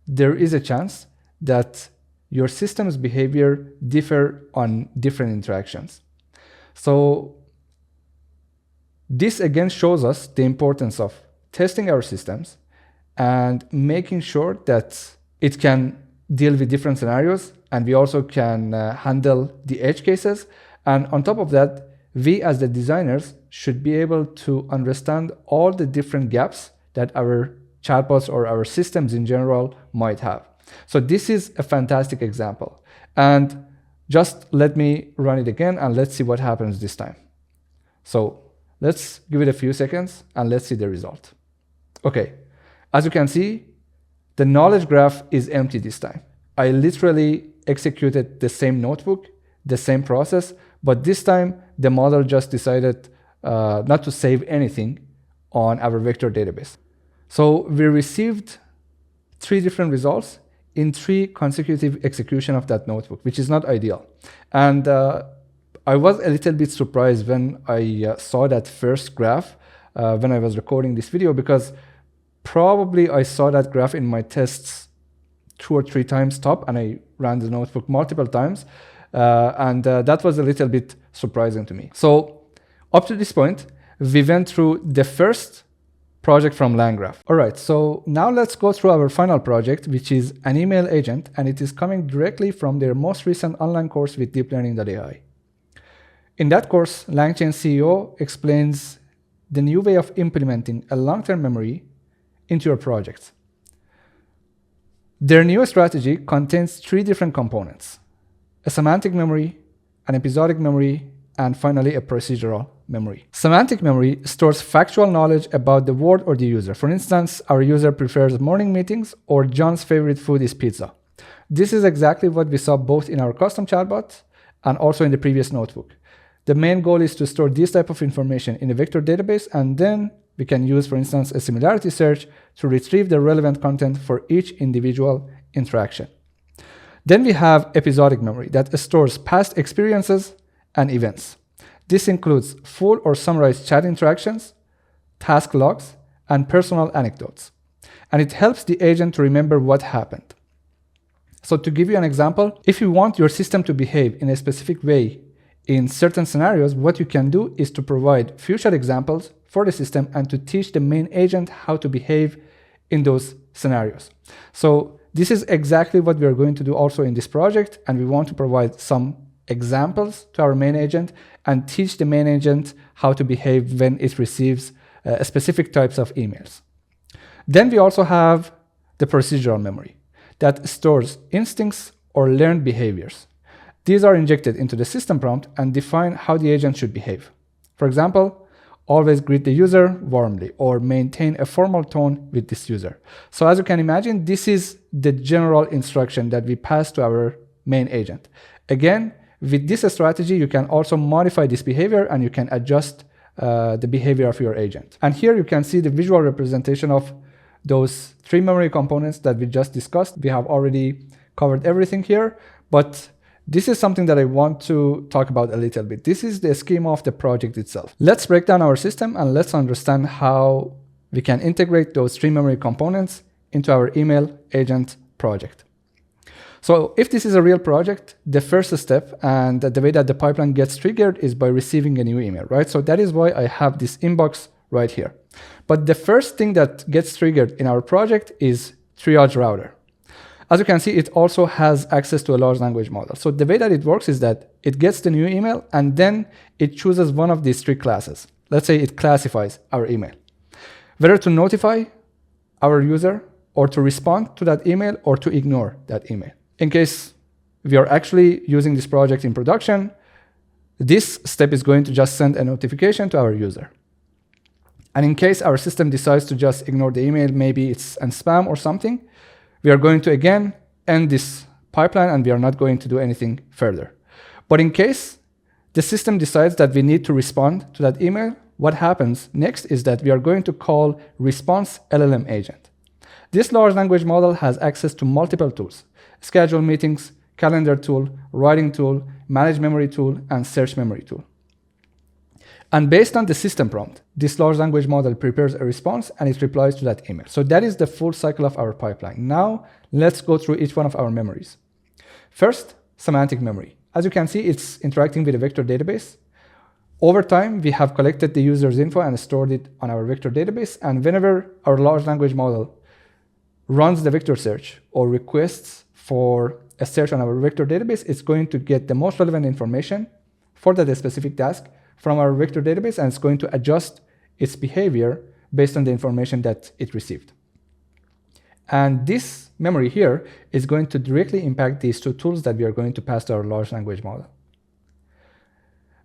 there is a chance that your system's behavior differ on different interactions. So this again shows us the importance of testing our systems and making sure that it can deal with different scenarios, and we also can handle the edge cases. And on top of that, we as the designers should be able to understand all the different gaps that our chatbots or our systems in general might have. So this is a fantastic example. And just let me run it again and let's see what happens this time. So let's give it a few seconds and let's see the result. Okay, as you can see, the knowledge graph is empty this time. I literally executed the same notebook, the same process, but this time the model just decided not to save anything on our vector database. So we received 3 different results in 3 consecutive execution of that notebook, which is not ideal. And I was a little bit surprised when I saw that first graph when I was recording this video, because probably I saw that graph in my tests 2 or 3 times top, and I ran the notebook multiple times. That was a little bit surprising to me. So up to this point, we went through the first project from LangGraph. All right, so now let's go through our final project, which is an email agent, and it is coming directly from their most recent online course with deeplearning.ai. In that course, LangChain CEO explains the new way of implementing a long-term memory into your projects. Their new strategy contains 3 different components: a semantic memory, an episodic memory, and finally a procedural memory. Semantic memory stores factual knowledge about the word or the user. For instance, our user prefers morning meetings, or John's favorite food is pizza. This is exactly what we saw both in our custom chatbot and also in the previous notebook. The main goal is to store this type of information in a vector database, and then we can use, for instance, a similarity search to retrieve the relevant content for each individual interaction. Then we have episodic memory that stores past experiences and events. This includes full or summarized chat interactions, task logs, and personal anecdotes. And it helps the agent to remember what happened. So to give you an example, if you want your system to behave in a specific way in certain scenarios, what you can do is to provide future examples for the system and to teach the main agent how to behave in those scenarios. So this is exactly what we are going to do also in this project, and we want to provide some examples to our main agent and teach the main agent how to behave when it receives specific types of emails. Then we also have the procedural memory that stores instincts or learned behaviors. These are injected into the system prompt and define how the agent should behave. For example, always greet the user warmly or maintain a formal tone with this user. So as you can imagine, this is the general instruction that we pass to our main agent. Again, with this strategy, you can also modify this behavior and you can adjust the behavior of your agent. And here you can see the visual representation of those 3 memory components that we just discussed. We have already covered everything here, but this is something that I want to talk about a little bit. This is the schema of the project itself. Let's break down our system and let's understand how we can integrate those 3 memory components into our email agent project. So if this is a real project, the first step and the way that the pipeline gets triggered is by receiving a new email, right? So that is why I have this inbox right here. But the first thing that gets triggered in our project is triage router. As you can see, it also has access to a large language model. So the way that it works is that it gets the new email and then it chooses one of these 3 classes. Let's say it classifies our email, whether to notify our user or to respond to that email or to ignore that email. In case we are actually using this project in production, this step is going to just send a notification to our user. And in case our system decides to just ignore the email, maybe it's a spam or something, we are going to again end this pipeline and we are not going to do anything further. But in case the system decides that we need to respond to that email, what happens next is that we are going to call response LLM agent. This large language model has access to multiple tools: schedule meetings, calendar tool, writing tool, manage memory tool, and search memory tool. And based on the system prompt, this large language model prepares a response and it replies to that email. So that is the full cycle of our pipeline. Now, let's go through each one of our memories. First, semantic memory. As you can see, it's interacting with a vector database. Over time, we have collected the user's info and stored it on our vector database. And whenever our large language model runs the vector search or requests for a search on our vector database, it's going to get the most relevant information for that specific task from our vector database, and it's going to adjust its behavior based on the information that it received. And this memory here is going to directly impact these two tools that we are going to pass to our large language model.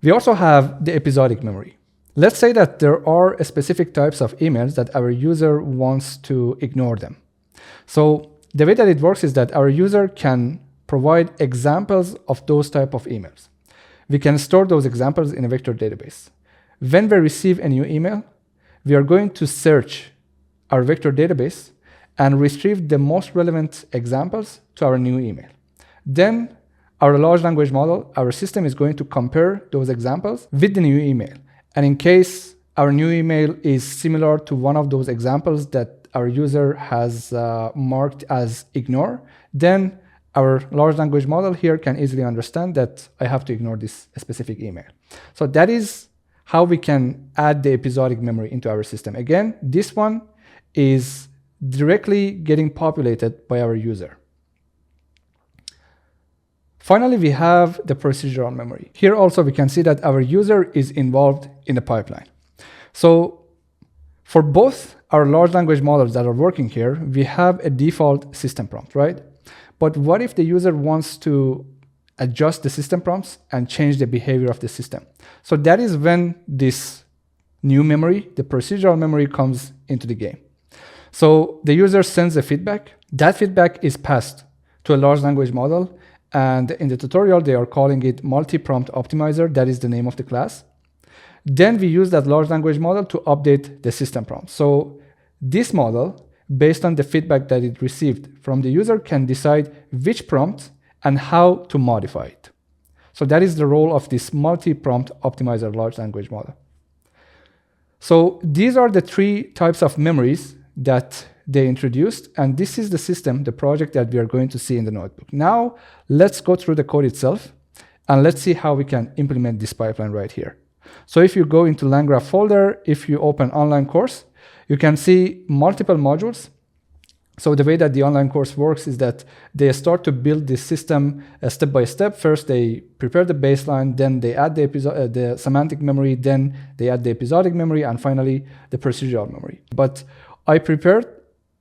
We also have the episodic memory. Let's say that there are specific types of emails that our user wants to ignore them. So the way that it works is that our user can provide examples of those type of emails. We can store those examples in a vector database. When we receive a new email, we are going to search our vector database and retrieve the most relevant examples to our new email. Then our large language model, our system is going to compare those examples with the new email. And in case our new email is similar to one of those examples that our user has marked as ignore, then our large language model here can easily understand that I have to ignore this specific email. So that is how we can add the episodic memory into our system. Again, this one is directly getting populated by our user. Finally, we have the procedural memory. Here also we can see that our user is involved in the pipeline. So for both our large language models that are working here, we have a default system prompt, right? But what if the user wants to adjust the system prompts and change the behavior of the system? So that is when this new memory, the procedural memory, comes into the game. So the user sends a feedback. That feedback is passed to a large language model. And in the tutorial, they are calling it multi-prompt optimizer. That is the name of the class. Then we use that large language model to update the system prompt. So this model, based on the feedback that it received from the user, can decide which prompt and how to modify it. So that is the role of this multi-prompt optimizer large language model. So these are the three types of memories that they introduced, and this is the system, the project that we are going to see in the notebook. Now, let's go through the code itself, and let's see how we can implement this pipeline right here. So if you go into LangGraph folder, if you open online course, you can see multiple modules. So the way that the online course works is that they start to build this system step by step. First, they prepare the baseline, then they add the semantic memory, then they add the episodic memory, and finally the procedural memory. But I prepared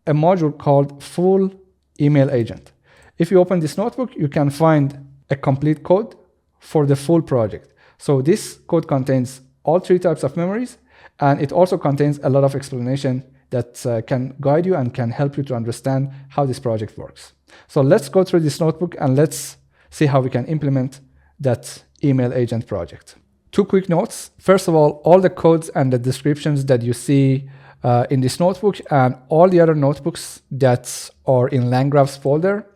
a module called full email agent. If you open this notebook, you can find a complete code for the full project. So this code contains all three types of memories, and it also contains a lot of explanation that can guide you and can help you to understand how this project works. So let's go through this notebook and let's see how we can implement that email agent project. Two quick notes. First of all the codes and the descriptions that you see in this notebook and all the other notebooks that are in LangGraph's folder,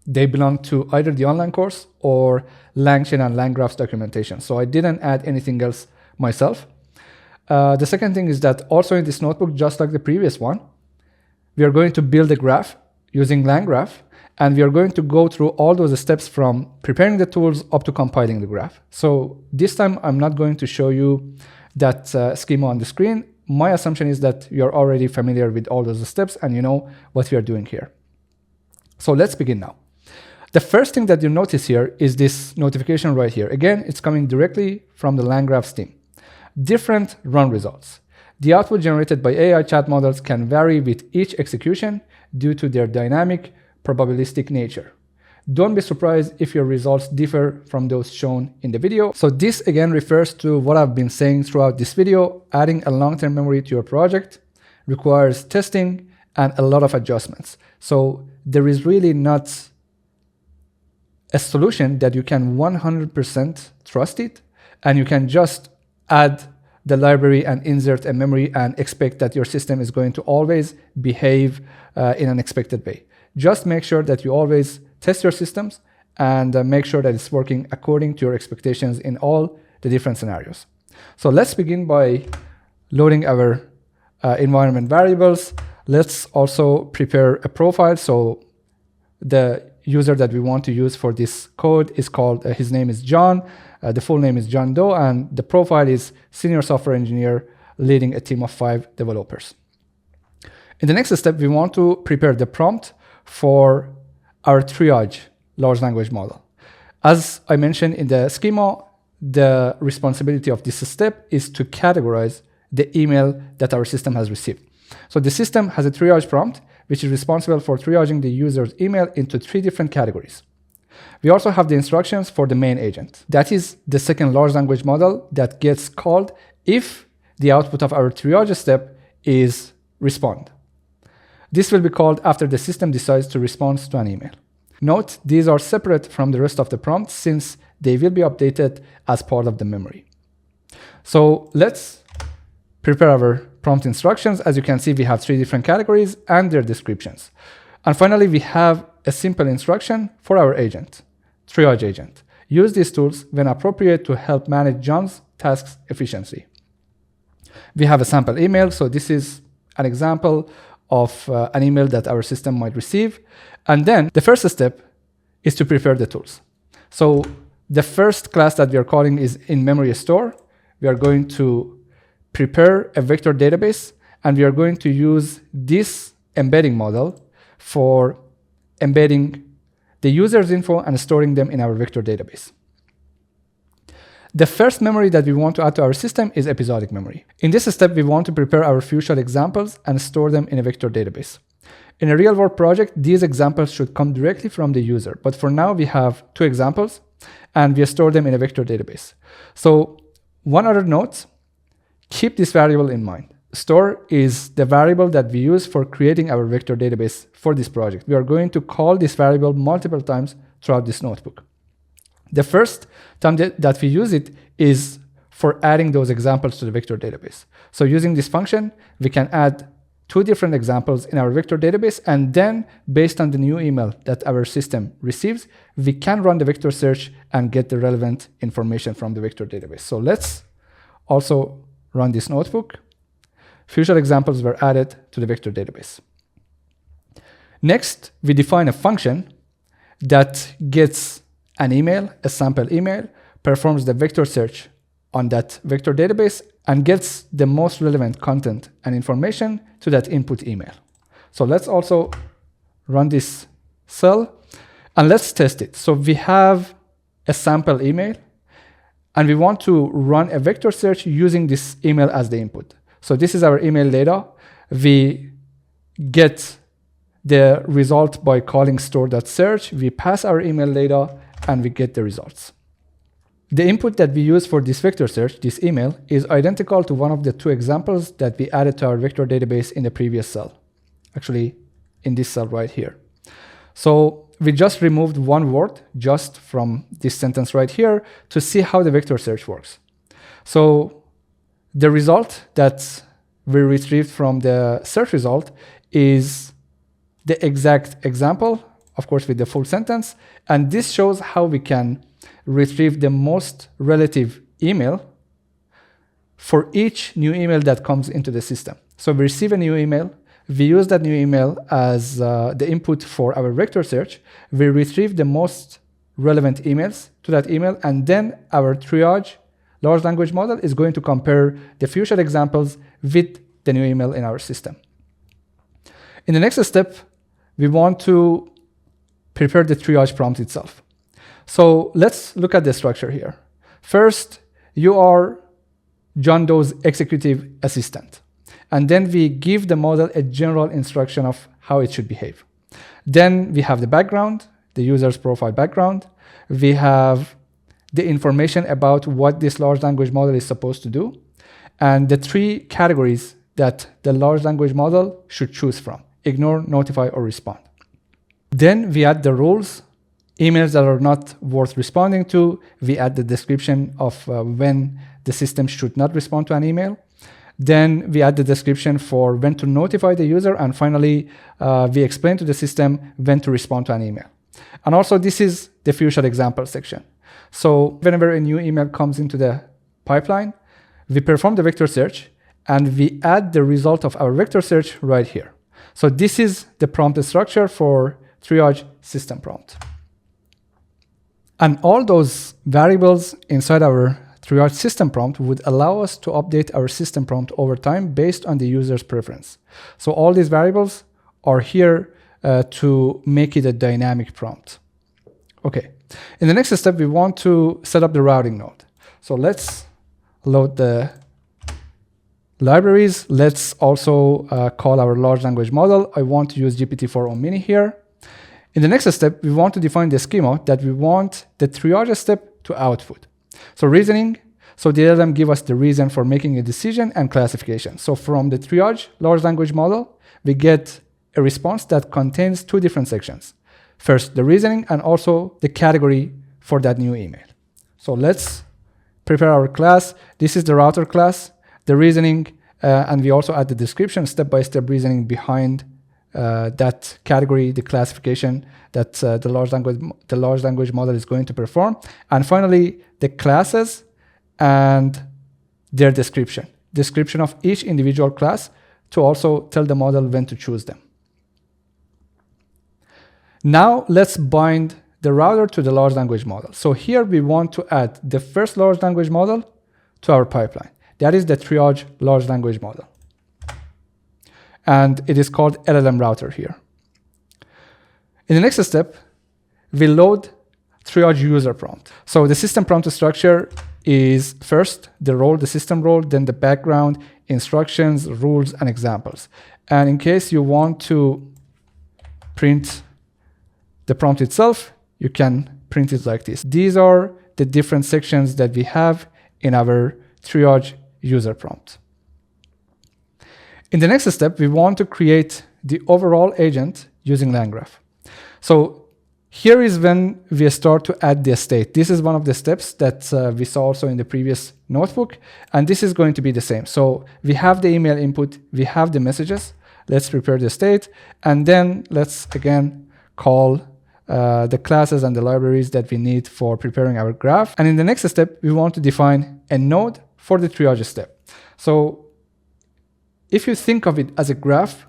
they belong to either the online course or LangChain and LangGraph's documentation. So I didn't add anything else myself. The second thing is that also in this notebook, just like the previous one, we are going to build a graph using LangGraph, and we are going to go through all those steps from preparing the tools up to compiling the graph. So this time I'm not going to show you that schema on the screen. My assumption is that you're already familiar with all those steps and you know what we are doing here. So let's begin now. The first thing that you notice here is this notification right here. Again, it's coming directly from the LangGraph's team. Different run results. The output generated by AI chat models can vary with each execution due to their dynamic, probabilistic nature. Don't be surprised if your results differ from those shown in the video. So this again refers to what I've been saying throughout this video. Adding a long-term memory to your project requires testing and a lot of adjustments. So there is really not a solution that you can 100% trust it, and you can just add the library and insert a memory and expect that your system is going to always behave in an expected way. Just make sure that you always test your systems and make sure that it's working according to your expectations in all the different scenarios. So let's begin by loading our environment variables. Let's also prepare a profile. So the user that we want to use for this code is called, his name is John. The full name is John Doe, and the profile is senior software engineer leading a team of 5 developers. In the next step, we want to prepare the prompt for our triage large language model. As I mentioned in the schema, the responsibility of this step is to categorize the email that our system has received. So the system has a triage prompt, which is responsible for triaging the user's email into 3 different categories. We also have the instructions for the main agent. That is the second large language model that gets called if the output of our triage step is respond. This will be called after the system decides to respond to an email. Note, these are separate from the rest of the prompt since they will be updated as part of the memory. So let's prepare our prompt instructions. As you can see, we have 3 different categories and their descriptions. And finally, we have a simple instruction for our agent, triage agent. Use these tools when appropriate to help manage John's tasks efficiently. We have a sample email. So this is an example of an email that our system might receive. And then the first step is to prepare the tools. So the first class that we are calling is in-memory store. We are going to prepare a vector database, and we are going to use this embedding model for embedding the user's info and storing them in our vector database. The first memory that we want to add to our system is episodic memory. In this step, we want to prepare our future examples and store them in a vector database. In a real-world project, these examples should come directly from the user. But for now, we have 2 examples, and we store them in a vector database. So one other note, keep this variable in mind. Store is the variable that we use for creating our vector database for this project. We are going to call this variable multiple times throughout this notebook. The first time that we use it is for adding those examples to the vector database. So using this function, we can add 2 different examples in our vector database, and then based on the new email that our system receives, we can run the vector search and get the relevant information from the vector database. So let's also run this notebook. Future examples were added to the vector database. Next, we define a function that gets an email, a sample email, performs the vector search on that vector database, and gets the most relevant content and information to that input email. So let's also run this cell, and let's test it. So we have a sample email, and we want to run a vector search using this email as the input. So this is our email data. We get the result by calling store.search. We pass our email data, and we get the results. The input that we use for this vector search, this email, is identical to one of the 2 examples that we added to our vector database in the previous cell. Actually, in this cell right here. So we just removed 1 word just from this sentence right here to see how the vector search works. So the result that we retrieved from the search result is the exact example, of course, with the full sentence. And this shows how we can retrieve the most relative email for each new email that comes into the system. So we receive a new email. We use that new email as the input for our vector search. We retrieve the most relevant emails to that email. And then our triage large language model is going to compare the future examples with the new email in our system. In the next step, we want to prepare the triage prompt itself. So let's look at the structure here. First, you are John Doe's executive assistant. And then we give the model a general instruction of how it should behave. Then we have the background, the user's profile background. We have the information about what this large language model is supposed to do, and the 3 categories that the large language model should choose from: ignore, notify, or respond. Then we add the rules, emails that are not worth responding to. We add the description of when the system should not respond to an email. Then we add the description for when to notify the user. And finally, we explain to the system when to respond to an email. And also, this is the future example section. So whenever a new email comes into the pipeline, we perform the vector search, and we add the result of our vector search right here. So this is the prompt structure for triage system prompt. And all those variables inside our triage system prompt would allow us to update our system prompt over time based on the user's preference. So all these variables are here to make it a dynamic prompt. Okay. In the next step, we want to set up the routing node. So let's load the libraries. Let's also call our large language model. I want to use GPT-4o Mini here. In the next step, we want to define the schema that we want the triage step to output. So reasoning, so the LLM give us the reason for making a decision and classification. So from the triage large language model, we get a response that contains two different sections. First, the reasoning and also the category for that new email. So let's prepare our class. This is the router class, the reasoning, and we also add the description, step-by-step reasoning behind that category, the classification that the large language model is going to perform. And finally, the classes and their description of each individual class to also tell the model when to choose them. Now let's bind the router to the large language model. So here we want to add the first large language model to our pipeline. That is the triage large language model. And it is called LLM router here. In the next step, we load triage user prompt. So the system prompt structure is first the role, the system role, then the background, instructions, rules, and examples. And in case you want to print the prompt itself, you can print it like this. These are the different sections that we have in our triage user prompt. In the next step, we want to create the overall agent using LangGraph. So here is when we start to add the state. This is one of the steps that we saw also in the previous notebook, and this is going to be the same. So we have the email input, we have the messages. Let's prepare the state, and then let's again call the classes and the libraries that we need for preparing our graph. And in the next step, we want to define a node for the triage step. So if you think of it as a graph,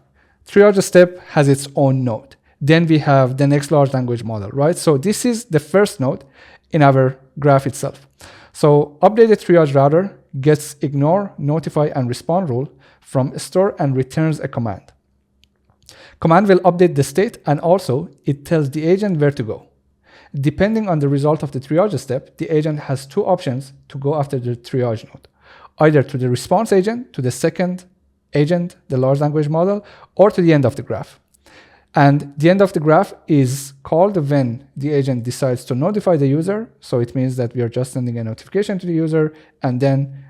triage step has its own node. Then we have the next large language model, right? So this is the first node in our graph itself. So update the triage router gets ignore, notify, and respond rule from store and returns a command. Command will update the state, and also it tells the agent where to go. Depending on the result of the triage step, the agent has two options to go after the triage node, either to the response agent, to the second agent, the large language model, or to the end of the graph. And the end of the graph is called when the agent decides to notify the user. So it means that we are just sending a notification to the user, and then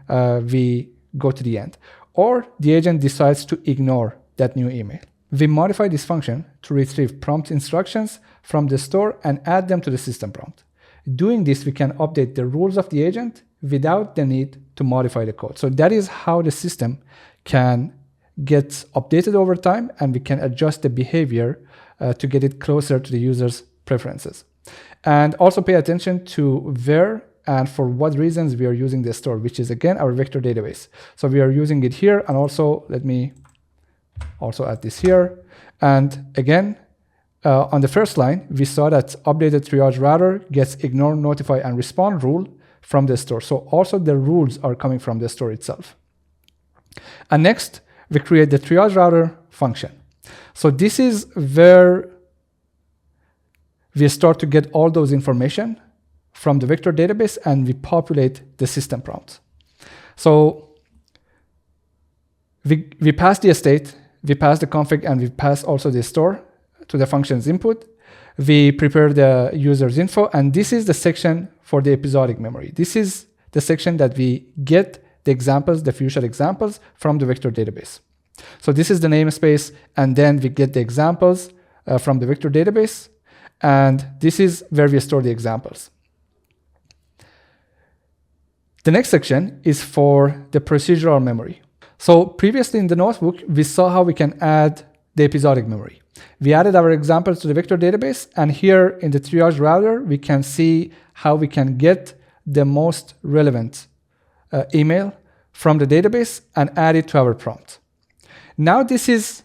we go to the end. Or the agent decides to ignore that new email. We modify this function to retrieve prompt instructions from the store and add them to the system prompt. Doing this, we can update the rules of the agent without the need to modify the code. So that is how the system can get updated over time, and we can adjust the behavior to get it closer to the user's preferences. And also pay attention to where and for what reasons we are using the store, which is again our vector database. So we are using it here, and also let me also add this here. And again, on the first line, we saw that updated triage router gets ignore, notify, and respond rule from the store. So also the rules are coming from the store itself. And next, we create the triage router function. So this is where we start to get all those information from the vector database, and we populate the system prompt. So we pass the state, we pass the config, and we pass also the store to the function's input. We prepare the user's info, and this is the section for the episodic memory. This is the section that we get the examples, the future examples from the vector database. So this is the namespace, and then we get the examples from the vector database, and this is where we store the examples. The next section is for the procedural memory. So previously in the notebook, we saw how we can add the episodic memory. We added our examples to the vector database, and here in the triage router, we can see how we can get the most relevant email from the database and add it to our prompt. Now this is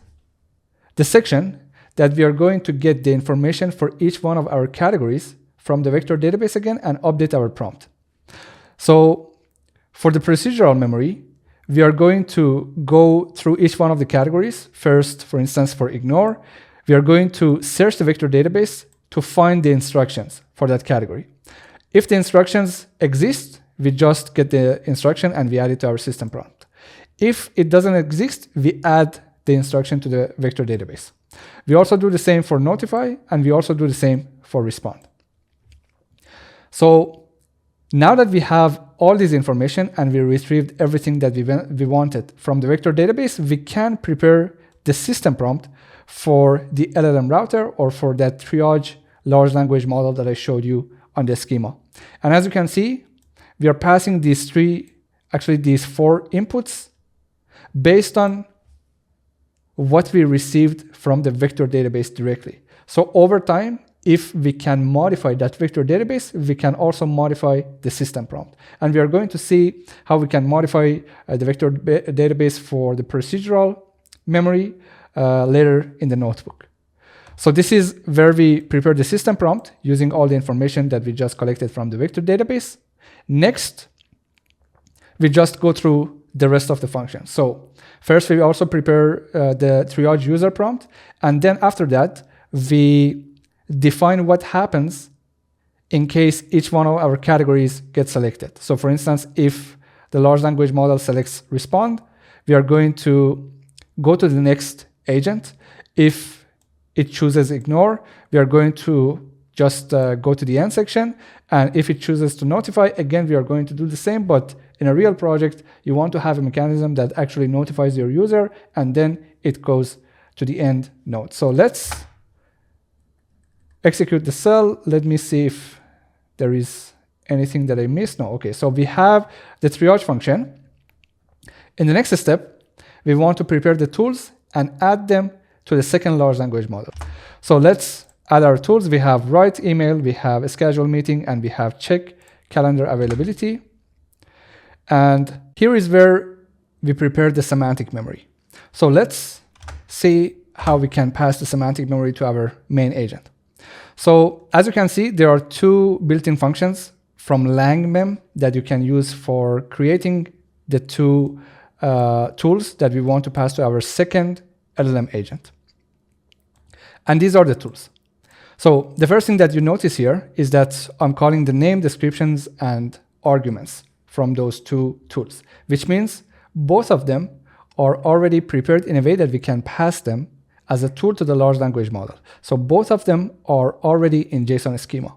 the section that we are going to get the information for each one of our categories from the vector database again and update our prompt. So for the procedural memory, we are going to go through each one of the categories. First, for instance, for ignore, we are going to search the vector database to find the instructions for that category. If the instructions exist, we just get the instruction and we add it to our system prompt. If it doesn't exist, we add the instruction to the vector database. We also do the same for notify, and we also do the same for respond. So now that we have all this information and we retrieved everything that we wanted from the vector database, we can prepare the system prompt for the LLM router or for that triage large language model that I showed you on the schema. And as you can see, we are passing these four inputs based on what we received from the vector database directly. So over time, if we can modify that vector database, we can also modify the system prompt. And we are going to see how we can modify the vector database for the procedural memory later in the notebook. So this is where we prepare the system prompt using all the information that we just collected from the vector database. Next, we just go through the rest of the functions. So first, we also prepare the triage user prompt. And then after that, we define what happens in case each one of our categories gets selected. So for instance, if the large language model selects respond, we are going to go to the next agent. If it chooses ignore, we are going to just go to the end section. And if it chooses to notify, again, we are going to do the same, but in a real project, you want to have a mechanism that actually notifies your user, and then it goes to the end node. So let's execute the cell. Let me see if there is anything that I missed. No, okay, so we have the triage function. In the next step, we want to prepare the tools and add them to the second large language model. So let's add our tools. We have write email, we have a schedule meeting, and we have check calendar availability. And here is where we prepare the semantic memory. So let's see how we can pass the semantic memory to our main agent. So as you can see, there are two built-in functions from LangMem that you can use for creating the two tools that we want to pass to our second LLM agent. And these are the tools. So the first thing that you notice here is that I'm calling the name, descriptions, and arguments from those two tools, which means both of them are already prepared in a way that we can pass them as a tool to the large language model. So both of them are already in JSON schema.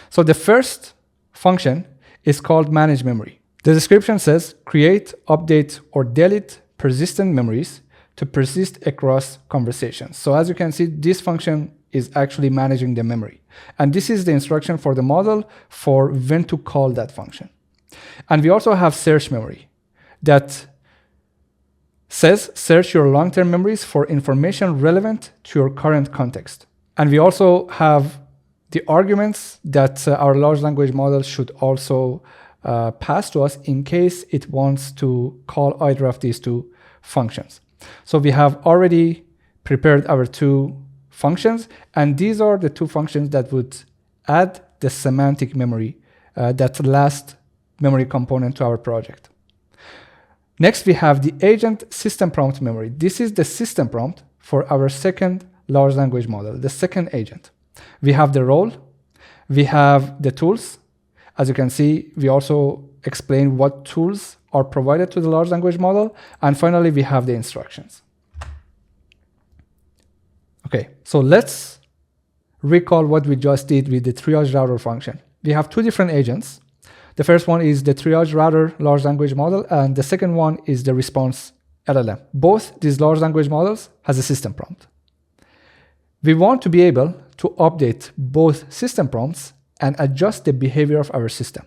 So the first function is called manage memory. The description says create, update, or delete persistent memories to persist across conversations. So as you can see, this function is actually managing the memory. And this is the instruction for the model for when to call that function. And we also have search memory that says search your long-term memories for information relevant to your current context. And we also have the arguments that our large language model should also pass to us in case it wants to call either of these two functions. So we have already prepared our two functions, and these are the two functions that would add the semantic memory, that last memory component to our project. Next, we have the agent system prompt memory. This is the system prompt for our second large language model, the second agent. We have the role, we have the tools. As you can see, we also explain what tools are provided to the large language model. And finally, we have the instructions. Okay, so let's recall what we just did with the triage router function. We have two different agents. The first one is the triage router large language model, and the second one is the response LLM. Both these large language models has a system prompt. We want to be able to update both system prompts and adjust the behavior of our system.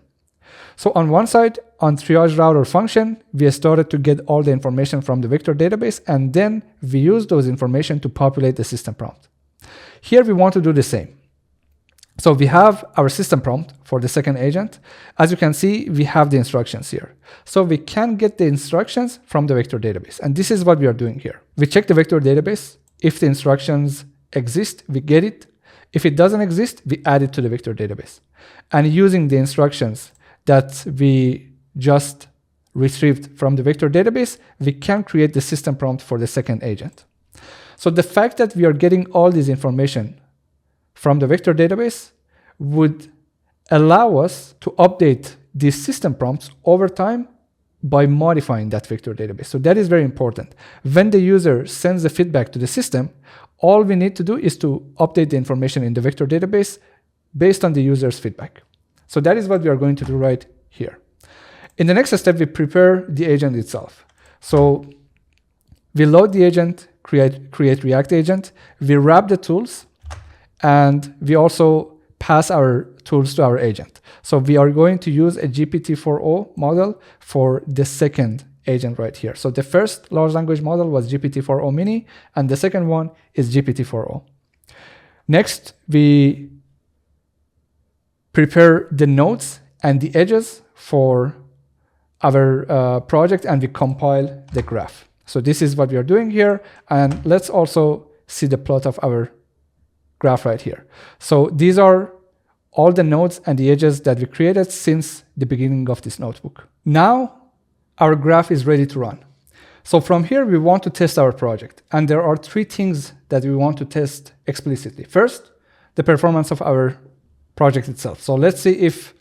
So on one side, on triage router function, we started to get all the information from the vector database, and then we use those information to populate the system prompt. Here we want to do the same. So we have our system prompt for the second agent. As you can see, we have the instructions here. So we can get the instructions from the vector database. And this is what we are doing here. We check the vector database. If the instructions exist, we get it. If it doesn't exist, we add it to the vector database. And using the instructions that we just retrieved from the vector database, we can create the system prompt for the second agent. So the fact that we are getting all this information from the vector database would allow us to update these system prompts over time by modifying that vector database. So that is very important. When the user sends the feedback to the system, all we need to do is to update the information in the vector database based on the user's feedback. So that is what we are going to do right here. In the next step, we prepare the agent itself. So we load the agent, create React agent, we wrap the tools, and we also pass our tools to our agent. So we are going to use a GPT-4o model for the second agent right here. So the first large language model was GPT-4o mini, and the second one is GPT-4o. Next, we prepare the nodes and the edges for our project, and we compile the graph. So this is what we are doing here, and let's also see the plot of our graph right here. So these are all the nodes and the edges that we created since the beginning of this notebook. Now our graph is ready to run. So from here, we want to test our project, and there are three things that we want to test explicitly. First, the performance of our project itself. So let's see if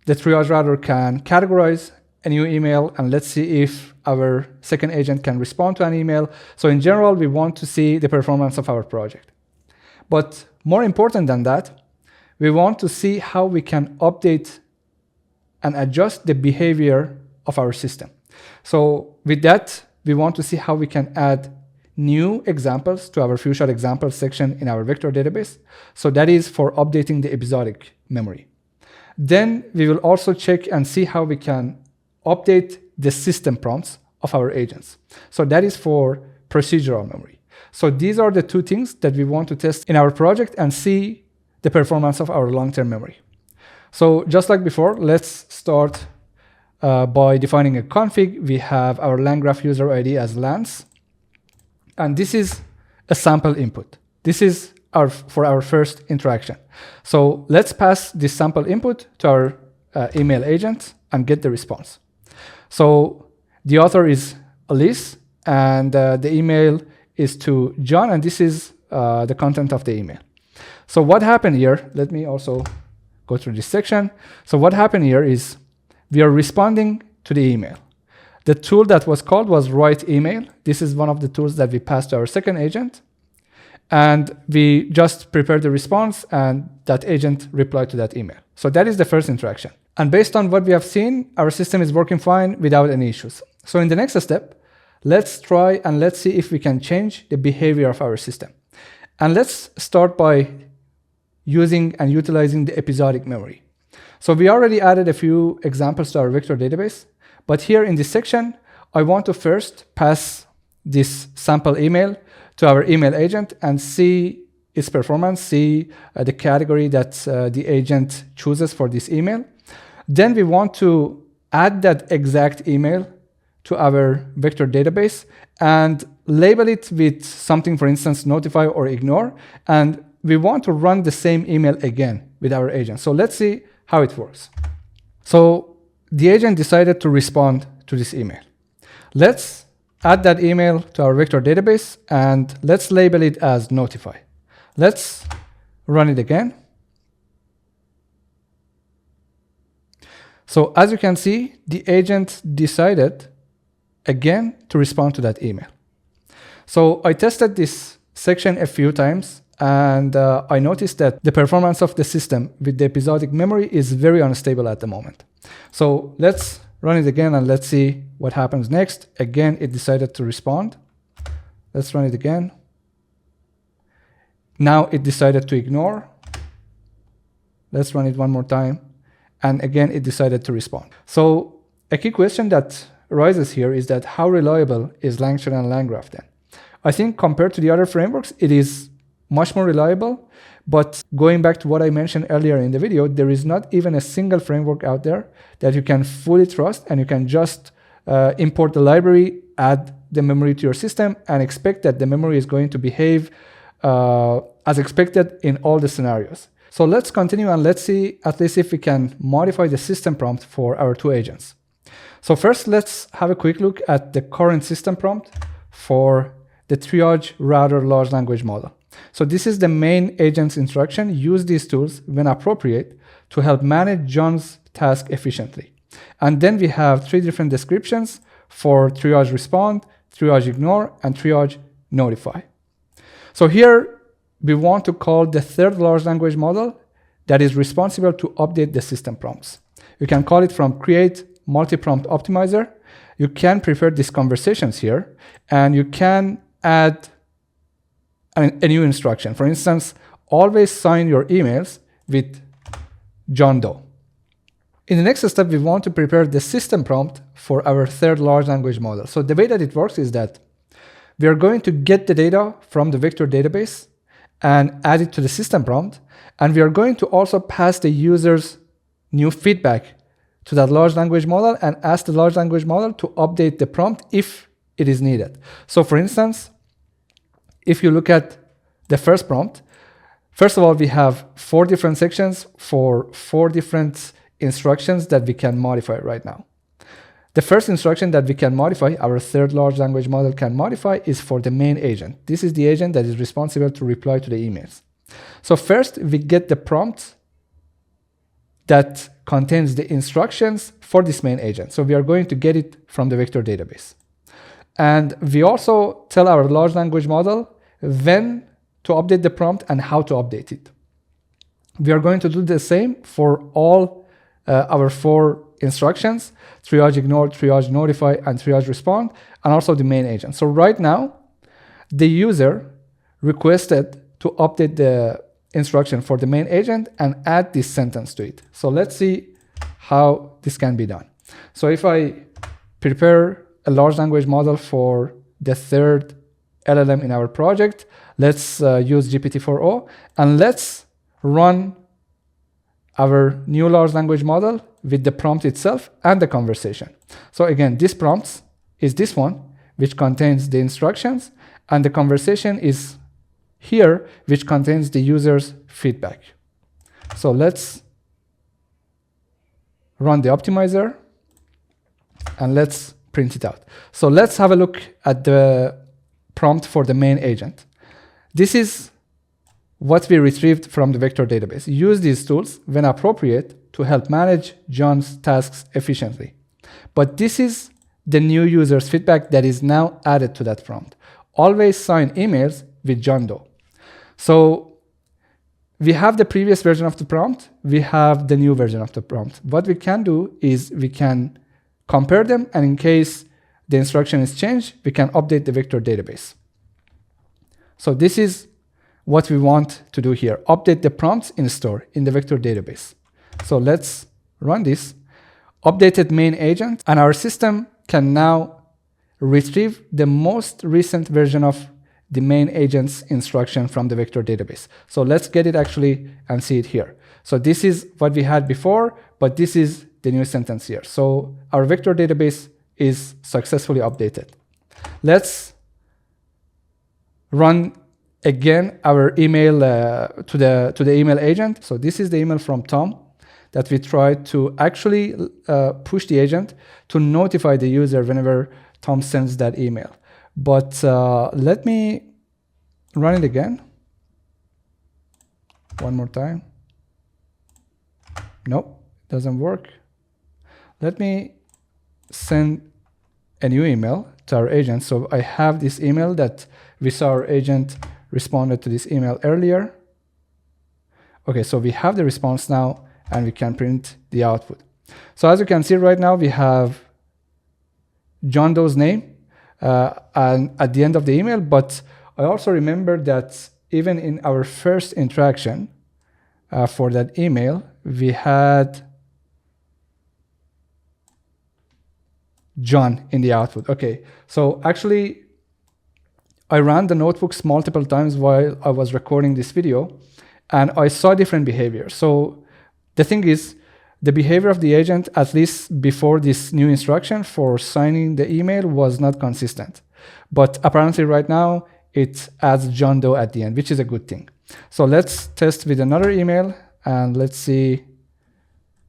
the triage router can categorize a new email, and let's see if our second agent can respond to an email. So in general, we want to see the performance of our project. But more important than that, we want to see how we can update and adjust the behavior of our system. So with that, we want to see how we can add new examples to our few-shot examples section in our vector database. So that is for updating the episodic memory. Then we will also check and see how we can update the system prompts of our agents. So that is for procedural memory. So these are the two things that we want to test in our project and see the performance of our long-term memory. So just like before, let's start by defining a config. We have our LangGraph user ID as Lance, and this is a sample input. This is for our first interaction. So let's pass this sample input to our email agent and get the response. So the author is Elise, and the email is to John, and this is the content of the email. So what happened here, let me also go through this section. So what happened here is we are responding to the email. The tool that was called was write email. This is one of the tools that we passed to our second agent. And we just prepared the response, and that agent replied to that email. So that is the first interaction. And based on what we have seen, our system is working fine without any issues. So in the next step, let's try and let's see if we can change the behavior of our system. And let's start by using and utilizing the episodic memory. So we already added a few examples to our vector database, but here in this section, I want to first pass this sample email to our email agent and see its performance, see the category that the agent chooses for this email. Then we want to add that exact email to our vector database and label it with something, for instance, notify or ignore. And we want to run the same email again with our agent. So let's see how it works. So the agent decided to respond to this email. Let's add that email to our vector database and let's label it as notify. Let's run it again. So as you can see, the agent decided again to respond to that email. So I tested this section a few times, and I noticed that the performance of the system with the episodic memory is very unstable at the moment. So let's run it again and let's see what happens next. Again, it decided to respond. Let's run it again. Now it decided to ignore. Let's run it one more time. And again, it decided to respond. So a key question that arises here is that how reliable is LangChain and LangGraph then? I think compared to the other frameworks, it is much more reliable. But going back to what I mentioned earlier in the video, there is not even a single framework out there that you can fully trust, and you can just import the library, add the memory to your system, and expect that the memory is going to behave as expected in all the scenarios. So let's continue and let's see at least if we can modify the system prompt for our two agents. So first, let's have a quick look at the current system prompt for the triage router large language model. So this is the main agent's instruction. Use these tools when appropriate to help manage John's task efficiently. And then we have 3 different descriptions for triage respond, triage ignore, and triage notify. So here we want to call the third large language model that is responsible to update the system prompts. You can call it from create multi-prompt optimizer. You can prepare these conversations here, and you can add a new instruction. For instance, always sign your emails with John Doe. In the next step, we want to prepare the system prompt for our third large language model. So the way that it works is that we are going to get the data from the vector database and add it to the system prompt. And we are going to also pass the user's new feedback to that large language model and ask the large language model to update the prompt if it is needed. So for instance, if you look at the first prompt, first of all, we have 4 different sections for 4 different instructions that we can modify right now. The first instruction that we can modify, our third large language model can modify, is for the main agent. This is the agent that is responsible to reply to the emails. So first, we get the prompt that contains the instructions for this main agent. So we are going to get it from the vector database. And we also tell our large language model when to update the prompt and how to update it. We are going to do the same for all our 4 instructions: triage ignore, triage notify, and triage respond, and also the main agent. So right now, the user requested to update the instruction for the main agent and add this sentence to it. So let's see how this can be done. So if I prepare a large language model for the third LLM in our project, let's use GPT-4o, and let's run our new large language model with the prompt itself and the conversation. So again, this prompt is this one, which contains the instructions, and the conversation is here, which contains the user's feedback. So let's run the optimizer, and let's print it out. So let's have a look at the prompt for the main agent. This is what we retrieved from the vector database. Use these tools when appropriate to help manage John's tasks efficiently. But this is the new user's feedback that is now added to that prompt. Always sign emails with John Doe. So we have the previous version of the prompt. We have the new version of the prompt. What we can do is we can compare them, and in case the instruction is changed, we can update the vector database. So this is what we want to do here. Update the prompts in store in the vector database. So let's run this. Updated main agent, and our system can now retrieve the most recent version of the main agent's instruction from the vector database. So let's get it actually and see it here. So this is what we had before, but this is the new sentence here. So our vector database is successfully updated. Let's run again our email to the email agent. So this is the email from Tom that we tried to actually push the agent to notify the user whenever Tom sends that email. But let me run it again. One more time. Nope, doesn't work. Let me send a new email to our agent. So I have this email that we saw our agent responded to this email earlier. Okay, so we have the response now, and we can print the output. So as you can see right now, we have John Doe's name and at the end of the email, but I also remember that even in our first interaction for that email, we had John in the output. Okay, so actually I ran the notebooks multiple times while I was recording this video, and I saw different behavior. So the thing is, the behavior of the agent, at least before this new instruction for signing the email, was not consistent. But apparently right now, it adds John Doe at the end, which is a good thing. So let's test with another email, and let's see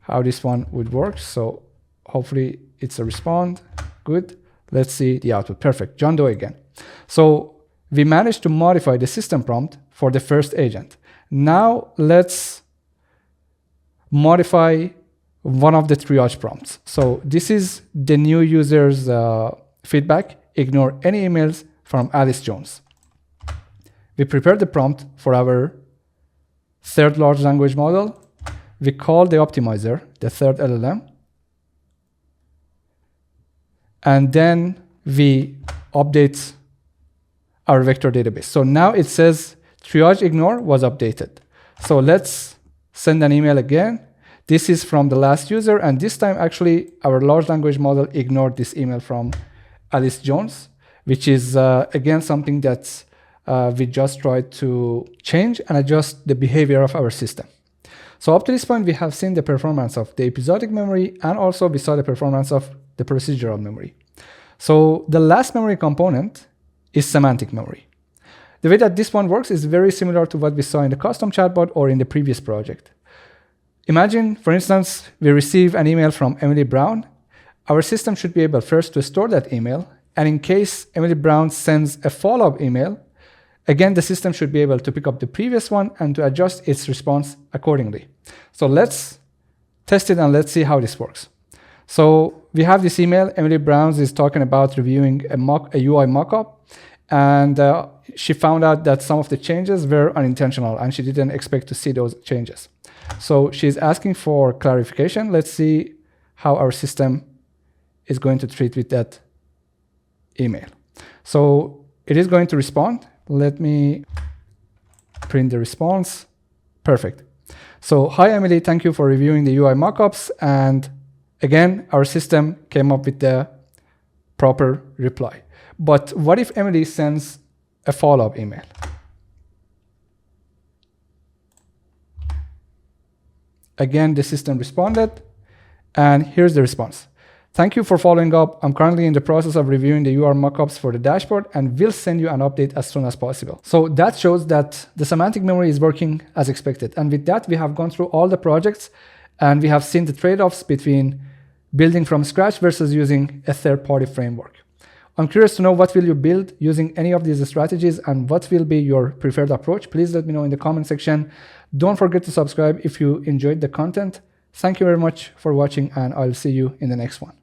how this one would work. So hopefully it's a respond. Good. Let's see the output. Perfect. John Doe again. So we managed to modify the system prompt for the first agent. Now let's modify one of the triage prompts. So this is the new user's feedback. Ignore any emails from Alice Jones. We prepared the prompt for our third large language model. We call the optimizer, the third LLM. And then we update our vector database. So now it says triage ignore was updated. So let's send an email again. This is from the last user, and this time actually our large language model ignored this email from Alice Jones, which is again something that we just tried to change and adjust the behavior of our system. So up to this point, we have seen the performance of the episodic memory, and also we saw the performance of the procedural memory. So the last memory component is semantic memory. The way that this one works is very similar to what we saw in the custom chatbot or in the previous project. Imagine, for instance, we receive an email from Emily Brown. Our system should be able first to store that email, and in case Emily Brown sends a follow-up email, again, the system should be able to pick up the previous one and to adjust its response accordingly. So let's test it and let's see how this works. So we have this email. Emily Brown is talking about reviewing a UI mockup, and she found out that some of the changes were unintentional and she didn't expect to see those changes. So she's asking for clarification. Let's see how our system is going to treat with that email. So it is going to respond. Let me print the response. Perfect. So, hi Emily, thank you for reviewing the UI mockups. And again, our system came up with the proper reply. But what if Emily sends a follow-up email? Again, the system responded, and here's the response. Thank you for following up. I'm currently in the process of reviewing the UI mockups for the dashboard and will send you an update as soon as possible. So that shows that the semantic memory is working as expected. And with that, we have gone through all the projects and we have seen the trade-offs between building from scratch versus using a third-party framework. I'm curious to know, what will you build using any of these strategies and what will be your preferred approach? Please let me know in the comment section. Don't forget to subscribe if you enjoyed the content. Thank you very much for watching, and I'll see you in the next one.